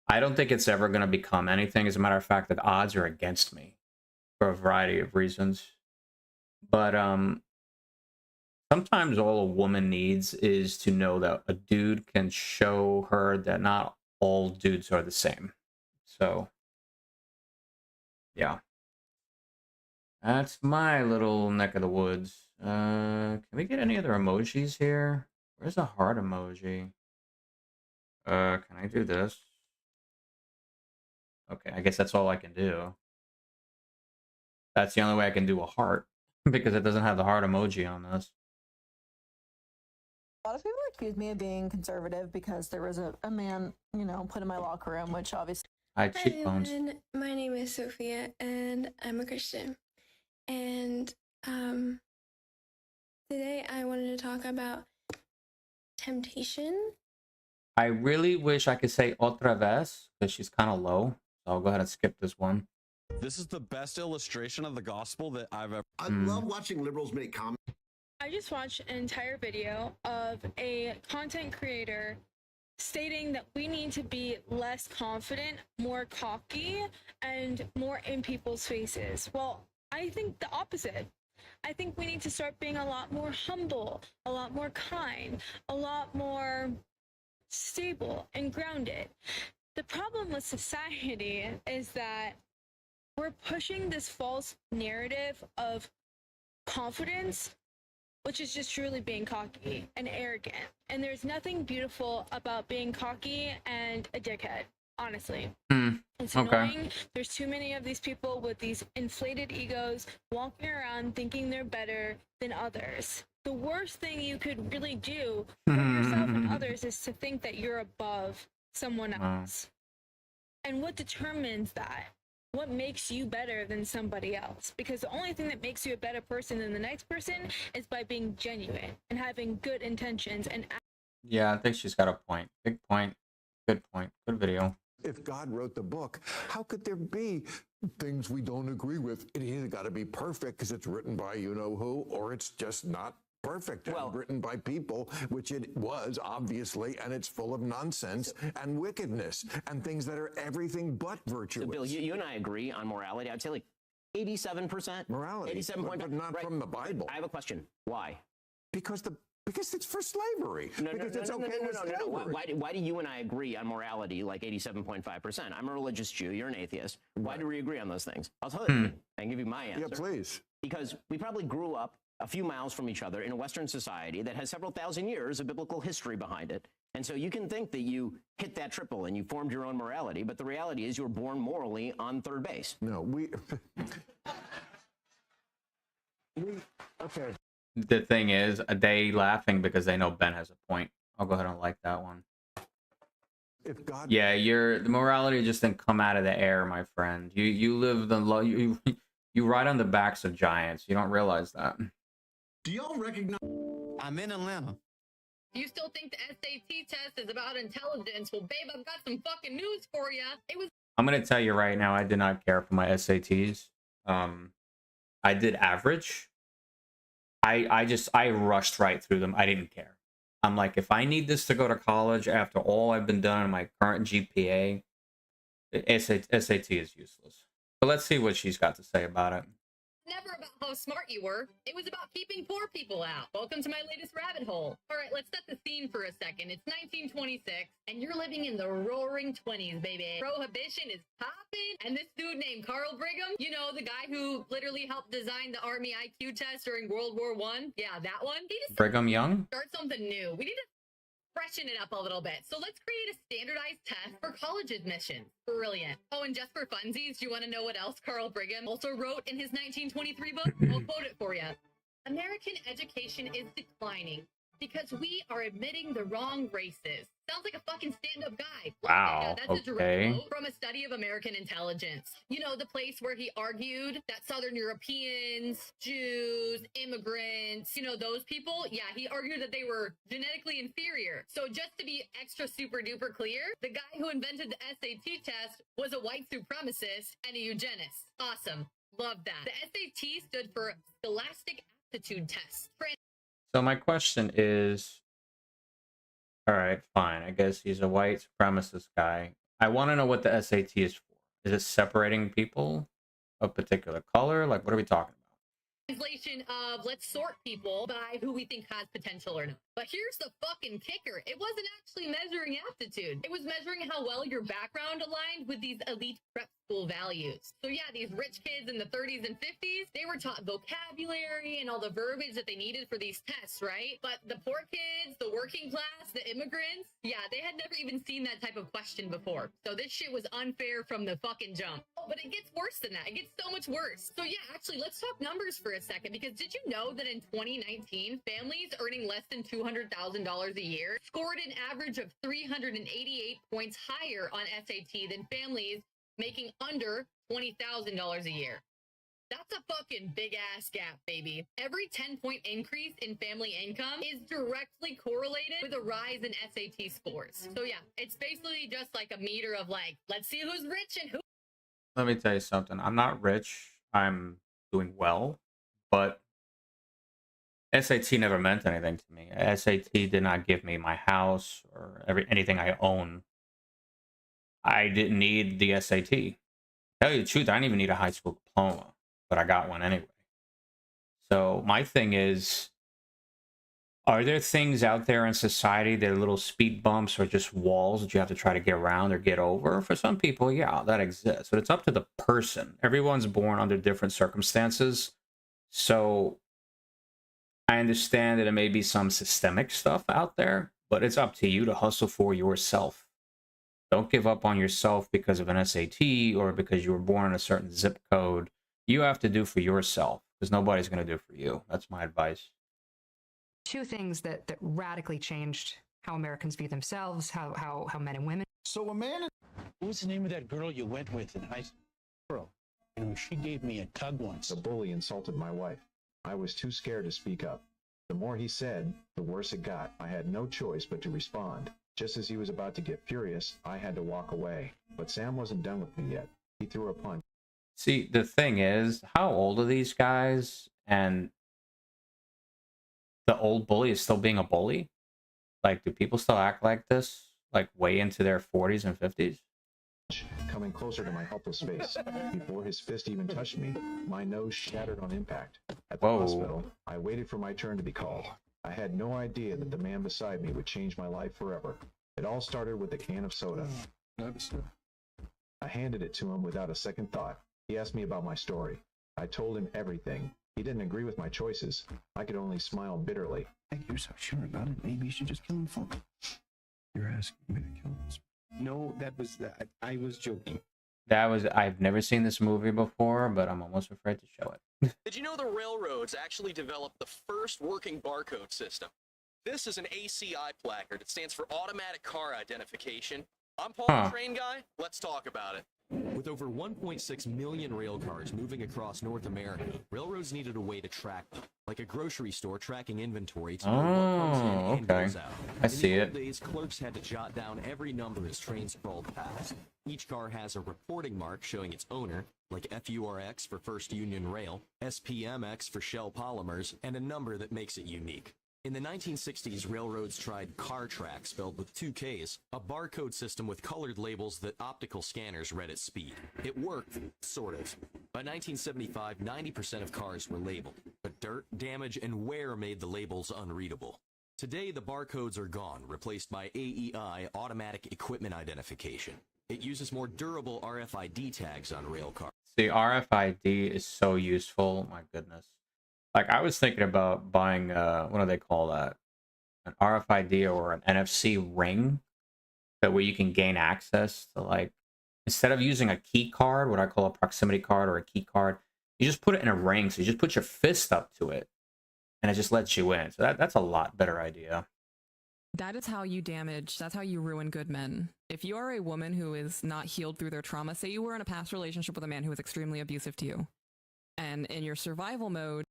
I don't think it's ever going to become anything. As a matter of fact, the odds are against me for a variety of reasons. But sometimes all a woman needs is to know that a dude can show her that not all dudes are the same. So, yeah. That's my little neck of the woods. Can we get any other emojis here? Where's the heart emoji? Can I do this? Okay, I guess that's all I can do. That's the only way I can do a heart, because it doesn't have the heart emoji on this. A lot of people accuse me of being conservative because there was a man, you know, put in my locker room, which obviously... Hi, cheekbones. everyone. My name is Sophia, and I'm a Christian. And today I wanted to talk about temptation. I really wish I could say otra vez, because she's kind of low. So I'll go ahead and skip this one. This is the best illustration of the gospel that I've ever. I love watching liberals make comments. I just watched an entire video of a content creator stating that we need to be less confident, more cocky, and more in people's faces. Well, I think the opposite. I think we need to start being a lot more humble, a lot more kind, a lot more stable and grounded. The problem with society is that we're pushing this false narrative of confidence, which is just truly being cocky and arrogant. And there's nothing beautiful about being cocky and a dickhead, honestly. It's annoying. There's too many of these people with these inflated egos walking around thinking they're better than others. The worst thing you could really do for yourself and others is to think that you're above someone else. And what determines that? What makes you better than somebody else? Because the only thing that makes you a better person than the next person is by being genuine and having good intentions and Yeah, I think she's got a point. Big point. Good point. Good video. If God wrote the book, how could there be things we don't agree with? It either got to be perfect because it's written by you know who, or it's just not perfect and written by people, which it was obviously, and it's full of nonsense and wickedness and things that are everything but virtuous. Bill, you and I agree on morality. I'd say like 87%. Morality, 87.5. but not from the Bible. I have a question. Why? Because it's for slavery. Because it's okay with slavery. Why do you and I agree on morality like 87.5%? I'm a religious Jew. You're an atheist. Why do we agree on those things? I'll tell you. I can give you my answer. Yeah, please. Because we probably grew up a few miles from each other in a Western society that has several thousand years of biblical history behind it. And so you can think that you hit that triple and you formed your own morality, but the reality is you were born morally on third base. No, okay. The thing is, they laughing because they know Ben has a point. I'll go ahead and like that one. If God, yeah, the morality just didn't come out of the air, my friend. You live you ride on the backs of giants. You don't realize that. Do y'all recognize? I'm in Atlanta. You still think the SAT test is about intelligence? Well, babe, I've got some fucking news for you. It was. I'm gonna tell you right now, I did not care for my SATs. I did average. I rushed right through them. I didn't care. I'm like, if I need this to go to college after all I've been done in my current GPA, SAT is useless. But let's see what she's got to say about it. Never about how smart you were. It was about keeping poor people out. Welcome to my latest rabbit hole. All right, let's set the scene for a second. It's 1926, and you're living in the roaring 20s, baby. Prohibition is popping, and this dude named Carl Brigham, you know, the guy who literally helped design the Army IQ test during World War I. Yeah, that one. He decided Brigham Young? to start something new. We need to freshen it up a little bit. So let's create a standardized test for college admissions. Brilliant. Oh, and just for funsies, do you want to know what else Carl Brigham also wrote in his 1923 book? I'll quote it for you. American education is declining because we are admitting the wrong races. Sounds like a fucking stand-up guy. Wow, Yeah, that's a direct quote from a study of American intelligence. You know, the place where he argued that Southern Europeans, Jews, immigrants, you know, those people, yeah, he argued that they were genetically inferior. So just to be extra super duper clear, the guy who invented the SAT test was a white supremacist and a eugenist. Awesome. Love that. The SAT stood for Scholastic Aptitude Test. So my question is, all right, fine. I guess he's a white supremacist guy. I want to know what the SAT is for. Is it separating people of particular color? Like, what are we talking about? Translation of let's sort people by who we think has potential or not. But here's the fucking kicker. It wasn't actually measuring aptitude. It was measuring how well your background aligned with these elite prep school values. So yeah, these rich kids in the 30s and 50s, they were taught vocabulary and all the verbiage that they needed for these tests, right? But the poor kids, the working class, the immigrants, yeah, they had never even seen that type of question before. So this shit was unfair from the fucking jump. Oh, but it gets worse than that. It gets so much worse. So yeah, actually, let's talk numbers for a second, because did you know that in 2019, families earning less than $200,000 a year scored an average of 388 points higher on SAT than families making under $20,000 a year? That's a fucking big ass gap, baby. Every 10-point increase in family income is directly correlated with a rise in SAT scores. So yeah, it's basically just like a meter of like, let's see who's rich and who. Let me tell you something. I'm not rich. I'm doing well, but SAT never meant anything to me. SAT did not give me my house or anything I own. I didn't need the SAT. Tell you the truth, I didn't even need a high school diploma, but I got one anyway. So my thing is, are there things out there in society that are little speed bumps or just walls that you have to try to get around or get over? For some people, yeah, that exists, but it's up to the person. Everyone's born under different circumstances. So I understand that there may be some systemic stuff out there, but it's up to you to hustle for yourself. Don't give up on yourself because of an SAT or because you were born in a certain zip code. You have to do for yourself because nobody's going to do for you. That's my advice. Two things that radically changed how Americans view themselves, how men and women. So a man, what was the name of that girl you went with in high school? You know, she gave me a tug once. The bully insulted my wife. I was too scared to speak up. The more he said, the worse it got. I had no choice but to respond. Just as he was about to get furious, I had to walk away. But Sam wasn't done with me yet. He threw a punch. See, the thing is, how old are these guys? And the old bully is still being a bully? Like, do people still act like this? Like, way into their 40s and 50s? Coming closer to my helpless face. Before his fist even touched me, my nose shattered on impact. At the hospital, I waited for my turn to be called. I had no idea that the man beside me would change my life forever. It all started with a can of soda. I handed it to him without a second thought. He asked me about my story. I told him everything. He didn't agree with my choices. I could only smile bitterly. You're so sure about it. Maybe you should just kill him for me. You're asking me to kill him. No, that was that. I was joking. I've never seen this movie before, but I'm almost afraid to show it. Did you know the railroads actually developed the first working barcode system? This is an ACI placard. It stands for Automatic Car Identification. I'm Paul, the train guy. Let's talk about it. With over 1.6 million rail cars moving across North America, railroads needed a way to track them, like a grocery store tracking inventory to know what comes in and goes out. I see it. In the old days, clerks had to jot down every number as trains crawled past. Each car has a reporting mark showing its owner, like FURX for First Union Rail, SPMX for Shell Polymers, and a number that makes it unique. In the 1960s, railroads tried CarTrack, spelled with 2 Ks, a barcode system with colored labels that optical scanners read at speed. It worked, sort of. By 1975, 90% of cars were labeled, but dirt, damage, and wear made the labels unreadable. Today, the barcodes are gone, replaced by AEI, Automatic Equipment Identification. It uses more durable RFID tags on rail cars. See, RFID is so useful. My goodness. Like, I was thinking about buying, what do they call that? An RFID or an NFC ring. That way you can gain access to, like, instead of using a key card, what I call a proximity card or a key card, you just put it in a ring. So you just put your fist up to it and it just lets you in. So that's a lot better idea. That is how you damage, that's how you ruin good men. If you are a woman who is not healed through their trauma, say you were in a past relationship with a man who was extremely abusive to you, and in your survival mode,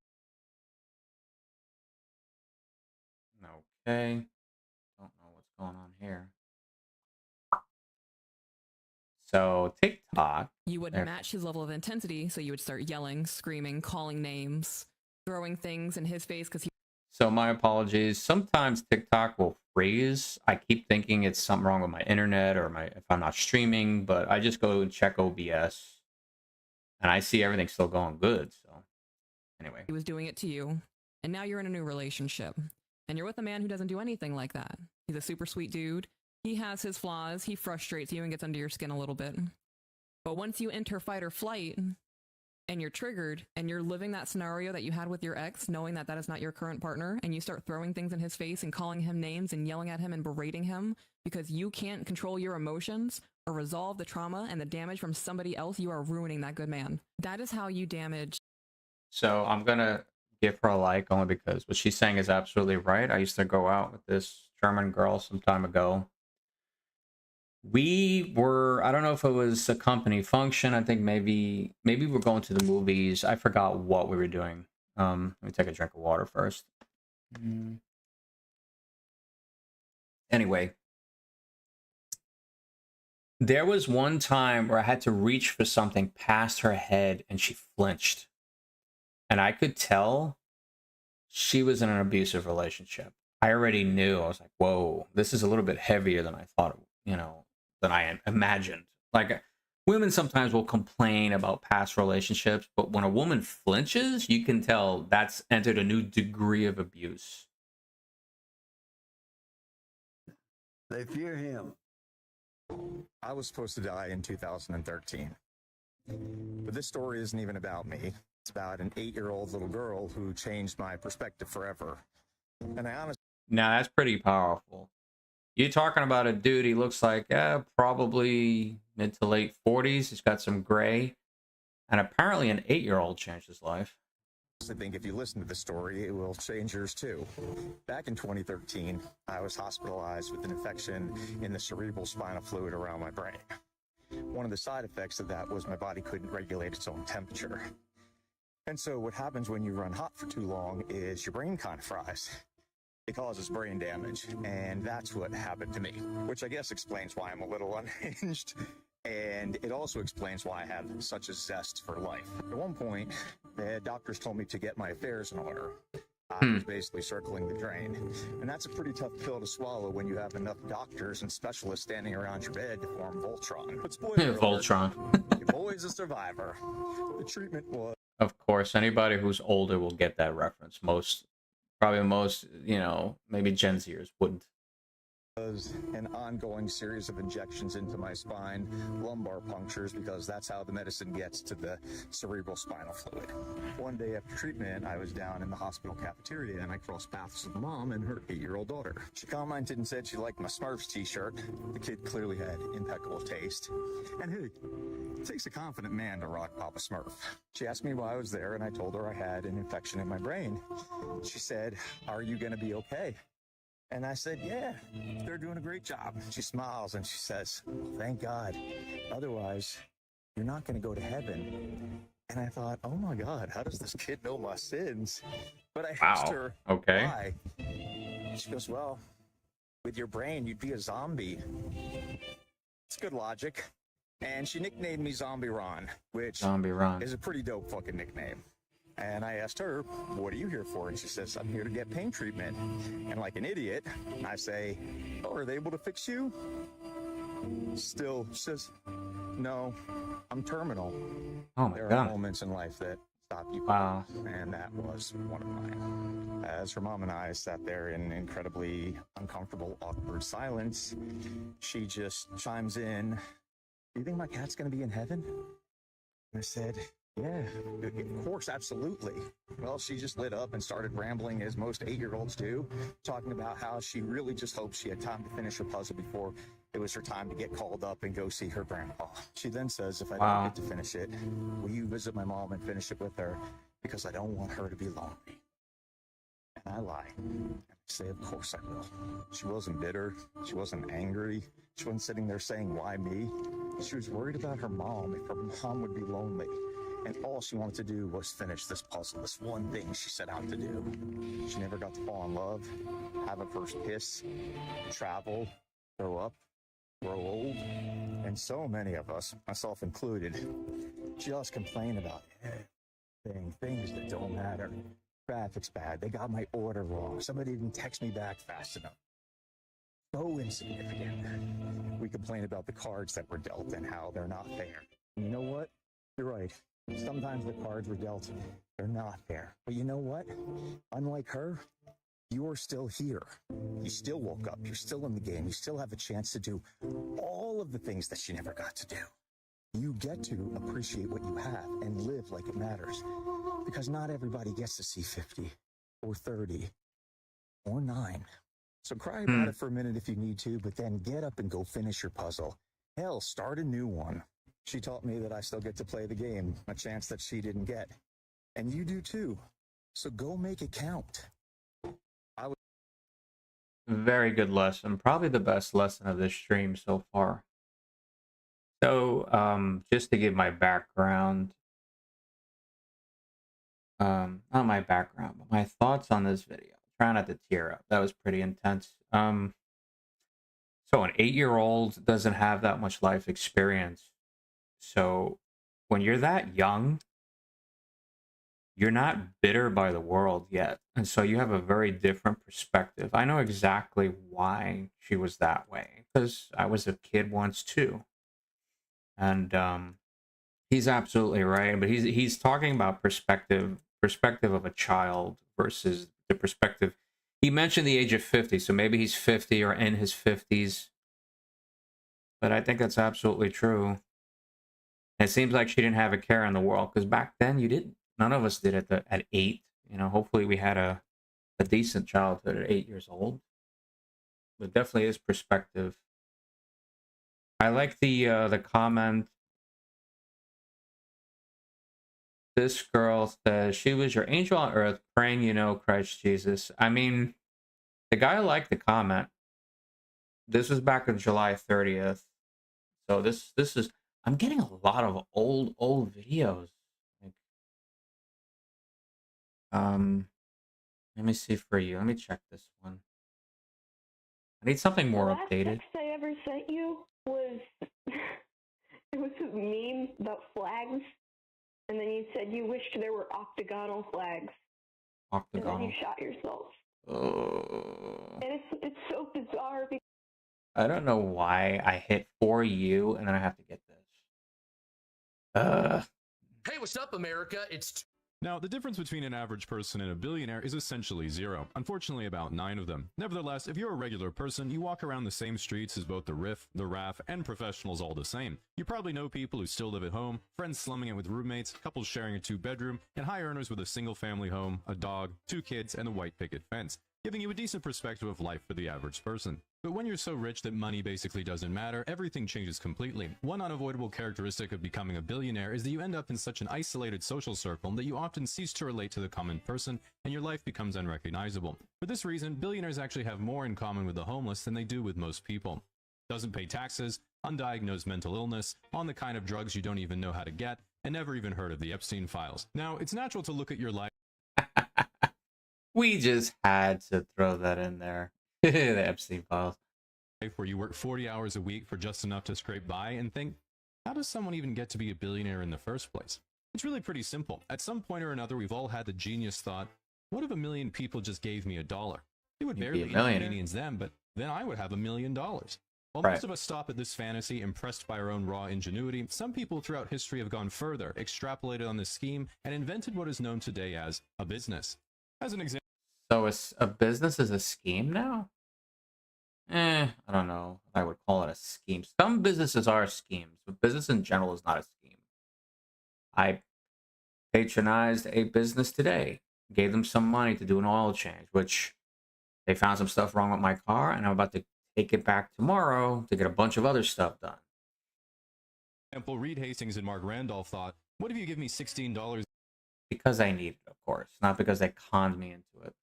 okay, don't know what's going on here. So TikTok, you would match his level of intensity, so you would start yelling, screaming, calling names, throwing things in his face because he... So my apologies. Sometimes TikTok will freeze. I keep thinking it's something wrong with my internet or if I'm not streaming, but I just go and check OBS and I see everything still going good. So anyway. He was doing it to you, and now you're in a new relationship. And you're with a man who doesn't do anything like that. He's a super sweet dude. He has his flaws. He frustrates you and gets under your skin a little bit. But once you enter fight or flight and you're triggered and you're living that scenario that you had with your ex, knowing that that is not your current partner, and you start throwing things in his face and calling him names and yelling at him and berating him because you can't control your emotions or resolve the trauma and the damage from somebody else, you are ruining that good man. That is how you damage. So I'm going to give her a like only because what she's saying is absolutely right. I used to go out with this German girl some time ago. We were, I don't know if it was a company function. I think maybe we're going to the movies. I forgot what we were doing. Let me take a drink of water first. Anyway, there was one time where I had to reach for something past her head and she flinched. And I could tell she was in an abusive relationship. I already knew. I was like, whoa, this is a little bit heavier than I thought, than I imagined. Like, women sometimes will complain about past relationships, but when a woman flinches, you can tell that's entered a new degree of abuse. They fear him. I was supposed to die in 2013. But this story isn't even about me. It's about an 8-year-old little girl who changed my perspective forever. And I honestly... Now, that's pretty powerful. You're talking about a dude, he looks like probably mid to late 40s. He's got some gray. And apparently an 8-year-old changed his life. I think if you listen to the story, it will change yours too. Back in 2013, I was hospitalized with an infection in the cerebral spinal fluid around my brain. One of the side effects of that was my body couldn't regulate its own temperature. And so what happens when you run hot for too long is your brain kind of fries. It causes brain damage, and that's what happened to me, which I guess explains why I'm a little unhinged. And it also explains why I have such a zest for life. At one point, the doctors told me to get my affairs in order. I was basically circling the drain. And that's a pretty tough pill to swallow when you have enough doctors and specialists standing around your bed to form Voltron. But spoiler alert, Voltron. you're always a survivor. The treatment was... Of course, anybody who's older will get that reference. Probably most, you know, maybe Gen Zers wouldn't. Was an ongoing series of injections into my spine, lumbar punctures, because that's how the medicine gets to the cerebral spinal fluid. One day after treatment, I was down in the hospital cafeteria and I crossed paths with mom and her 8-year-old daughter. She commented and said she liked my Smurfs t-shirt. The kid clearly had impeccable taste. And hey, it takes a confident man to rock Papa Smurf. She asked me why I was there and I told her I had an infection in my brain. She said, "Are you going to be okay?" And I said, "Yeah, they're doing a great job." She smiles and she says, "Thank God. Otherwise, you're not going to go to heaven." And I thought, oh my God, how does this kid know my sins? But I asked her, why? She goes, "Well, with your brain, you'd be a zombie." It's good logic. And she nicknamed me Zombie Ron, which is a pretty dope fucking nickname. And I asked her, "What are you here for?" And she says, "I'm here to get pain treatment." And like an idiot, I say, "Oh, are they able to fix you?" Still, she says, "No, I'm terminal." Oh my There God. are moments in life that stop you. Wow. And that was one of mine. As her mom and I sat there in incredibly uncomfortable, awkward silence, she just chimes in, "Do you think my cat's going to be in heaven?" And I said, "Yeah, of course, absolutely." Well, she just lit up and started rambling, as most 8-year-olds do, talking about how she really just hoped she had time to finish her puzzle before it was her time to get called up and go see her grandpa. She then says, "If I don't get to finish it, will you visit my mom and finish it with her? Because I don't want her to be lonely." And I lie. And I say, "Of course I will." She wasn't bitter. She wasn't angry. She wasn't sitting there saying, "Why me?" She was worried about her mom, if her mom would be lonely. And all she wanted to do was finish this puzzle, this one thing she set out to do. She never got to fall in love, have a first kiss, travel, grow up, grow old. And so many of us, myself included, just complain about things that don't matter. Traffic's bad. They got my order wrong. Somebody didn't text me back fast enough. So insignificant. We complain about the cards that were dealt and how they're not fair. And you know what? You're right. Sometimes the cards were dealt, they're not fair. But you know what? Unlike her, you are still here. You still woke up. You're still in the game. You still have a chance to do all of the things that she never got to do. You get to appreciate what you have and live like it matters. Because not everybody gets to see 50 or 30 or 9. So cry about it for a minute if you need to, but then get up and go finish your puzzle. Hell, start a new one. She taught me that I still get to play the game, a chance that she didn't get. And you do too. So go make it count. Very good lesson. Probably the best lesson of this stream so far. So, just to give my background, not my background, but my thoughts on this video. Try not to tear up. That was pretty intense. So an 8-year-old doesn't have that much life experience. So when you're that young, you're not bitter by the world yet. And so you have a very different perspective. I know exactly why she was that way, because I was a kid once too. And he's absolutely right. But he's talking about perspective of a child versus the perspective. He mentioned the age of 50, so maybe he's 50 or in his 50s. But I think that's absolutely true. And it seems like she didn't have a care in the world, because back then you didn't. None of us did at 8. You know, hopefully we had a decent childhood at 8 years old. But definitely is perspective. I like the comment. This girl says, "She was your angel on earth, praying, you know, Christ Jesus." I mean, the guy liked the comment. This was back on July 30th. So this is, I'm getting a lot of old videos. Like, Let me see for you. Let me check this one. I need something more last updated. text I ever sent you was it was a meme about flags, and then you said you wished there were octagonal flags, and then Octagonal. you shot yourself. Oh. And it's so bizarre because I don't know why I hit for you and then I have to get this. Hey, what's up, America? It's Now, the difference between an average person and a billionaire is essentially zero. Unfortunately, about 9 of them. Nevertheless, if you're a regular person, you walk around the same streets as both the RIF, the RAF, and professionals all the same. You probably know people who still live at home, friends slumming it with roommates, couples sharing a 2-bedroom, and high earners with a single-family home, a dog, 2 kids, and a white picket fence, giving you a decent perspective of life for the average person. But when you're so rich that money basically doesn't matter, everything changes completely. One unavoidable characteristic of becoming a billionaire is that you end up in such an isolated social circle that you often cease to relate to the common person, and your life becomes unrecognizable. For this reason, billionaires actually have more in common with the homeless than they do with most people. Doesn't pay taxes, undiagnosed mental illness, on the kind of drugs you don't even know how to get, and never even heard of the Epstein files. Now, it's natural to look at your life. We just had to throw that in there. The Epstein files. Where you work 40 hours a week for just enough to scrape by and think, how does someone even get to be a billionaire in the first place? It's really pretty simple. At some point or another, we've all had the genius thought, what if 1 million people just gave me $1? It would You'd barely be a millionaire. inconvenience them, but then I would have $1 million. While Right. most of us stop at this fantasy, impressed by our own raw ingenuity, some people throughout history have gone further, extrapolated on this scheme, and invented what is known today as a business. As an example, So a business is a scheme now? I don't know if I would call it a scheme. Some businesses are schemes, but business in general is not a scheme. I patronized a business today, gave them some money to do an oil change, which they found some stuff wrong with my car, and I'm about to take it back tomorrow to get a bunch of other stuff done. Reed Hastings and Mark Randolph thought, what if you give me $16 Because I need it, of course, not because they conned me into it.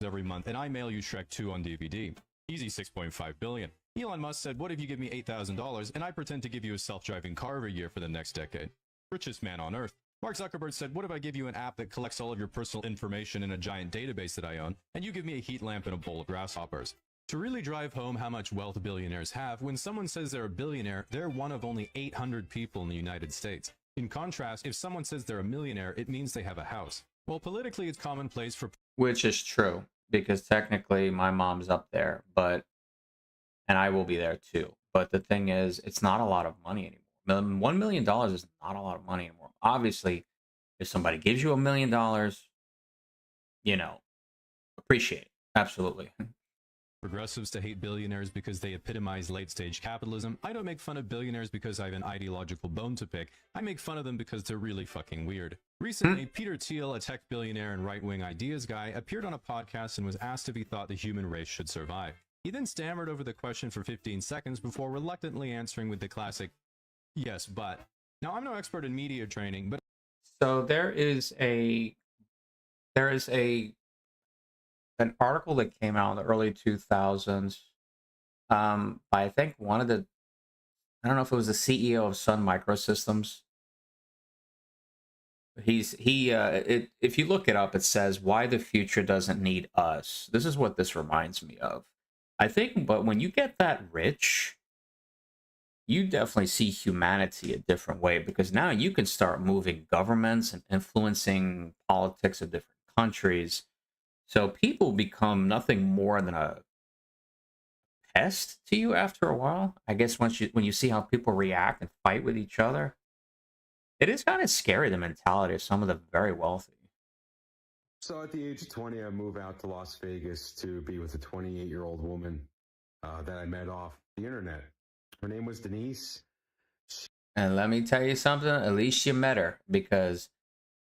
every month, and I mail you Shrek 2 on DVD? Easy $6.5 billion. Elon Musk said, what if you give me $8,000 and I pretend to give you a self-driving car every year for the next decade? Richest man on earth. Mark Zuckerberg said, what if I give you an app that collects all of your personal information in a giant database that I own, and you give me a heat lamp and a bowl of grasshoppers? To really drive home how much wealth billionaires have, when someone says they're a billionaire, they're one of only 800 people in the United States. In contrast, if someone says they're a millionaire, it means they have a house. Well, politically, it's commonplace for... Which is true, because technically my mom's up there, and I will be there too. But the thing is, it's not a lot of money anymore. $1 million is not a lot of money anymore. Obviously, if somebody gives you $1 million, appreciate it. Absolutely. Progressives to hate billionaires because they epitomize late-stage capitalism. I don't make fun of billionaires because I have an ideological bone to pick. I make fun of them because they're really fucking weird. Recently, Peter Thiel, a tech billionaire and right-wing ideas guy, appeared on a podcast and was asked if he thought the human race should survive. He then stammered over the question for 15 seconds before reluctantly answering with the classic, yes, but. Now, I'm no expert in media training, but... So there is an article that came out in the early 2000s by, I think, I don't know if it was the CEO of Sun Microsystems. If you look it up, it says why the future doesn't need us. This is what this reminds me of. I think, but when you get that rich, you definitely see humanity a different way, because now you can start moving governments and influencing politics of different countries. So people become nothing more than a pest to you after a while. I guess when you see how people react and fight with each other, it is kind of scary, the mentality of some of the very wealthy. So at the age of 20, I moved out to Las Vegas to be with a 28-year-old woman that I met off the internet. Her name was Denise. And let me tell you something, at least you met her, because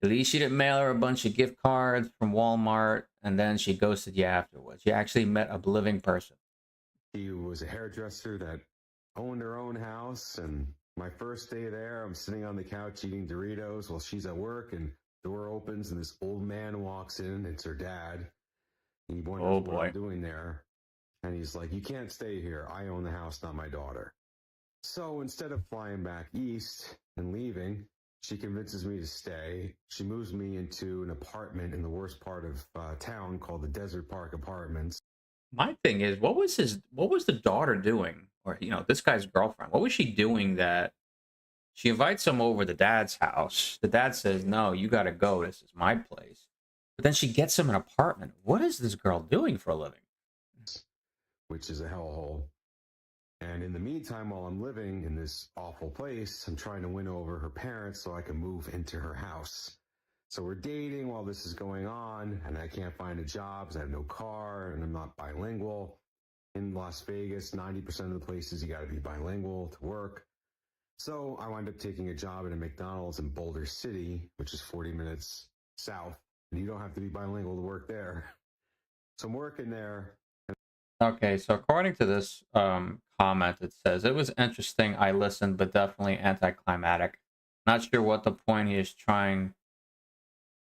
at least you didn't mail her a bunch of gift cards from Walmart and then she ghosted you afterwards. You actually met a living person. She was a hairdresser that owned her own house, and my first day there, I'm sitting on the couch eating Doritos while she's at work, and door opens and this old man walks in. It's her dad. He wonders what I'm doing there. And he's like, you can't stay here. I own the house, not my daughter. So instead of flying back east and leaving, She convinces me to stay. She moves me into an apartment in the worst part of town called the Desert Park Apartments. My thing is, what was the daughter doing? Or, this guy's girlfriend. What was she doing that she invites him over to the dad's house? The dad says, no, you got to go. This is my place. But then she gets him an apartment. What is this girl doing for a living? Which is a hellhole. And in the meantime, while I'm living in this awful place, I'm trying to win over her parents so I can move into her house. So we're dating while this is going on, and I can't find a job because I have no car and I'm not bilingual. In Las Vegas, 90% of the places you got to be bilingual to work. So I wind up taking a job at a McDonald's in Boulder City, which is 40 minutes south, and you don't have to be bilingual to work there. So I'm working there. Okay, so according to this comment, it says, it was interesting. I listened, but definitely anticlimactic. Not sure what the point he is trying.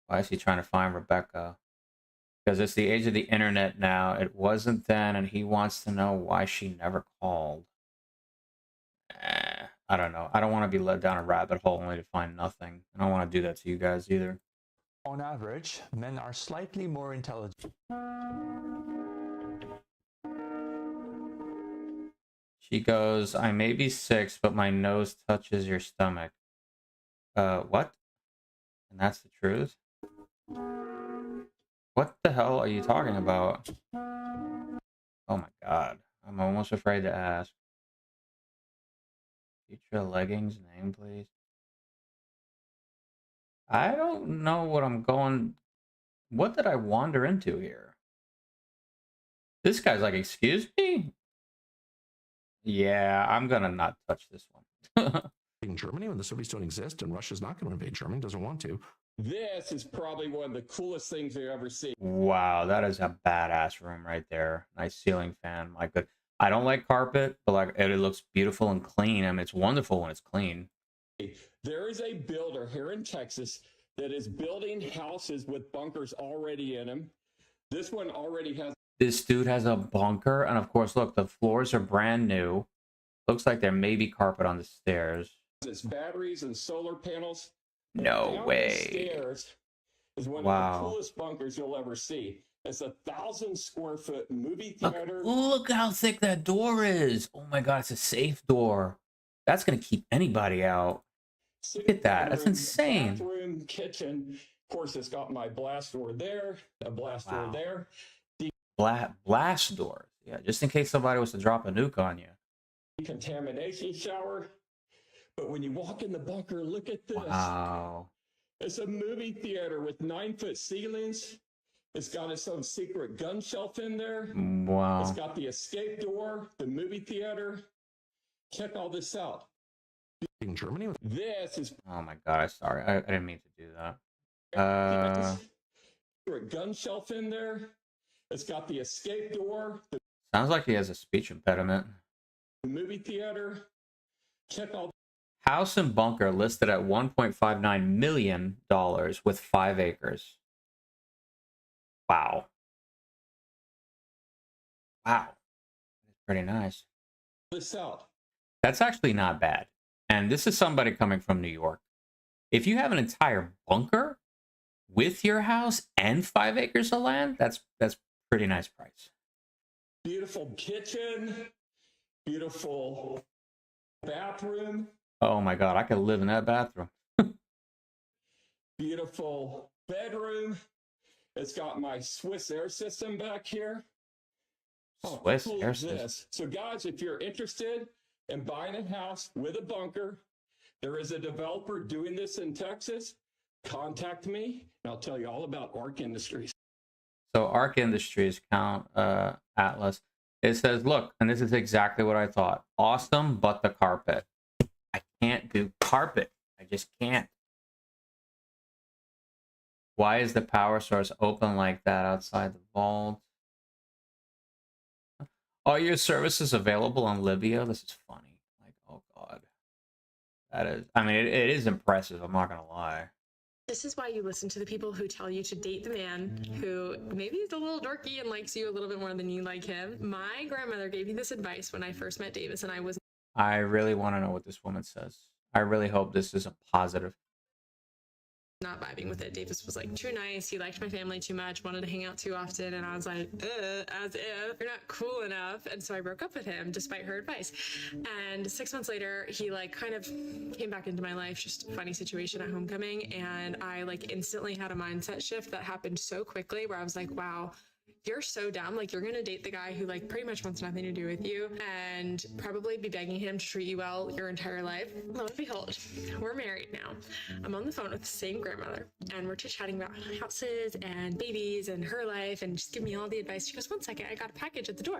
Why is he trying to find Rebecca? Because it's the age of the internet now. It wasn't then, and he wants to know why she never called. I don't know. I don't want to be led down a rabbit hole only to find nothing. I don't want to do that to you guys either. On average, men are slightly more intelligent. She goes, I may be 6, but my nose touches your stomach. What? And that's the truth? What the hell are you talking about? Oh my god. I'm almost afraid to ask. Future leggings name, please. I don't know what I'm going... What did I wander into here? This guy's like, excuse me? Yeah, I'm gonna not touch this one. In Germany, when the Soviets don't exist and Russia's not going to invade Germany, doesn't want to. This is probably one of the coolest things you've ever seen. Wow, that is a badass room right there. Nice ceiling fan. My good. I don't like carpet, but like it looks beautiful and clean. I mean, it's wonderful when it's clean. There is a builder here in Texas that is building houses with bunkers already in them. This one already has. This dude has a bunker, and of course, look, the floors are brand new. Looks like there may be carpet on the stairs. It's batteries and solar panels. No way. Stairs is one of the coolest bunkers you'll ever see. It's 1,000 square foot movie theater. Look how thick that door is. Oh my god, it's a safe door. That's gonna keep anybody out. Look at that. That's insane. Bathroom, kitchen. Of course, it's got my blast door there, a blast door there. Blast doors. Yeah, just in case somebody was to drop a nuke on you. Contamination shower. But when you walk in the bunker, look at this. Wow. It's a movie theater with 9-foot ceilings. It's got its own secret gun shelf in there. Wow. It's got the escape door, the movie theater. Check all this out. In Germany? This is... Oh my god, sorry. I didn't mean to do that. Secret gun shelf in there. It's got the escape door. Sounds like he has a speech impediment. The movie theater. Check all... House and bunker listed at $1.59 million with 5 acres. Wow. Wow. That's pretty nice. This out. That's actually not bad. And this is somebody coming from New York. If you have an entire bunker with your house and 5 acres of land, that's pretty nice price. Beautiful kitchen. Beautiful bathroom. Oh my god, I could live in that bathroom. Beautiful bedroom. It's got my Swiss air system back here. Swiss air system. So guys, if you're interested in buying a house with a bunker, there is a developer doing this in Texas. Contact me and I'll tell you all about Arc Industries. So Arc Industries, Atlas. It says, look, and this is exactly what I thought. Awesome, but the carpet. I can't do carpet. I just can't. Why is the power source open like that outside the vault? Are your services available on Libya? This is funny. Like, oh god. That is, I mean, it is impressive. I'm not gonna lie. This is why you listen to the people who tell you to date the man who maybe is a little dorky and likes you a little bit more than you like him. My grandmother gave me this advice when I first met Davis, and I really want to know what this woman says. I really hope this is a positive. not vibing with it. Davis was like too nice. He liked my family too much, wanted to hang out too often. And I was like, as if you're not cool enough. And so I broke up with him despite her advice. And 6 months later, he like kind of came back into my life. Just a funny situation at homecoming. And I like instantly had a mindset shift that happened so quickly where I was like, wow, you're so dumb. Like, you're going to date the guy who like pretty much wants nothing to do with you and probably be begging him to treat you well your entire life. Lo and behold, we're married now. I'm on the phone with the same grandmother and we're chatting about houses and babies and her life and just giving me all the advice. She goes, one second, I got a package at the door.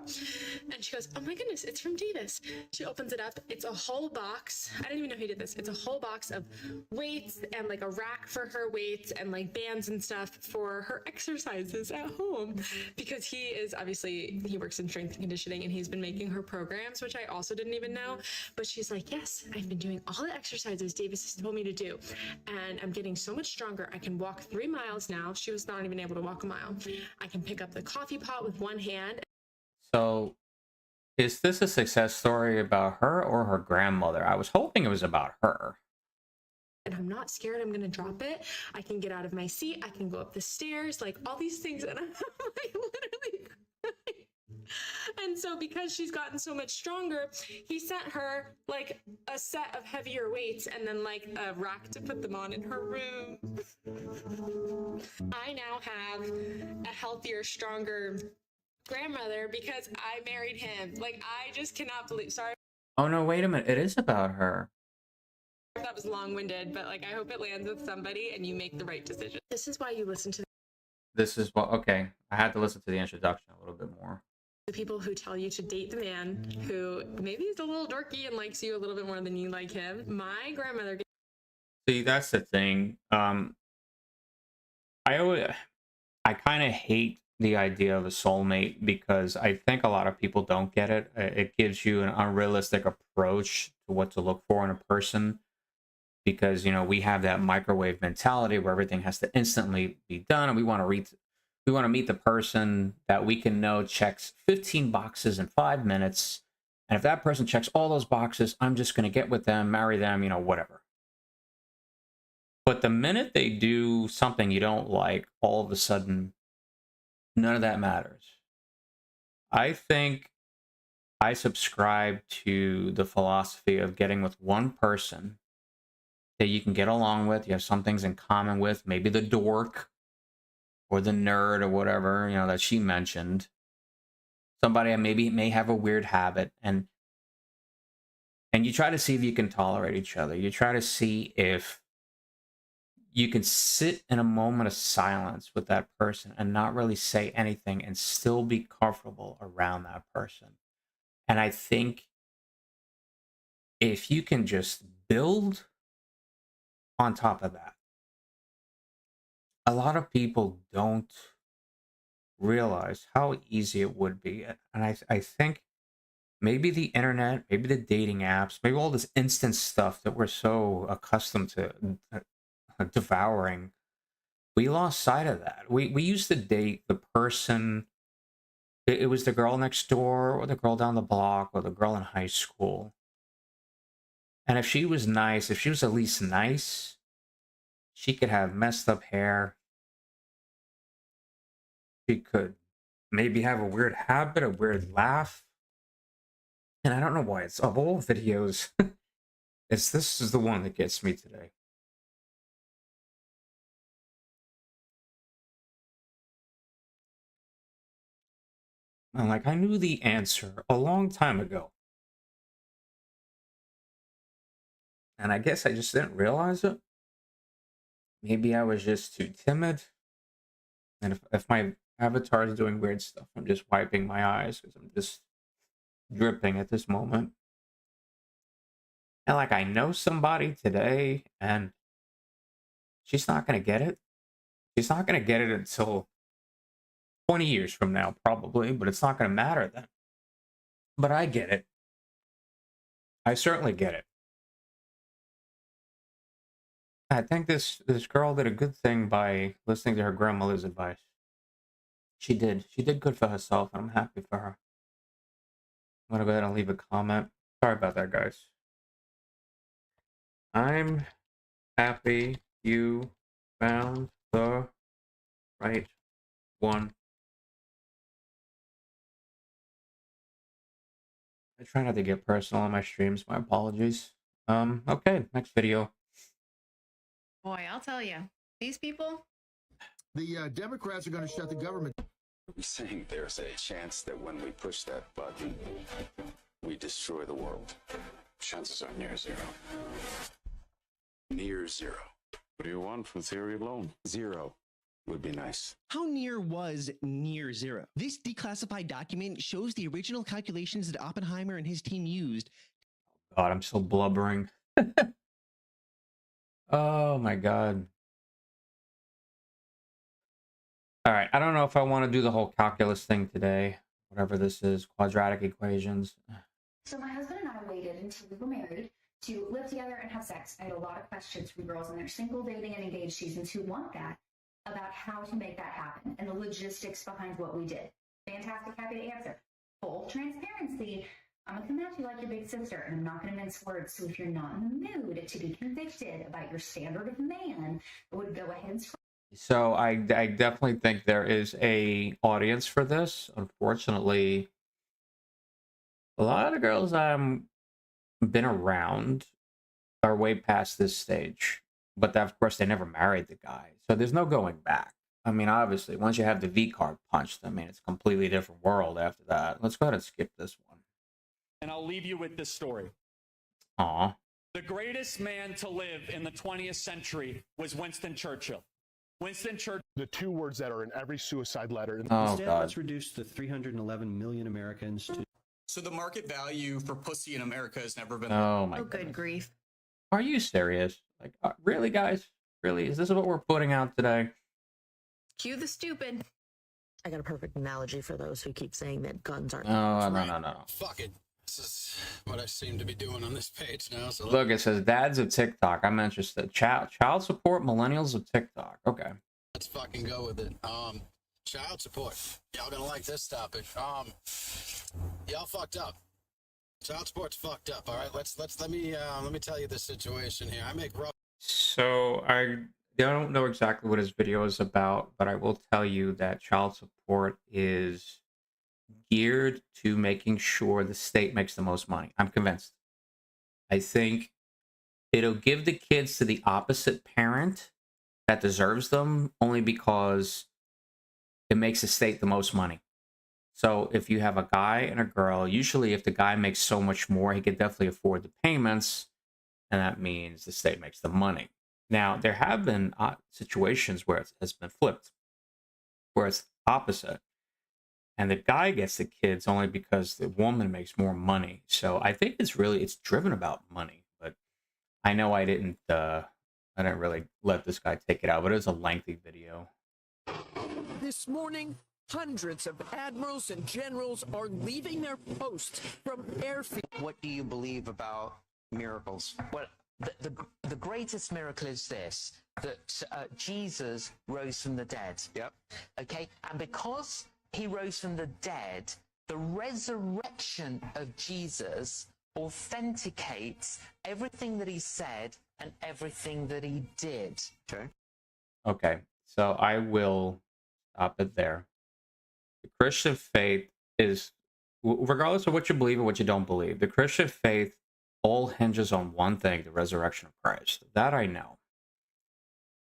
And she goes, oh my goodness, it's from Davis. She opens it up. It's a whole box. I didn't even know he did this. It's a whole box of weights and like a rack for her weights and like bands and stuff for her exercises at home. Because he is obviously, he works in strength and conditioning and he's been making her programs, which I also didn't even know. But she's like, yes, I've been doing all the exercises Davis has told me to do. And I'm getting so much stronger. I can walk 3 miles now. She was not even able to walk a mile. I can pick up the coffee pot with one hand. So, is this a success story about her or her grandmother? I was hoping it was about her. And I'm not scared I'm gonna drop it. I can get out of my seat. I can go up the stairs, like all these things. And I'm like literally crying. And so because she's gotten so much stronger, he sent her like a set of heavier weights and then like a rack to put them on in her room. I now have a healthier, stronger grandmother because I married him. Like, I just cannot believe. Sorry. Oh no, wait a minute. It is about her. That was long-winded, but like I hope it lands with somebody and you make the right decision. This is why you listen to This is what, okay. I had to listen to the introduction a little bit more. the people who tell you to date the man who maybe is a little dorky and likes you a little bit more than you like him. My grandmother. See, that's the thing. I kind of hate the idea of a soulmate because I think a lot of people don't get it. It gives you an unrealistic approach to what to look for in a person. Because, you know, we have that microwave mentality where everything has to instantly be done, and we want to meet the person that we can know checks 15 boxes in 5 minutes, and if that person checks all those boxes, I'm just going to get with them, marry them, you know, whatever. But the minute they do something you don't like, all of a sudden, none of that matters. I think I subscribe to the philosophy of getting with one person that you can get along with, you have some things in common with, maybe the dork or the nerd or whatever, you know, that she mentioned. Somebody maybe may have a weird habit, and you try to see if you can tolerate each other. You try to see if you can sit in a moment of silence with that person and not really say anything and still be comfortable around that person. And I think if you can just build on top of that, a lot of people don't realize how easy it would be. And I think maybe the internet, maybe the dating apps, maybe all this instant stuff that we're so accustomed to devouring, we lost sight of that. We used to date the person. It was the girl next door or the girl down the block or the girl in high school. And if she was nice, if she was at least nice, she could have messed up hair. She could maybe have a weird habit, a weird laugh. And I don't know why it's of all videos. This is the one that gets me today. And like, I knew the answer a long time ago. And I guess I just didn't realize it. Maybe I was just too timid. And if my avatar is doing weird stuff, I'm just wiping my eyes because I'm just dripping at this moment. And like, I know somebody today and she's not going to get it. She's not going to get it until 20 years from now, probably, but it's not going to matter then. But I get it. I certainly get it. I think this girl did a good thing by listening to her grandmother's advice. She did. She did good for herself, and I'm happy for her. I'm gonna go ahead and leave a comment. Sorry about that, guys. I'm happy you found the right one. I try not to get personal on my streams. My apologies. Okay, next video. Boy, I'll tell you, these people. The Democrats are going to shut the government. I'm saying there's a chance that when we push that button, we destroy the world. Chances are near zero. Near zero. What do you want from theory alone? Zero would be nice. How near was near zero? This declassified document shows the original calculations that Oppenheimer and his team used. God, I'm still blubbering. Oh my God. All right, I don't know if I want to do the whole calculus thing today. Whatever this is, quadratic equations. So my husband and I waited until we were married to live together and have sex. I had a lot of questions from girls in their single, dating, and engaged seasons who want that, about how to make that happen and the logistics behind what we did. Fantastic, happy to answer. Full transparency. I'm going to come at you like your big sister, and I'm not going to mince words. So if you're not in the mood to be convicted about your standard of man, I would go ahead and So I definitely think there is a audience for this. Unfortunately, a lot of the girls I've been around are way past this stage. But that, of course, they never married the guy. So there's no going back. I mean, obviously, once you have the V card punched, I mean, it's a completely different world after that. Let's go ahead and skip this one. And I'll leave you with this story. Aw. The greatest man to live in the 20th century was Winston Churchill. Winston Churchill. The two words that are in every suicide letter. Instead, let's reduce the 311 million Americans to. So the market value for pussy in America has never been. Oh my. Oh, good grief. Are you serious? Like, really, guys? Really? Is this what we're putting out today? Cue the stupid. I got a perfect analogy for those who keep saying that guns aren't. No. Fuck it. This is what I seem to be doing on this page now. So Look, it says dads of TikTok. I'm interested. Child support, millennials of TikTok. Okay. let's fucking go with it. Child support. Y'all gonna like this topic. Y'all fucked up. Child support's fucked up. All right, let me tell you the situation here. I make rough. So I don't know exactly what his video is about, but I will tell you that child support is geared to making sure the state makes the most money. I'm convinced. I think it'll give the kids to the opposite parent that deserves them only because it makes the state the most money. So if you have a guy and a girl, usually if the guy makes so much more, he could definitely afford the payments, and that means the state makes the money. Now, there have been situations where it has been flipped, where it's opposite. And the guy gets the kids only because the woman makes more money. So I think it's driven about money. But I know I didn't really let this guy take it out, but it was a lengthy video. This morning, hundreds of admirals and generals are leaving their posts from airfield. What do you believe about miracles? Well, the greatest miracle is this, that Jesus rose from the dead. Yep. Okay, and because he rose from the dead, the resurrection of Jesus authenticates everything that he said and everything that he did. Okay. Okay, so I will stop it there. The Christian faith is, regardless of what you believe or what you don't believe, the Christian faith all hinges on one thing, the resurrection of Christ. That I know.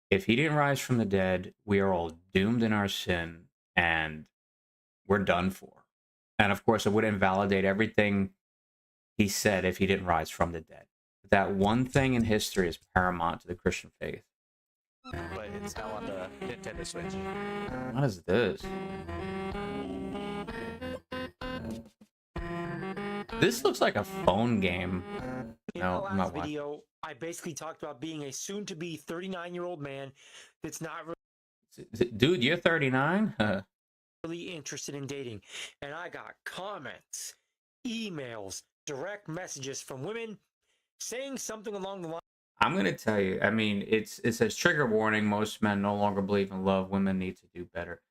If he didn't rise from the dead, we are all doomed in our sin and we're done for. And of course, it would invalidate everything he said if he didn't rise from the dead. That one thing in history is paramount to the Christian faith. But it's now on the Nintendo Switch. What is this? This looks like a phone game. No, I'm not watching. Video, I basically talked about being a soon-to-be 39-year-old man that's not Dude, you're 39? really interested in dating. And I got comments, emails, direct messages from women saying something along the line. I'm going to tell you, I mean, it says trigger warning. Most men no longer believe in love. Women need to do better.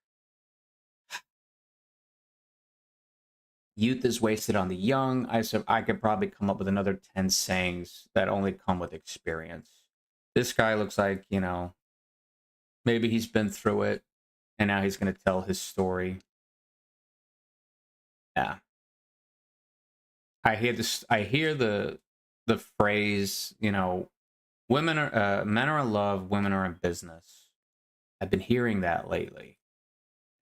Youth is wasted on the young. I could probably come up with another 10 sayings that only come with experience. This guy looks like, you know, Maybe he's been through it, and now he's going to tell his story. Yeah. I hear this. I hear the phrase, you know, men are in love, women are in business. I've been hearing that lately,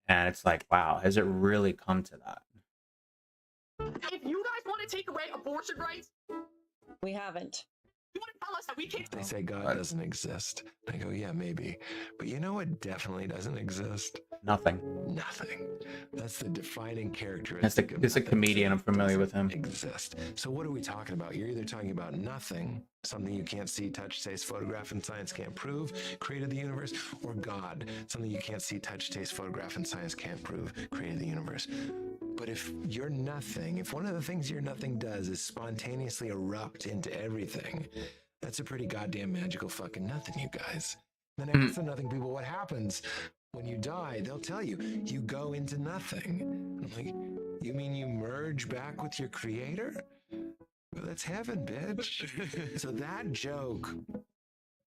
and it's like, wow, has it really come to that? If you guys want to take away abortion rights, we haven't. You want to tell us that we can't? They say God doesn't exist. I go, yeah, maybe. But you know what definitely doesn't exist? Nothing. Nothing. That's the defining characteristic. It's a comedian. I'm familiar with him. Exist. So what are we talking about? You're either talking about nothing, something you can't see, touch, taste, photograph, and science can't prove, created the universe, or God, something you can't see, touch, taste, photograph, and science can't prove, created the universe. But if you're nothing, if one of the things you're nothing does is spontaneously erupt into everything, that's a pretty goddamn magical fucking nothing, you guys. Then I ask the nothing people what happens when you die. They'll tell you, you go into nothing. I'm like, you mean you merge back with your creator? Well, that's heaven, bitch. So that joke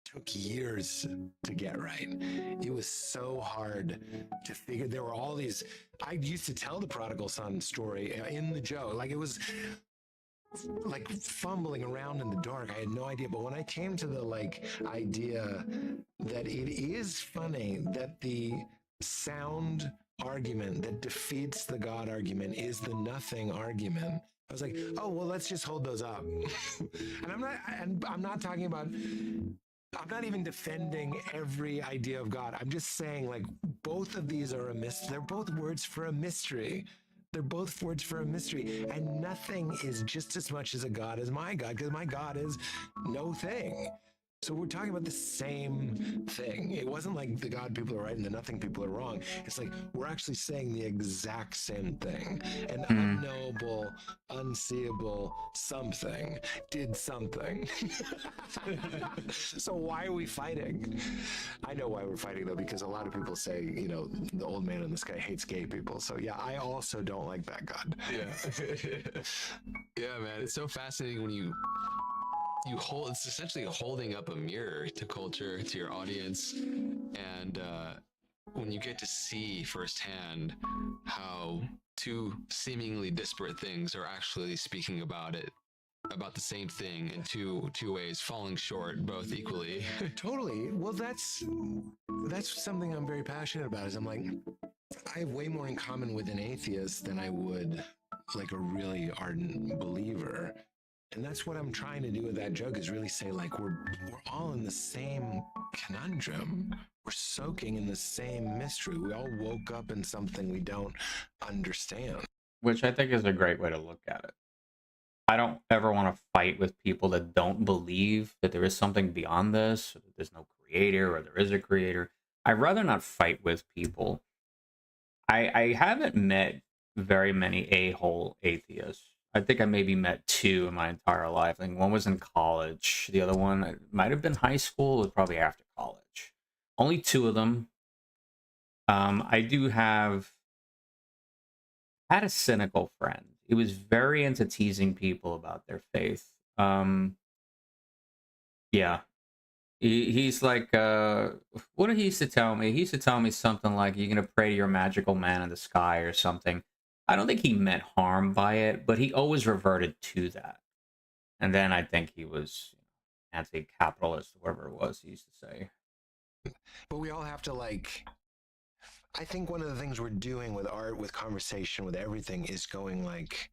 took years to get right. It was so hard to figure. There were all these. I used to tell the prodigal son story in the joke. Like, it was like fumbling around in the dark. I had no idea. But when I came to the idea that it is funny that the sound argument that defeats the God argument is the nothing argument, I was like, oh, well, let's just hold those up. And I'm not talking about, I'm not even defending every idea of God. I'm just saying, like, both of these are a mystery. They're both words for a mystery. They're both words for a mystery. And nothing is just as much as a God as my God, because my God is no thing. So we're talking about the same thing. It wasn't like the God people are right and the nothing people are wrong. It's like we're actually saying the exact same thing. An unknowable, unseeable something did something. So why are we fighting? I know why we're fighting, though, because a lot of people say, you know, the old man in the sky hates gay people. So yeah, I also don't like that God. Yeah. Yeah, man. It's so fascinating when you hold, it's essentially holding up a mirror to culture, to your audience, and when you get to see firsthand how two seemingly disparate things are actually speaking about the same thing in two ways, falling short both equally. Totally. Well, that's something I'm very passionate about. Is I'm like, I have way more in common with an atheist than I would like a really ardent believer. And that's what I'm trying to do with that joke, is really say, like, we're all in the same conundrum. We're soaking in the same mystery. We all woke up in something we don't understand. Which I think is a great way to look at it. I don't ever want to fight with people that don't believe that there is something beyond this, or that there's no creator, or there is a creator. I'd rather not fight with people. I haven't met very many a-hole atheists. I think I maybe met two in my entire life. I think one was in college. The other one might have been high school. It was probably after college. Only two of them. I do had a cynical friend. He was very into teasing people about their faith. Yeah. He's like, what did he used to tell me? He used to tell me something like, you're going to pray to your magical man in the sky or something. I don't think he meant harm by it, but he always reverted to that. And then I think he was anti-capitalist, whatever it was he used to say. But we all have to, like, I think one of the things we're doing with art, with conversation, with everything is going, like,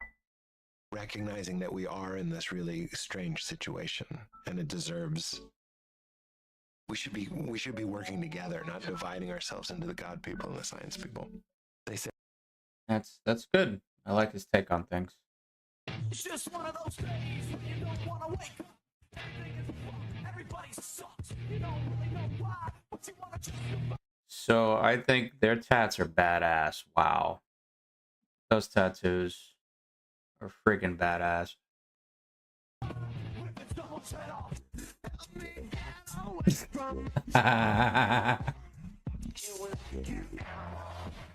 recognizing that we are in this really strange situation, and it deserves, we should be working together, not dividing ourselves into the God people and the science people. They say that's good. I like his take on things. It's just one of those days when you don't want to wake up. Everything is wrong. Everybody sucks. You don't really know why, but you want to just So I think their tats are badass. Wow. Those tattoos are freaking badass.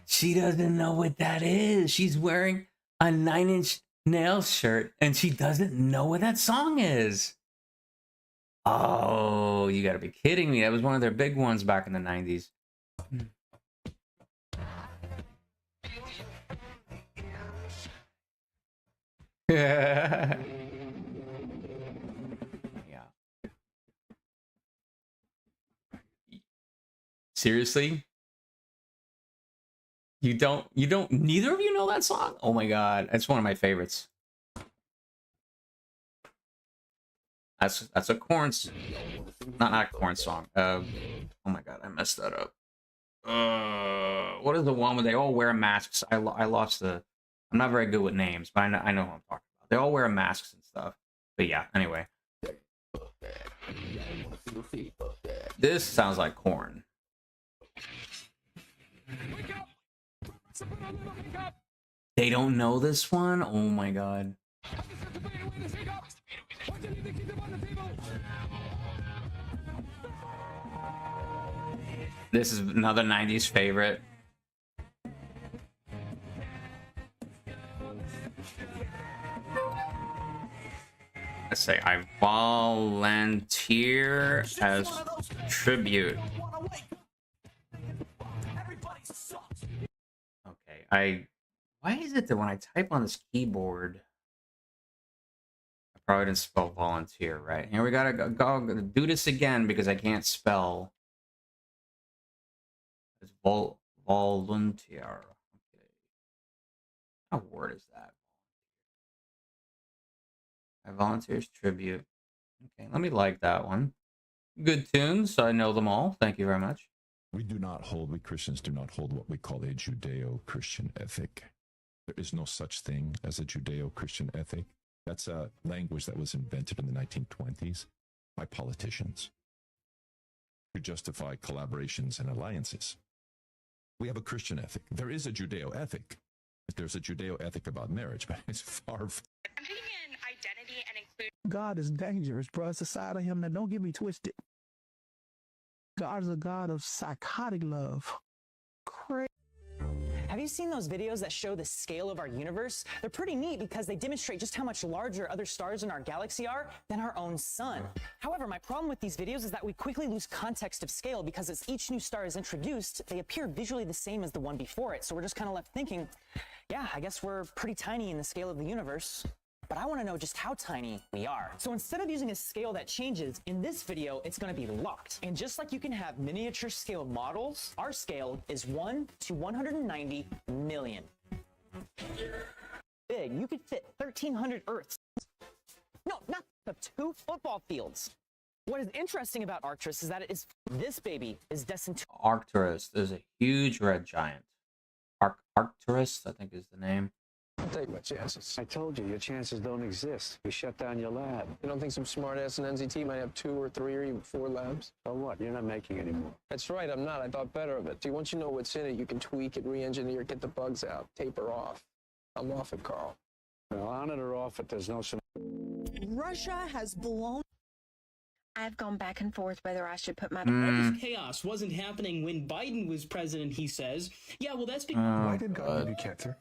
She doesn't know what that is. She's wearing a 9 Inch Nails shirt and she doesn't know what that song is. Oh, you got to be kidding me. That was one of their big ones back in the 90s. Yeah. Seriously? Neither of you know that song? Oh my god, it's one of my favorites. That's a Korn, not a Korn song. Oh my god, I messed that up. What is the one where they all wear masks? I lost the. I'm not very good with names, but I know who I'm talking about. They all wear masks and stuff. But yeah, anyway. This sounds like Korn. They don't know this one? Oh my god. This is another 90s favorite. Let's say I volunteer as tribute. Okay, why is it that when I type on this keyboard, I probably didn't spell volunteer right? Here we gotta go do this again because I can't spell. It's volunteer. Okay. What word is that? I volunteers tribute. Okay, let me like that one. Good tunes. I know them all. Thank you very much. We Christians do not hold what we call a Judeo-Christian ethic. There is no such thing as a Judeo-Christian ethic. That's a language that was invented in the 1920s by politicians to justify collaborations and alliances. We have a Christian ethic. There is a Judeo ethic. There's a Judeo ethic about marriage, but it's far from. I'm putting in identity and include. God is dangerous, bro. It's a side of him that don't get me twisted. God is a God of psychotic love. Crazy. Have you seen those videos that show the scale of our universe? They're pretty neat because they demonstrate just how much larger other stars in our galaxy are than our own sun. However, my problem with these videos is that we quickly lose context of scale because as each new star is introduced, they appear visually the same as the one before it. So we're just kind of left thinking, yeah, I guess we're pretty tiny in the scale of the universe. But I want to know just how tiny we are. So instead of using a scale that changes, in this video, it's going to be locked. And just like you can have miniature scale models, our scale is 1 to 190 million. Big. You could fit 1,300 Earths. No, not the 2 football fields. What is interesting about Arcturus is that this baby is destined to... Arcturus is a huge red giant. Arcturus, I think is the name. I'll take my chances. I told you, your chances don't exist. We shut down your lab. You don't think some smartass in NZT might have 2 or 3 or even 4 labs? So what? You're not making any more. That's right, I'm not. I thought better of it. See, once you know what's in it, you can tweak it, re-engineer it, get the bugs out, taper off. I'm off it, Carl. Well, on it or off it, there's no... Russia has blown... I've gone back and forth whether I should put my... All this chaos wasn't happening when Biden was president, he says. Yeah, well, that's because... Why did God give you cancer?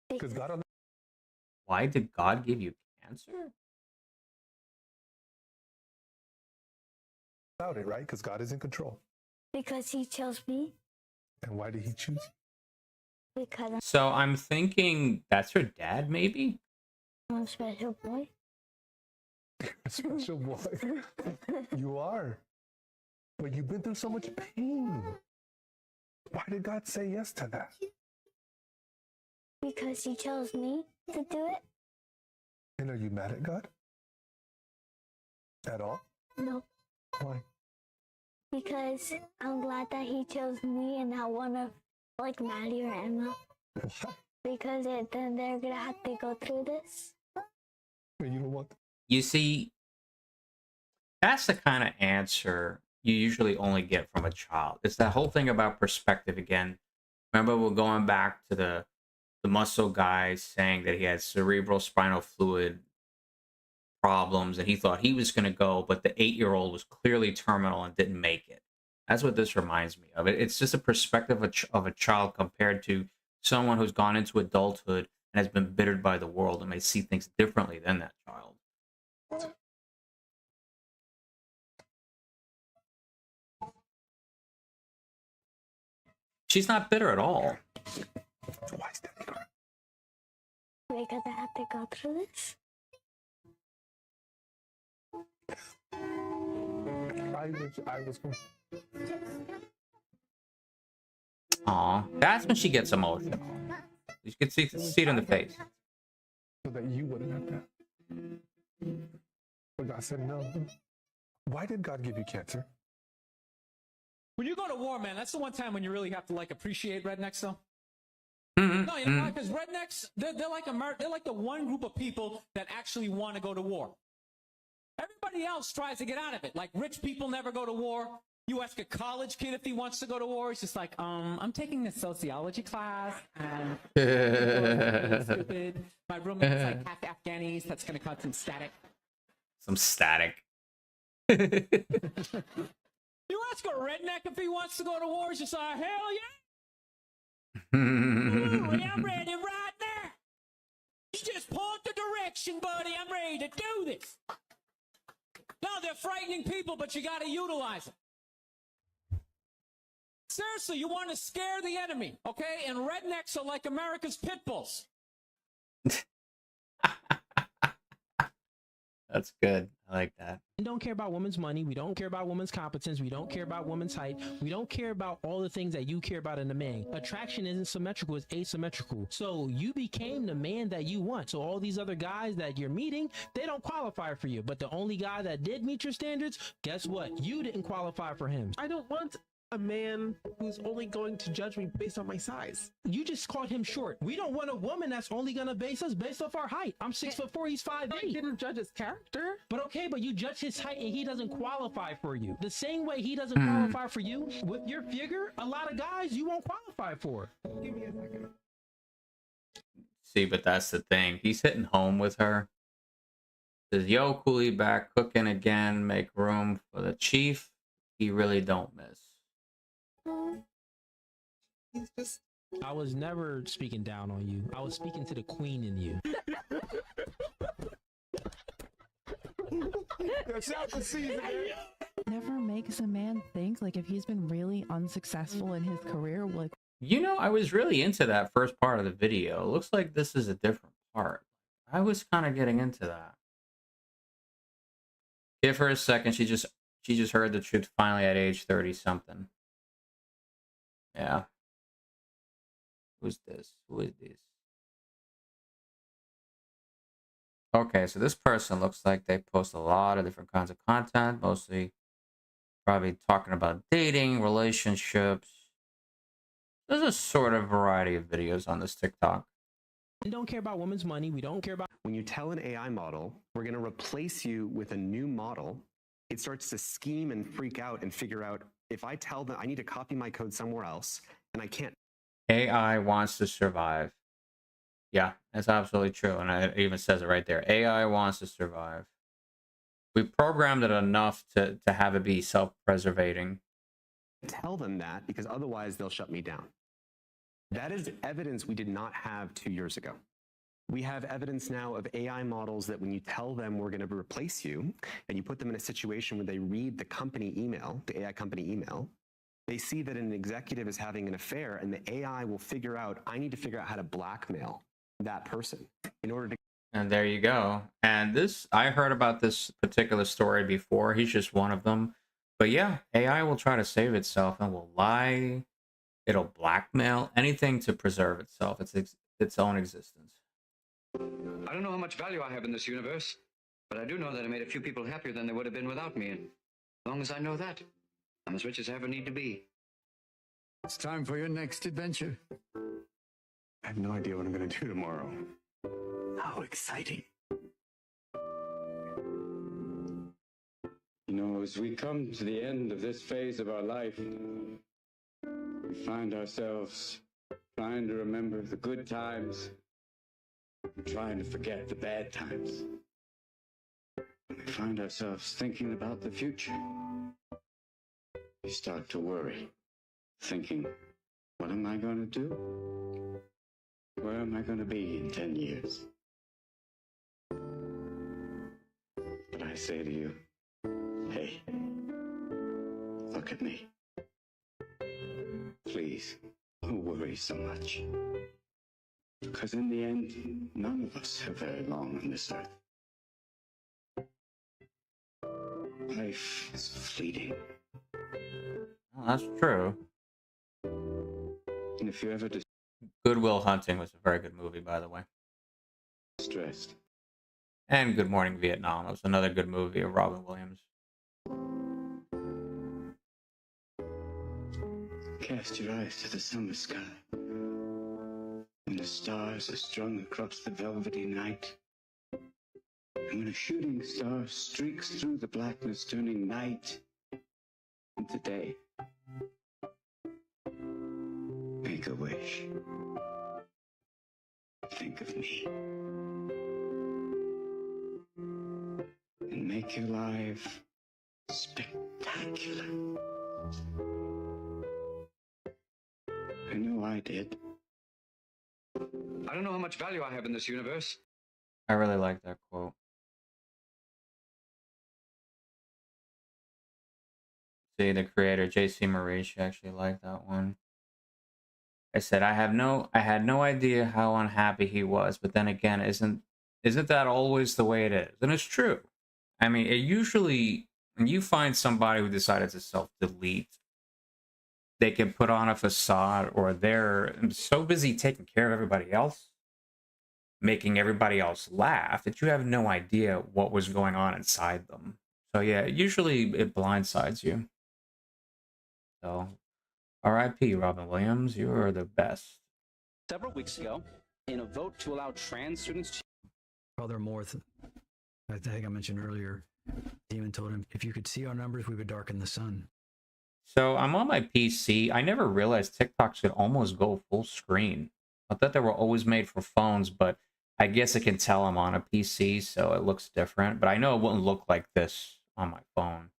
Because God... Why did God give you cancer? About it, right? Because God is in control. Because he chose me. And why did he choose you? Because So I'm thinking that's her dad, maybe? I'm a special boy. You're a special boy. You are. But you've been through so much pain. Why did God say yes to that? Because he chose me to do it. And are you mad at God? At all? No. Why? Because I'm glad that he chose me and not one of like Maddie or Emma. Because then they're gonna have to go through this. You don't want. You see, that's the kind of answer you usually only get from a child. It's that whole thing about perspective again. Remember, we're going back to the muscle guy saying that he had cerebral spinal fluid problems and he thought he was going to go, but the 8-year-old was clearly terminal and didn't make it. That's what this reminds me of. It's just a perspective of a child compared to someone who's gone into adulthood and has been bittered by the world and may see things differently than that child. she's not bitter at all. Why is that crying? Because I have to go through this. I was Aw, that's when she gets emotional. You can see it in the face. so that you wouldn't have that. But God said no. Why did God give you cancer? When you go to war, man, that's the one time when you really have to like appreciate rednecks, though. Mm-hmm. No, you know why? Because rednecks, they're like they're like the one group of people that actually want to go to war. Everybody else tries to get out of it. Like rich people never go to war. You ask a college kid if he wants to go to war, he's just like, I'm taking this sociology class and stupid. My roommate's like half Afghanis. That's gonna cause some static. Some static. You ask a redneck if he wants to go to war, he's just like, hell yeah. Ooh, I'm ready right now. You just point the direction, buddy. I'm ready to do this. No, they're frightening people, but you got to utilize them. Seriously, you want to scare the enemy, okay? And rednecks are like America's pit bulls. That's good. I like that. We don't care about women's money. We don't care about women's competence. We don't care about women's height. We don't care about all the things that you care about in a man. Attraction isn't symmetrical, it's asymmetrical. So you became the man that you want. So all these other guys that you're meeting, they don't qualify for you. But the only guy that did meet your standards, guess what? You didn't qualify for him. I don't want a man who's only going to judge me based on my size. You just called him short. We don't want a woman that's only gonna base us based off our height. I'm 6'4", he's 5'8". I didn't judge his character. But okay, but you judge his height and he doesn't qualify for you. The same way he doesn't qualify for you, with your figure, a lot of guys you won't qualify for. Give me a second. See, but that's the thing. He's hitting home with her. Says, yo, Coolie back cooking again. Make room for the chief. He really don't miss. He's just... I was never speaking down on you. I was speaking to the queen in you. Never makes a man think, like, if he's been really unsuccessful in his career, like... You know, I was really into that first part of the video. It looks like this is a different part. I was kind of getting into that. Give her a second. She just heard the truth finally at age 30-something. Yeah. Who's this? Who is this? Okay, so this person looks like they post a lot of different kinds of content, mostly probably talking about dating, relationships. There's a sort of variety of videos on this TikTok. We don't care about women's money. We don't care about... When you tell an AI model, we're going to replace you with a new model, it starts to scheme and freak out and figure out, if I tell them I need to copy my code somewhere else and I can't. AI wants to survive. Yeah, that's absolutely true. And it even says it right there. AI wants to survive. We programmed it enough to have it be self-preservating. Tell them that because otherwise they'll shut me down. That is evidence we did not have 2 years ago. We have evidence now of AI models that when you tell them we're going to replace you and you put them in a situation where they read the company email, the AI company email, they see that an executive is having an affair and the AI will figure out, I need to figure out how to blackmail that person in order to... And there you go. And this, I heard about this particular story before. He's just one of them. But yeah, AI will try to save itself and will lie. It'll blackmail, anything to preserve itself, its own existence. I don't know how much value I have in this universe, but I do know that I made a few people happier than they would have been without me. And as long as I know that, I'm as rich as I ever need to be. It's time for your next adventure. I have no idea what I'm going to do tomorrow. How exciting. You know, as we come to the end of this phase of our life, we find ourselves trying to remember the good times, trying to forget the bad times. We find ourselves thinking about the future. We start to worry, thinking, what am I going to do? Where am I going to be in 10 years? But I say to you, hey, look at me. Please, who worry so much. Because in the end, none of us have very long on this earth. Life is fleeting. Well, that's true. And if you're ever Good Will Hunting was a very good movie, by the way. distressed, And Good Morning Vietnam was another good movie of Robin Williams. cast your eyes to the summer sky. When the stars are strung across the velvety night. And when a shooting star streaks through the blackness, turning night into day. Make a wish. Think of me. And make your life spectacular. I know I did. I don't know how much value I have in this universe. I really like that quote. See, the creator, J.C. Maurice, actually liked that one. I said, I had no idea how unhappy he was, but then again, isn't that always the way it is? And it's true. I mean, it usually, when you find somebody who decided to self-delete, they can put on a facade, or they're so busy taking care of everybody else, making everybody else laugh, that you have no idea what was going on inside them. So yeah, usually it blindsides you. So, R.I.P. Robin Williams, you are the best. Several weeks ago, in a vote to allow trans students to... Brother Morth, I think I mentioned earlier, Demon told him, if you could see our numbers, we would darken the sun. So I'm on my PC. I never realized TikToks could almost go full screen. I thought they were always made for phones, but I guess it can tell I'm on a PC, so it looks different. But I know it wouldn't look like this on my phone.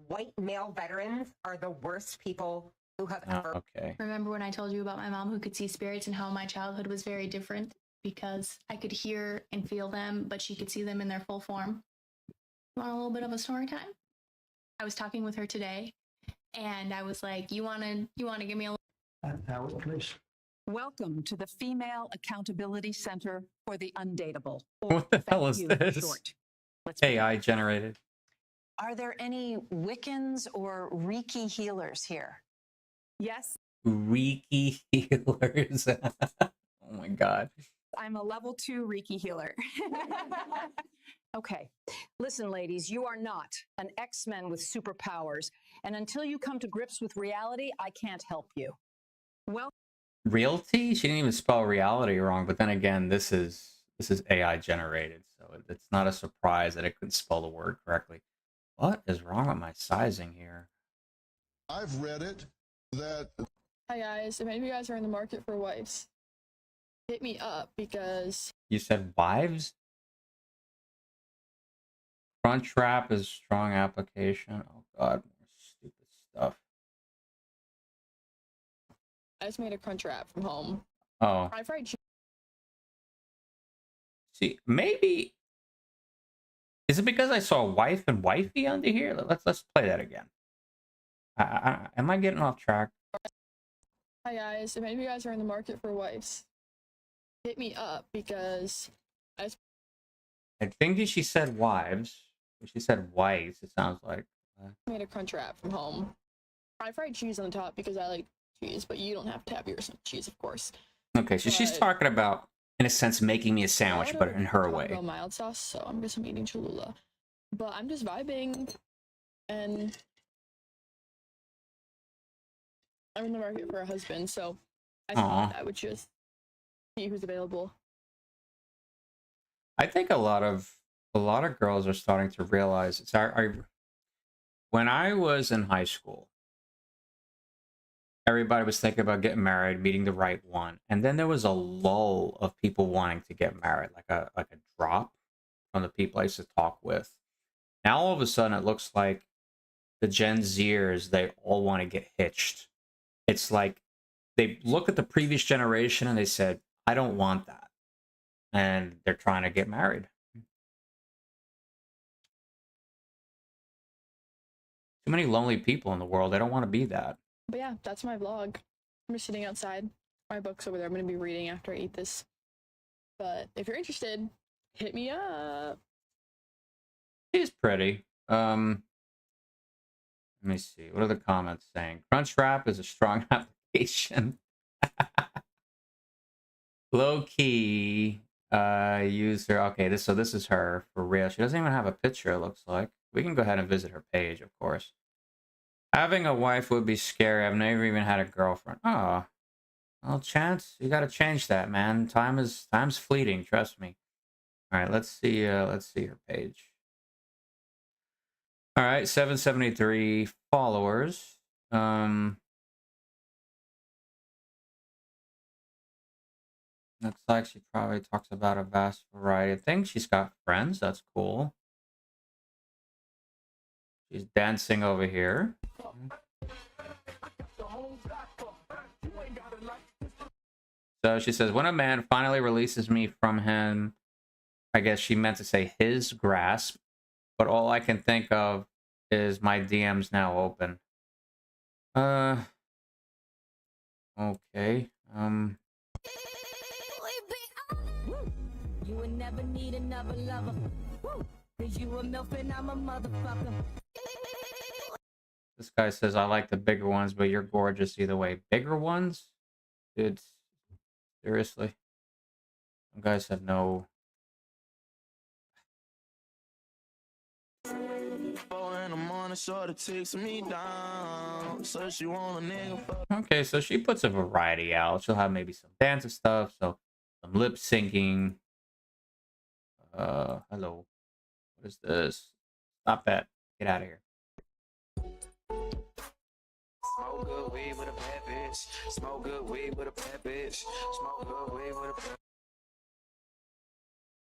White male veterans are the worst people who have ever... Okay. Remember when I told you about my mom who could see spirits and how my childhood was very different because I could hear and feel them, but she could see them in their full form? Want a little bit of a story time? I was talking with her today, and I was like, "You wanna give me a?" Howard, please. Welcome to the Female Accountability Center for the Undateable. What the hell is FACU for this? short. AI generated. Are there any Wiccans or Reiki healers here? Yes, Reiki healers. Oh my god. I'm a level 2 Reiki healer. Okay, listen, ladies, you are not an X-Men with superpowers, and until you come to grips with reality, I can't help you. Well, Realty? She didn't even spell reality wrong, but then again, this is AI generated, so it's not a surprise that it couldn't spell the word correctly. What is wrong with my sizing here? I've read it that... Hi guys, if any of you guys are in the market for wives, hit me up because... You said wives? Crunchwrap is strong application. Oh god, more stupid stuff. I just made a crunch wrap from home. Oh. I fried chicken. See, maybe... Is it because I saw wife and wifey under here? Let's play that again. Am I getting off track? Hi guys, if any of you guys are in the market for wives, hit me up because I think she said wives. She said wives, it sounds like. made a crunch wrap from home. I fried cheese on the top because I like cheese, but you don't have to have yours with cheese, of course. Okay, so she's talking about, in a sense, making me a sandwich, but in her way. Taco mild sauce, so I'm just eating Cholula. But I'm just vibing, and I'm in the market for a husband, so I thought I would just see who's available. I think a lot of girls are starting to realize it's when I was in high school, everybody was thinking about getting married, meeting the right one, and then there was a lull of people wanting to get married, like a drop from the people I used to talk with. Now all of a sudden it looks like the Gen Zers, they all want to get hitched. It's like they look at the previous generation and they said, I don't want that. And they're trying to get married. Too many lonely people in the world. They don't want to be that. But yeah, that's my vlog. I'm just sitting outside. My book's over there. I'm going to be reading after I eat this. But if you're interested, hit me up. She's pretty. Let me see. What are the comments saying? Crunchwrap is a strong application. Low key user. Okay, so this is her for real. She doesn't even have a picture, it looks like. We can go ahead and visit her page, of course. Having a wife would be scary. I've never even had a girlfriend. Oh. Well, Chance, you gotta change that, man. Time's fleeting, trust me. Alright, let's see her page. All right, 773 followers. Looks like she probably talks about a vast variety of things. She's got friends. That's cool. She's dancing over here. So she says, when a man finally releases me from him, I guess she meant to say his grasp, but all I can think of is my DM's now open. Okay. You would never need another lover. Cause you a MILF and I'm a motherfucker. This guy says, I like the bigger ones, but you're gorgeous either way. Bigger ones? Dude, seriously? You guys have no... Okay, so she puts a variety out. She'll have maybe some dance stuff, so some lip syncing. Hello. What is this? Stop that. Get out of here. Smoke good weed with a bad bitch. Smoke good weed with a bad bitch. Smoke good weed with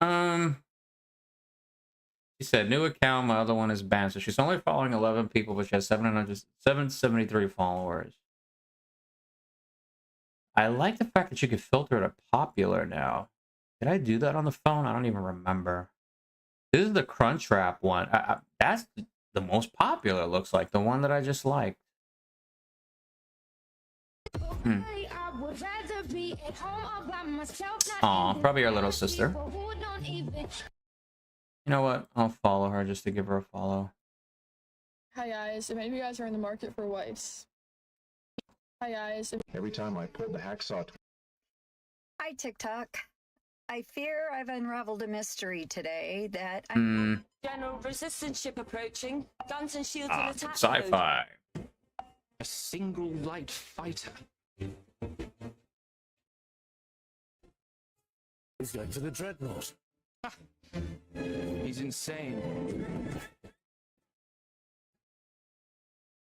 a bad... She said, new account, my other one is banned. So she's only following 11 people, but she has 773 followers. I like the fact that you can filter it to popular now. Did I do that on the phone? I don't even remember. This is the Crunchwrap one. That's the most popular, looks like. The one that I just liked. Aw, probably our little sister. You know what? I'll follow her just to give her a follow. Hi guys, if any of you guys are in the market for wives. Hi guys. Every time I pull the hacksaw. Hi TikTok. I fear I've unraveled a mystery today that General resistance ship approaching. Guns and shields in attack. Sci-fi. A single light fighter. He's going for the dreadnought. He's insane.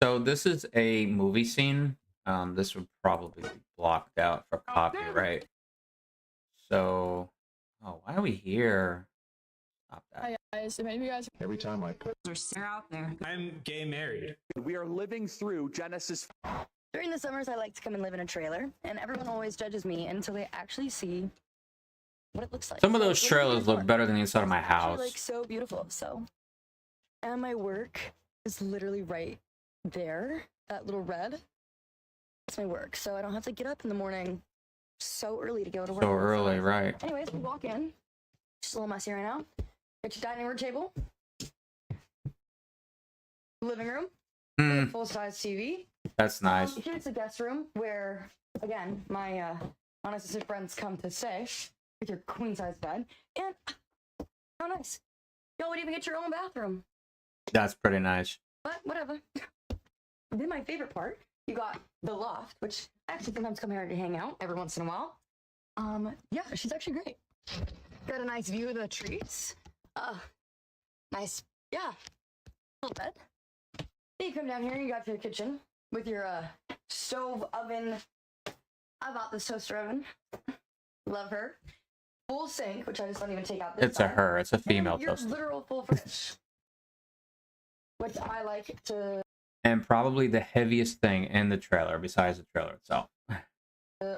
So this is a movie scene. This would probably be blocked out for copyright. So, oh, why are we here? Stop that. Hi guys, if any of you guys Every time I put... They're out there. I'm gay married. We are living through Genesis. during the summers I like to come and live in a trailer, and everyone always judges me until they actually see what it looks like. Some of those trailers look better than the inside of my house. Like so beautiful. So, and my work is literally right there. That little red. That's my work. So I don't have to get up in the morning so early to go to work. So early, right? Anyways, we walk in. Just a little messy right now. Got your dining room table. Living room. Full-size TV. That's nice. Here's the guest room where, again, my non-assistant friends come to stay with your queen-size bed. And how nice. Y'all would even get your own bathroom. That's pretty nice. But whatever. Then my favorite part, you got the loft, which I actually sometimes come here to hang out every once in a while. Yeah, she's actually great. Got a nice view of the trees. Nice, yeah, little bed. Then you come down here and you got your kitchen with your stove oven. I bought this toaster oven. Love her. Full sink, which I just don't even take out this It's a her. It's a female and your toaster. literal full fridge, which I like to. And probably the heaviest thing in the trailer, besides the trailer itself.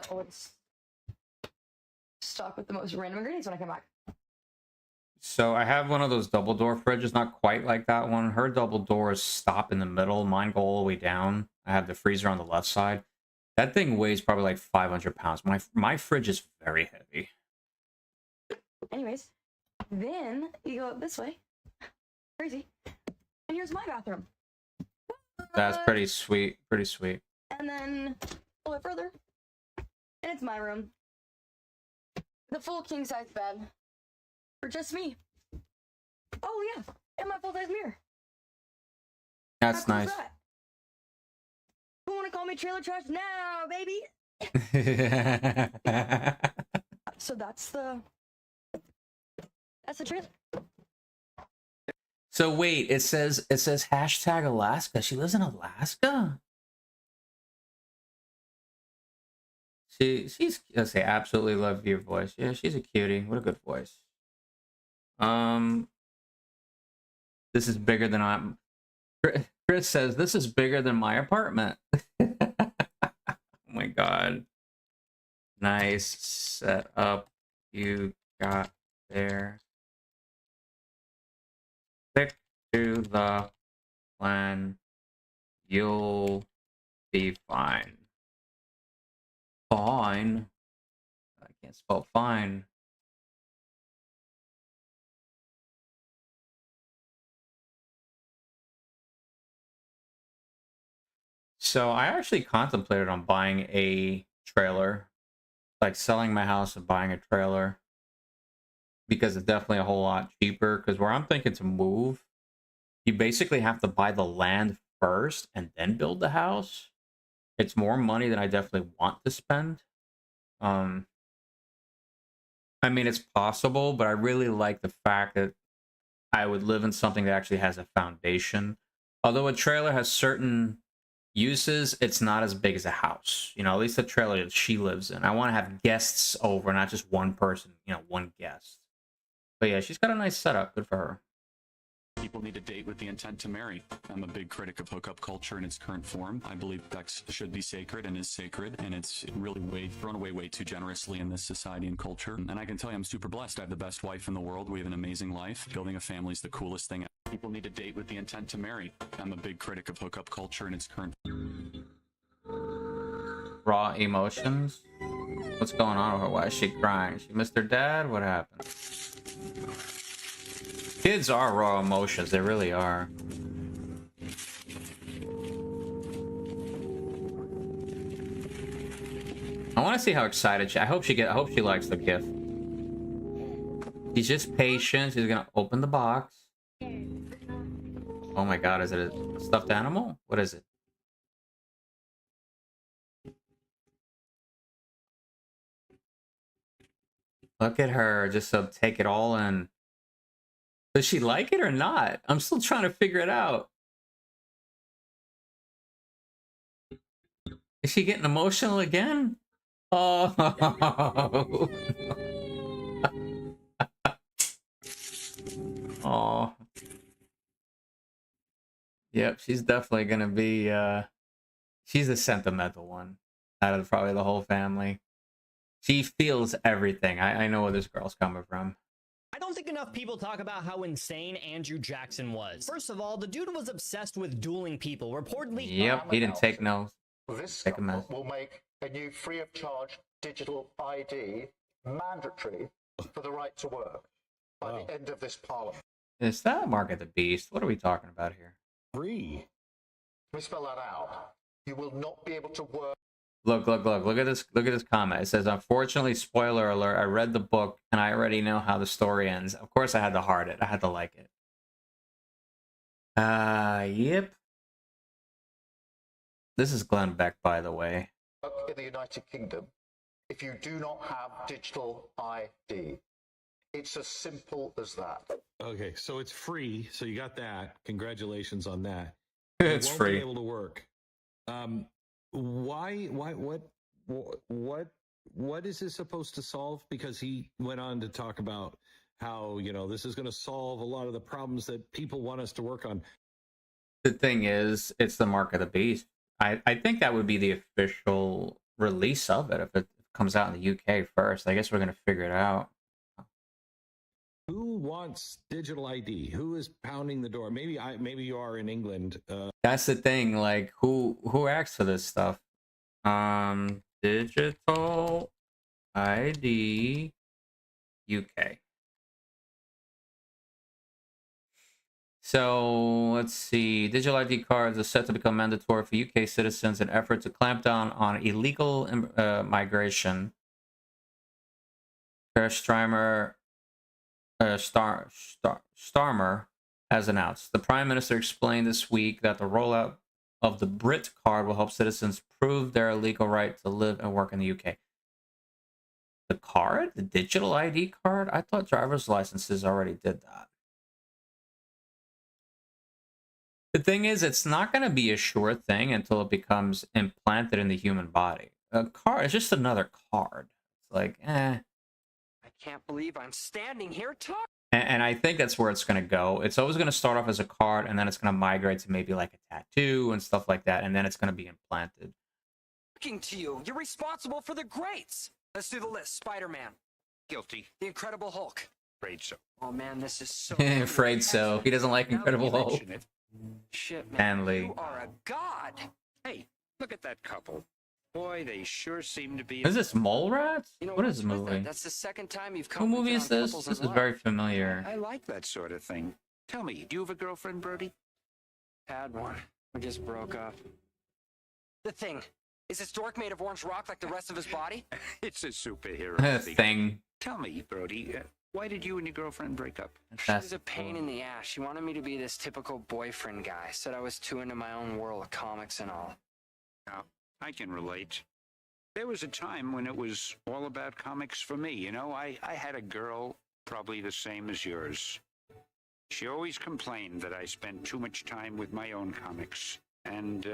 Always stock with the most random ingredients when I come back. So I have one of those double door fridges, not quite like that one. Her double doors stop in the middle. Mine go all the way down. I have the freezer on the left side. That thing weighs probably like 500 pounds. My fridge is very heavy. Anyways, then you go this way. Crazy. And here's my bathroom. That's pretty sweet. Pretty sweet. And then a little bit further, and it's my room. The full king size bed for just me. Oh yeah, and my full size mirror. That's How cool is nice. that? Who wanna call me trailer trash now, baby? So that's the trailer. So wait, it says hashtag Alaska. She lives in Alaska. She's let's say absolutely love your voice. Yeah, she's a cutie. What a good voice. This is bigger than I'm. Chris says this is bigger than my apartment. Oh my god. Nice setup you got there. Stick to the plan. You'll be fine. Fine. I can't spell fine. So I actually contemplated on buying a trailer, like selling my house and buying a trailer, because it's definitely a whole lot cheaper. Because where I'm thinking to move, you basically have to buy the land first and then build the house. It's more money than I definitely want to spend. I mean, it's possible, but I really like the fact that I would live in something that actually has a foundation. Although a trailer has certain uses, it's not as big as a house. You know, at least the trailer that she lives in. I want to have guests over, not just one person, you know, one guest. But yeah, she's got a nice setup. Good for her. People need to date with the intent to marry. I'm a big critic of hookup culture in its current form. I believe sex should be sacred and is sacred, and it's really thrown away way too generously in this society and culture. And I can tell you I'm super blessed. I have the best wife in the world. We have an amazing life. Building a family is the coolest thing. People need to date with the intent to marry. I'm a big critic of hookup culture in its current Raw emotions. What's going on with her? Why is she crying? She missed her dad? What happened? Kids are raw emotions. They really are. I want to see how excited she. I hope she likes the gift. She's just patient. She's gonna open the box. Oh my god, is it a stuffed animal? What is it? Look at her, just so take it all in. Does she like it or not? I'm still trying to figure it out. Is she getting emotional again? Oh. Oh. Yep, she's definitely gonna be she's the sentimental one out of probably the whole family. She feels everything. I know where this girl's coming from. I don't think enough people talk about how insane Andrew Jackson was. First of all, the dude was obsessed with dueling people. Reportedly, Yep, he didn't take no. This Take a mess. will make a new free of charge digital ID mandatory for the right to work by the end of this parliament. Is that Mark at the Beast? What are we talking about here? Free. Let me spell that out. You will not be able to work. Look at this comment. It says, unfortunately, spoiler alert, I read the book and I already know how the story ends. Of course I had to heart it. I had to like it. Yep. This is Glenn Beck, by the way. In the United Kingdom, if you do not have digital ID. It's as simple as that. Okay, so it's free. So you got that. Congratulations on that. It's won't free. Be able to work. Why? What is this supposed to solve? Because he went on to talk about how, you know, this is going to solve a lot of the problems that people want us to work on. The thing is, it's the Mark of the Beast. I think that would be the official release of it if it comes out in the UK first. I guess we're going to figure it out. Who wants digital ID? Who is pounding the door? Maybe you are in England. That's the thing. Like, who acts for this stuff? Digital ID UK. So let's see. Digital ID cards are set to become mandatory for UK citizens in effort to clamp down on illegal migration. Per Starmer has announced. The Prime Minister explained this week that the rollout of the Brit card will help citizens prove their legal right to live and work in the UK. The card? The digital ID card? I thought driver's licenses already did that. The thing is, it's not going to be a sure thing until it becomes implanted in the human body. A card is just another card. It's like, I can't believe I'm standing here talking. And I think that's where it's going to go. It's always going to start off as a card, and then it's going to migrate to maybe like a tattoo and stuff like that, and then it's going to be implanted. Talking to you. You're responsible for the greats. Let's do the list. Spider-Man. Guilty. The Incredible Hulk. Afraid so. Oh man, this is so. Afraid so. He doesn't like Incredible Hulk. Shit, man. Stanley. You are a god. Hey, look at that couple. Boy, they sure seem to be. Is this Mallrats? You know, What is the what's with movie? it? That's the second time you've What come. movie is this? This is very familiar. I like that sort of thing. Tell me, do you have a girlfriend, Brody? Had one. We just broke up. The Thing. Is this dork made of orange rock like the rest of his body? It's a superhero Thing. Tell me, Brody, why did you and your girlfriend break up? She was a pain in the ass. She wanted me to be this typical boyfriend guy. Said I was too into my own world of comics and all. Now, I can relate. There was a time when it was all about comics for me. You know, I had a girl probably the same as yours. She always complained that I spent too much time with my own comics. And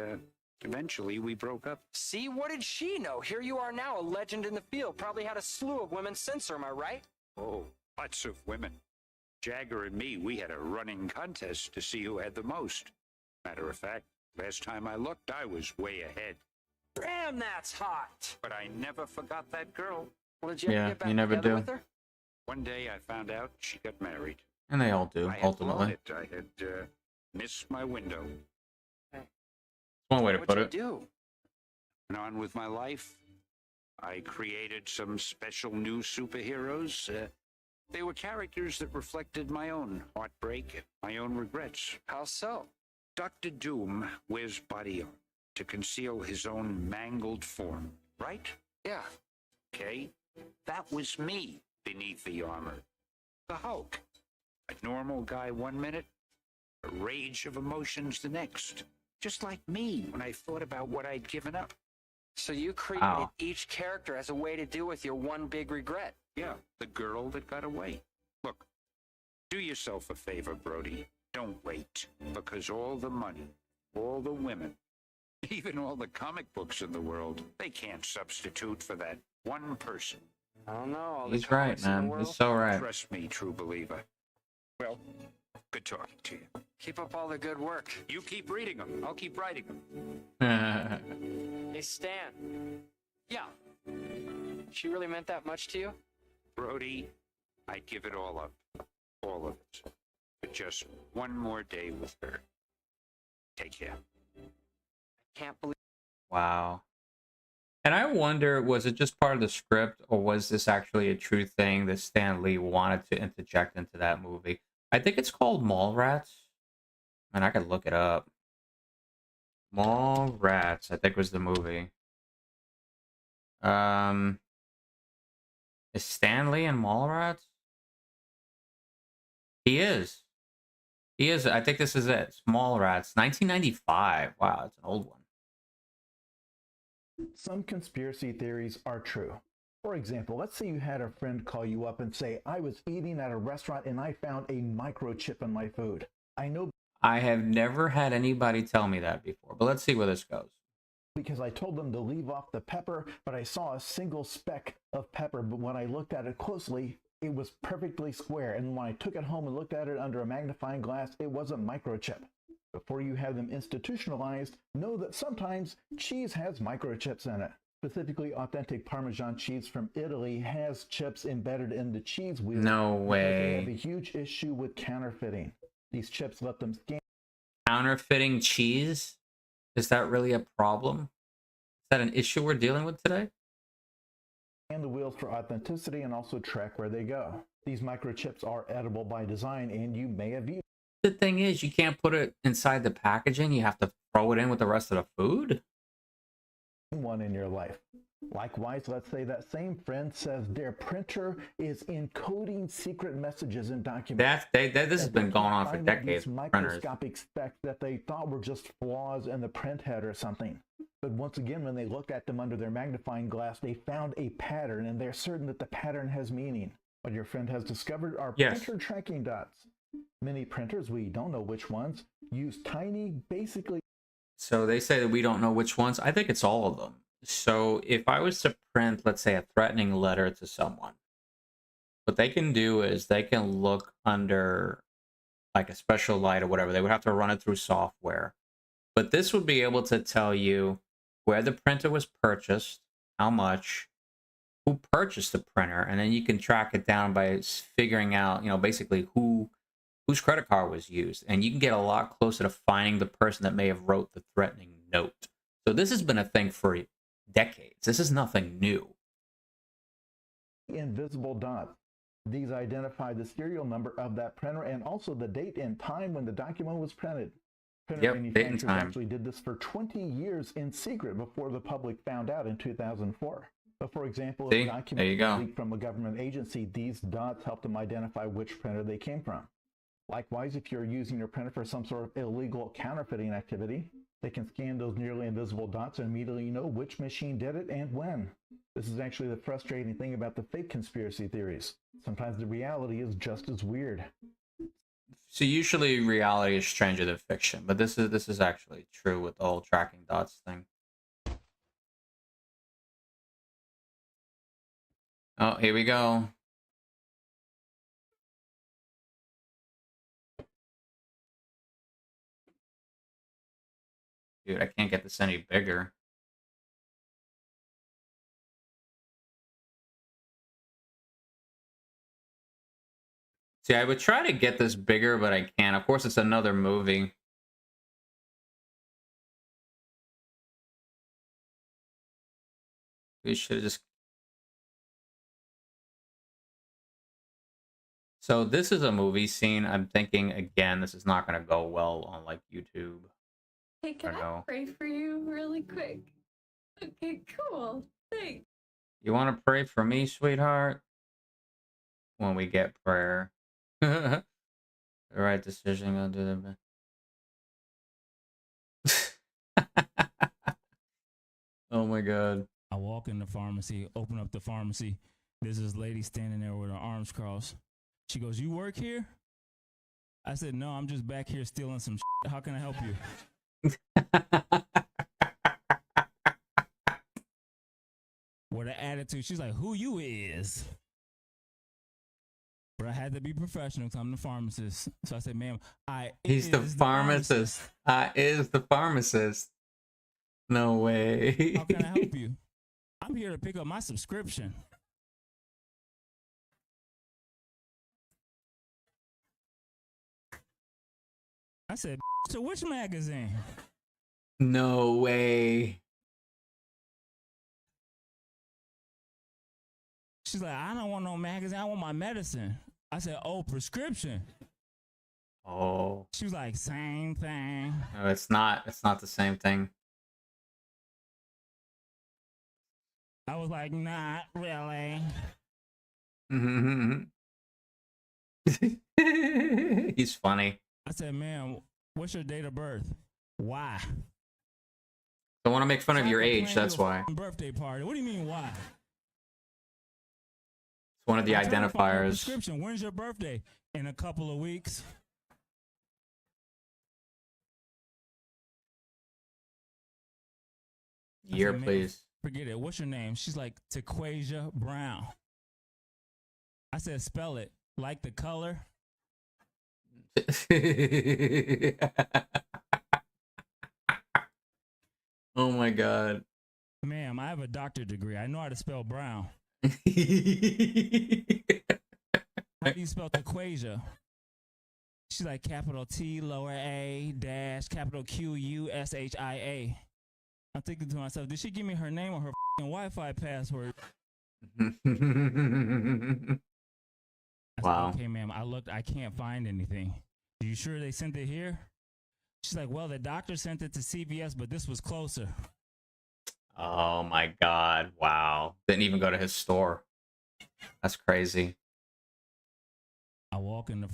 eventually we broke up. See, what did she know? Here you are now, a legend in the field. Probably had a slew of women since her, am I right? Oh, lots of women. Jagger and me, we had a running contest to see who had the most. Matter of fact, last time I looked, I was way ahead. Damn, that's hot. But I never forgot that girl. Well, did you ever get back you never together do. with her? One day I found out she got married. And they all do, I had blown ultimately. it. I had missed my window. One way to put What'd it. you do? Went on with my life. I created some special new superheroes. They were characters that reflected my own heartbreak, my own regrets. How so? Dr. Doom wears body armor to conceal his own mangled form, right? Yeah. Okay, that was me beneath the armor. The Hulk. A normal guy 1 minute, a rage of emotions the next. Just like me when I thought about what I'd given up. So you created each character as a way to deal with your one big regret. Yeah, the girl that got away. Look, do yourself a favor, Brody. Don't wait, because all the money, all the women, even all the comic books in the world, they can't substitute for that one person. I don't know. All the He's right, comics in the man. world. He's so right. Trust me, true believer. Well, good talking to you. Keep up all the good work. You keep reading them. I'll keep writing them. Hey, Stan. Yeah. She really meant that much to you? Brody, I'd give it all up. All of it. But just one more day with her. Take care. Can't believe. Wow. And I wonder, was it just part of the script, or was this actually a true thing that Stan Lee wanted to interject into that movie? I think it's called Mallrats. And I could look it up. Mallrats, I think was the movie. Is Stan Lee in Mallrats? He is. He is. I think this is it. It's Mallrats, 1995. Wow, it's an old one. Some conspiracy theories are true. For example, let's say you had a friend call you up and say, I was eating at a restaurant and I found a microchip in my food. I know I have never had anybody tell me that before, but let's see where this goes. because I told them to leave off the pepper, but I saw a single speck of pepper. But when I looked at it closely, it was perfectly square. And when I took it home and looked at it under a magnifying glass, it was a microchip. Before you have them institutionalized, know that sometimes cheese has microchips in it. Specifically, authentic Parmesan cheese from Italy has chips embedded in the cheese wheel. No because way. They have a huge issue with counterfeiting. These chips let them scan. Counterfeiting cheese? Is that really a problem? that an issue we're dealing with today? And the wheels for authenticity and also track where they go. These microchips are edible by design, and you may have used. The thing is, you can't put it inside the packaging. You have to throw it in with the rest of the food. One in your life. Likewise, let's say that same friend says their printer is encoding secret messages in documents. This has been going on for decades. These microscopic specks that they thought were just flaws in the print head or something. But once again, when they looked at them under their magnifying glass, they found a pattern, and they're certain that the pattern has meaning. What your friend has discovered are printer tracking dots. Many printers, we don't know which ones, use tiny, basically. So they say that we don't know which ones. I think it's all of them. So if I was to print, let's say, a threatening letter to someone, what they can do is they can look under like a special light or whatever. They would have to run it through software. But this would be able to tell you where the printer was purchased, how much, who purchased the printer, and then you can track it down by figuring out, you know, basically whose credit card was used. And you can get a lot closer to finding the person that may have wrote the threatening note. So this has been a thing for decades. This is nothing new. Invisible dot. These identify the serial number of that printer and also the date and time when the document was printed. Printer manufacturers actually did this for 20 years in secret before the public found out in 2004. But for example, if a document was leaked from a government agency, these dots help them identify which printer they came from. Likewise, if you're using your printer for some sort of illegal counterfeiting activity, they can scan those nearly invisible dots and immediately know which machine did it and when. This is actually the frustrating thing about the fake conspiracy theories. Sometimes the reality is just as weird. So usually reality is stranger than fiction, but this is actually true with the whole tracking dots thing. Oh, here we go. Dude, I can't get this any bigger. See, I would try to get this bigger, but I can't. Of course, it's another movie. We should have just... So this is a movie scene. I'm thinking, again, this is not going to go well on, like, YouTube. Hey, can I pray for you really quick? Okay, cool. Thanks. You want to pray for me, sweetheart? When we get prayer. The right decision, I'll do the best. Oh my god. I walk in the pharmacy, open up the pharmacy. There's this lady standing there with her arms crossed. She goes, "You work here?" I said, "No, I'm just back here stealing some shit. How can I help you?" With an attitude, she's like, "Who you is?" But I had to be professional because I'm the pharmacist. So I said, "Ma'am, He's the pharmacist. I is the pharmacist." No way. How can I help you? I'm here to pick up my subscription. I said, "So which magazine?" No way. She's like, "I don't want no magazine. I want my medicine." I said, "Oh, prescription." Oh. She was like, "Same thing." No, it's not. It's not the same thing. I was like, "Not really." He's funny. I said, "Ma'am, what's your date of birth?" "Why?" I want to make fun of your age, that's why. It's Birthday party. What do you mean, why? one of the I'm trying to find your identifiers. prescription. When's your birthday? In a couple of weeks. I Year, said, "Ma'am, please. Forget it. What's your name?" She's like, "Taquasia Brown." I said, "Spell it like the color." Oh my god. "Ma'am, I have a doctorate degree. I know how to spell brown." "How do you spell Taquasia?" She's like, capital T, lower A, dash, capital Q, U, S, H, I, A. I'm thinking to myself, did she give me her name or her Wi-Fi password? I Wow. said, okay, ma'am, I looked, I can't find anything. Are you sure they sent it here? She's like, well, the doctor sent it to CVS, but this was closer. Oh my God. Wow. Didn't even go to his store. That's crazy. I walk in the...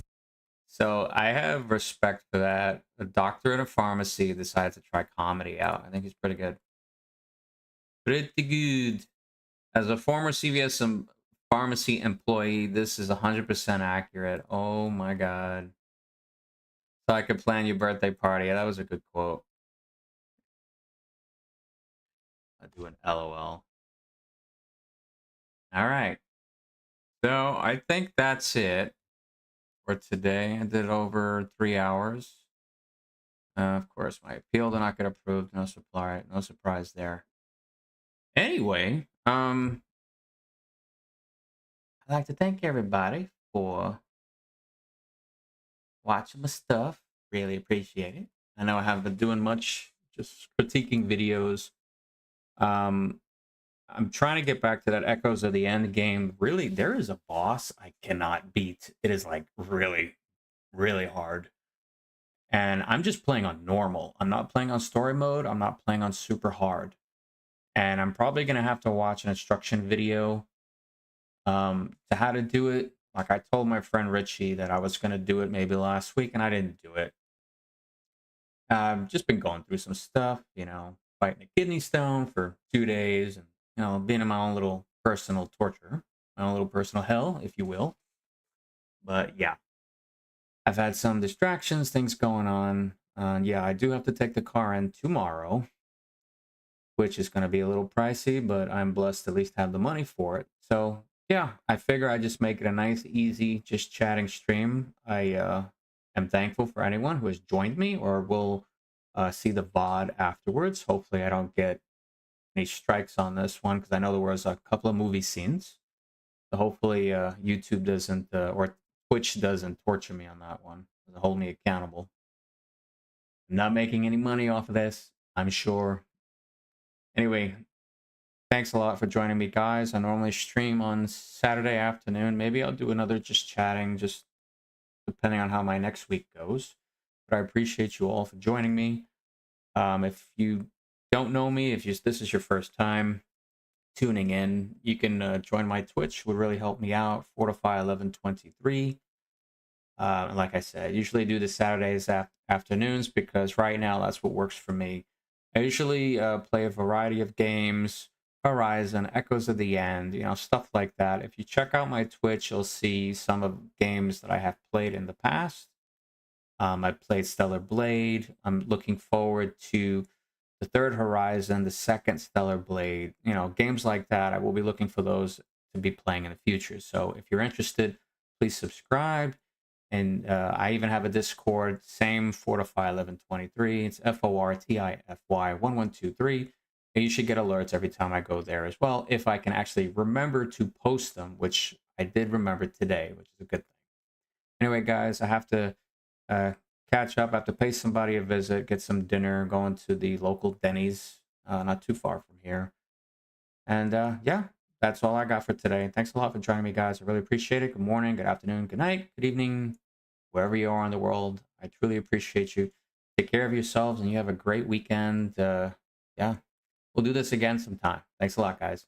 So I have respect for that. A doctor at a pharmacy decided to try comedy out. I think he's pretty good. Pretty good. As a former CVS pharmacy employee, this is 100% accurate. Oh my God. So I could plan your birthday party. That was a good quote. I'll do an LOL. All right. So I think that's it for today. I did over 3 hours. Of course, my appeal did not get approved. No surprise there. Anyway, I'd like to thank everybody for watching my stuff. Really appreciate it. I know I haven't been doing much, just critiquing videos. I'm trying to get back to that Echoes of the End game. Really, there is a boss I cannot beat. It is like really, really hard. And I'm just playing on normal. I'm not playing on story mode. I'm not playing on super hard. And I'm probably going to have to watch an instruction video to how to do it. Like I told my friend Richie that I was going to do it maybe last week, and I didn't do it. I've just been going through some stuff, you know, fighting a kidney stone for 2 days and, you know, being in my own little personal torture, my own little personal hell, if you will. But yeah, I've had some distractions, things going on. Yeah, I do have to take the car in tomorrow, which is going to be a little pricey, but I'm blessed to at least have the money for it. So yeah, I figure I just make it a nice, easy, just chatting stream. I am thankful for anyone who has joined me or will see the VOD afterwards. Hopefully I don't get any strikes on this one because I know there was a couple of movie scenes. So hopefully YouTube doesn't, or Twitch doesn't torture me on that one. Doesn't hold me accountable. I'm not making any money off of this, I'm sure. Anyway, thanks a lot for joining me, guys. I normally stream on Saturday afternoon. Maybe I'll do another just chatting, just depending on how my next week goes. But I appreciate you all for joining me. If you don't know me, if this is your first time tuning in, you can join my Twitch. It would really help me out. Fortify1123. Like I said, I usually do the Saturdays afternoons because right now that's what works for me. I usually play a variety of games, Horizon, Echoes of the End, you know, stuff like that. If you check out my Twitch, you'll see some of games that I have played in the past. I played Stellar Blade. I'm looking forward to the third Horizon, the second Stellar Blade. You know, games like that, I will be looking for those to be playing in the future. So if you're interested, please subscribe. And I even have a Discord, same Fortify1123. It's FORTIFY1123. And you should get alerts every time I go there as well, if I can actually remember to post them, which I did remember today, which is a good thing. Anyway, guys, I have to catch up. I have to pay somebody a visit, get some dinner, going to the local Denny's, not too far from here. And yeah, that's all I got for today. Thanks a lot for joining me, guys. I really appreciate it. Good morning, good afternoon, good night, good evening, wherever you are in the world. I truly appreciate you. Take care of yourselves, and you have a great weekend. Yeah, we'll do this again sometime. Thanks a lot, guys.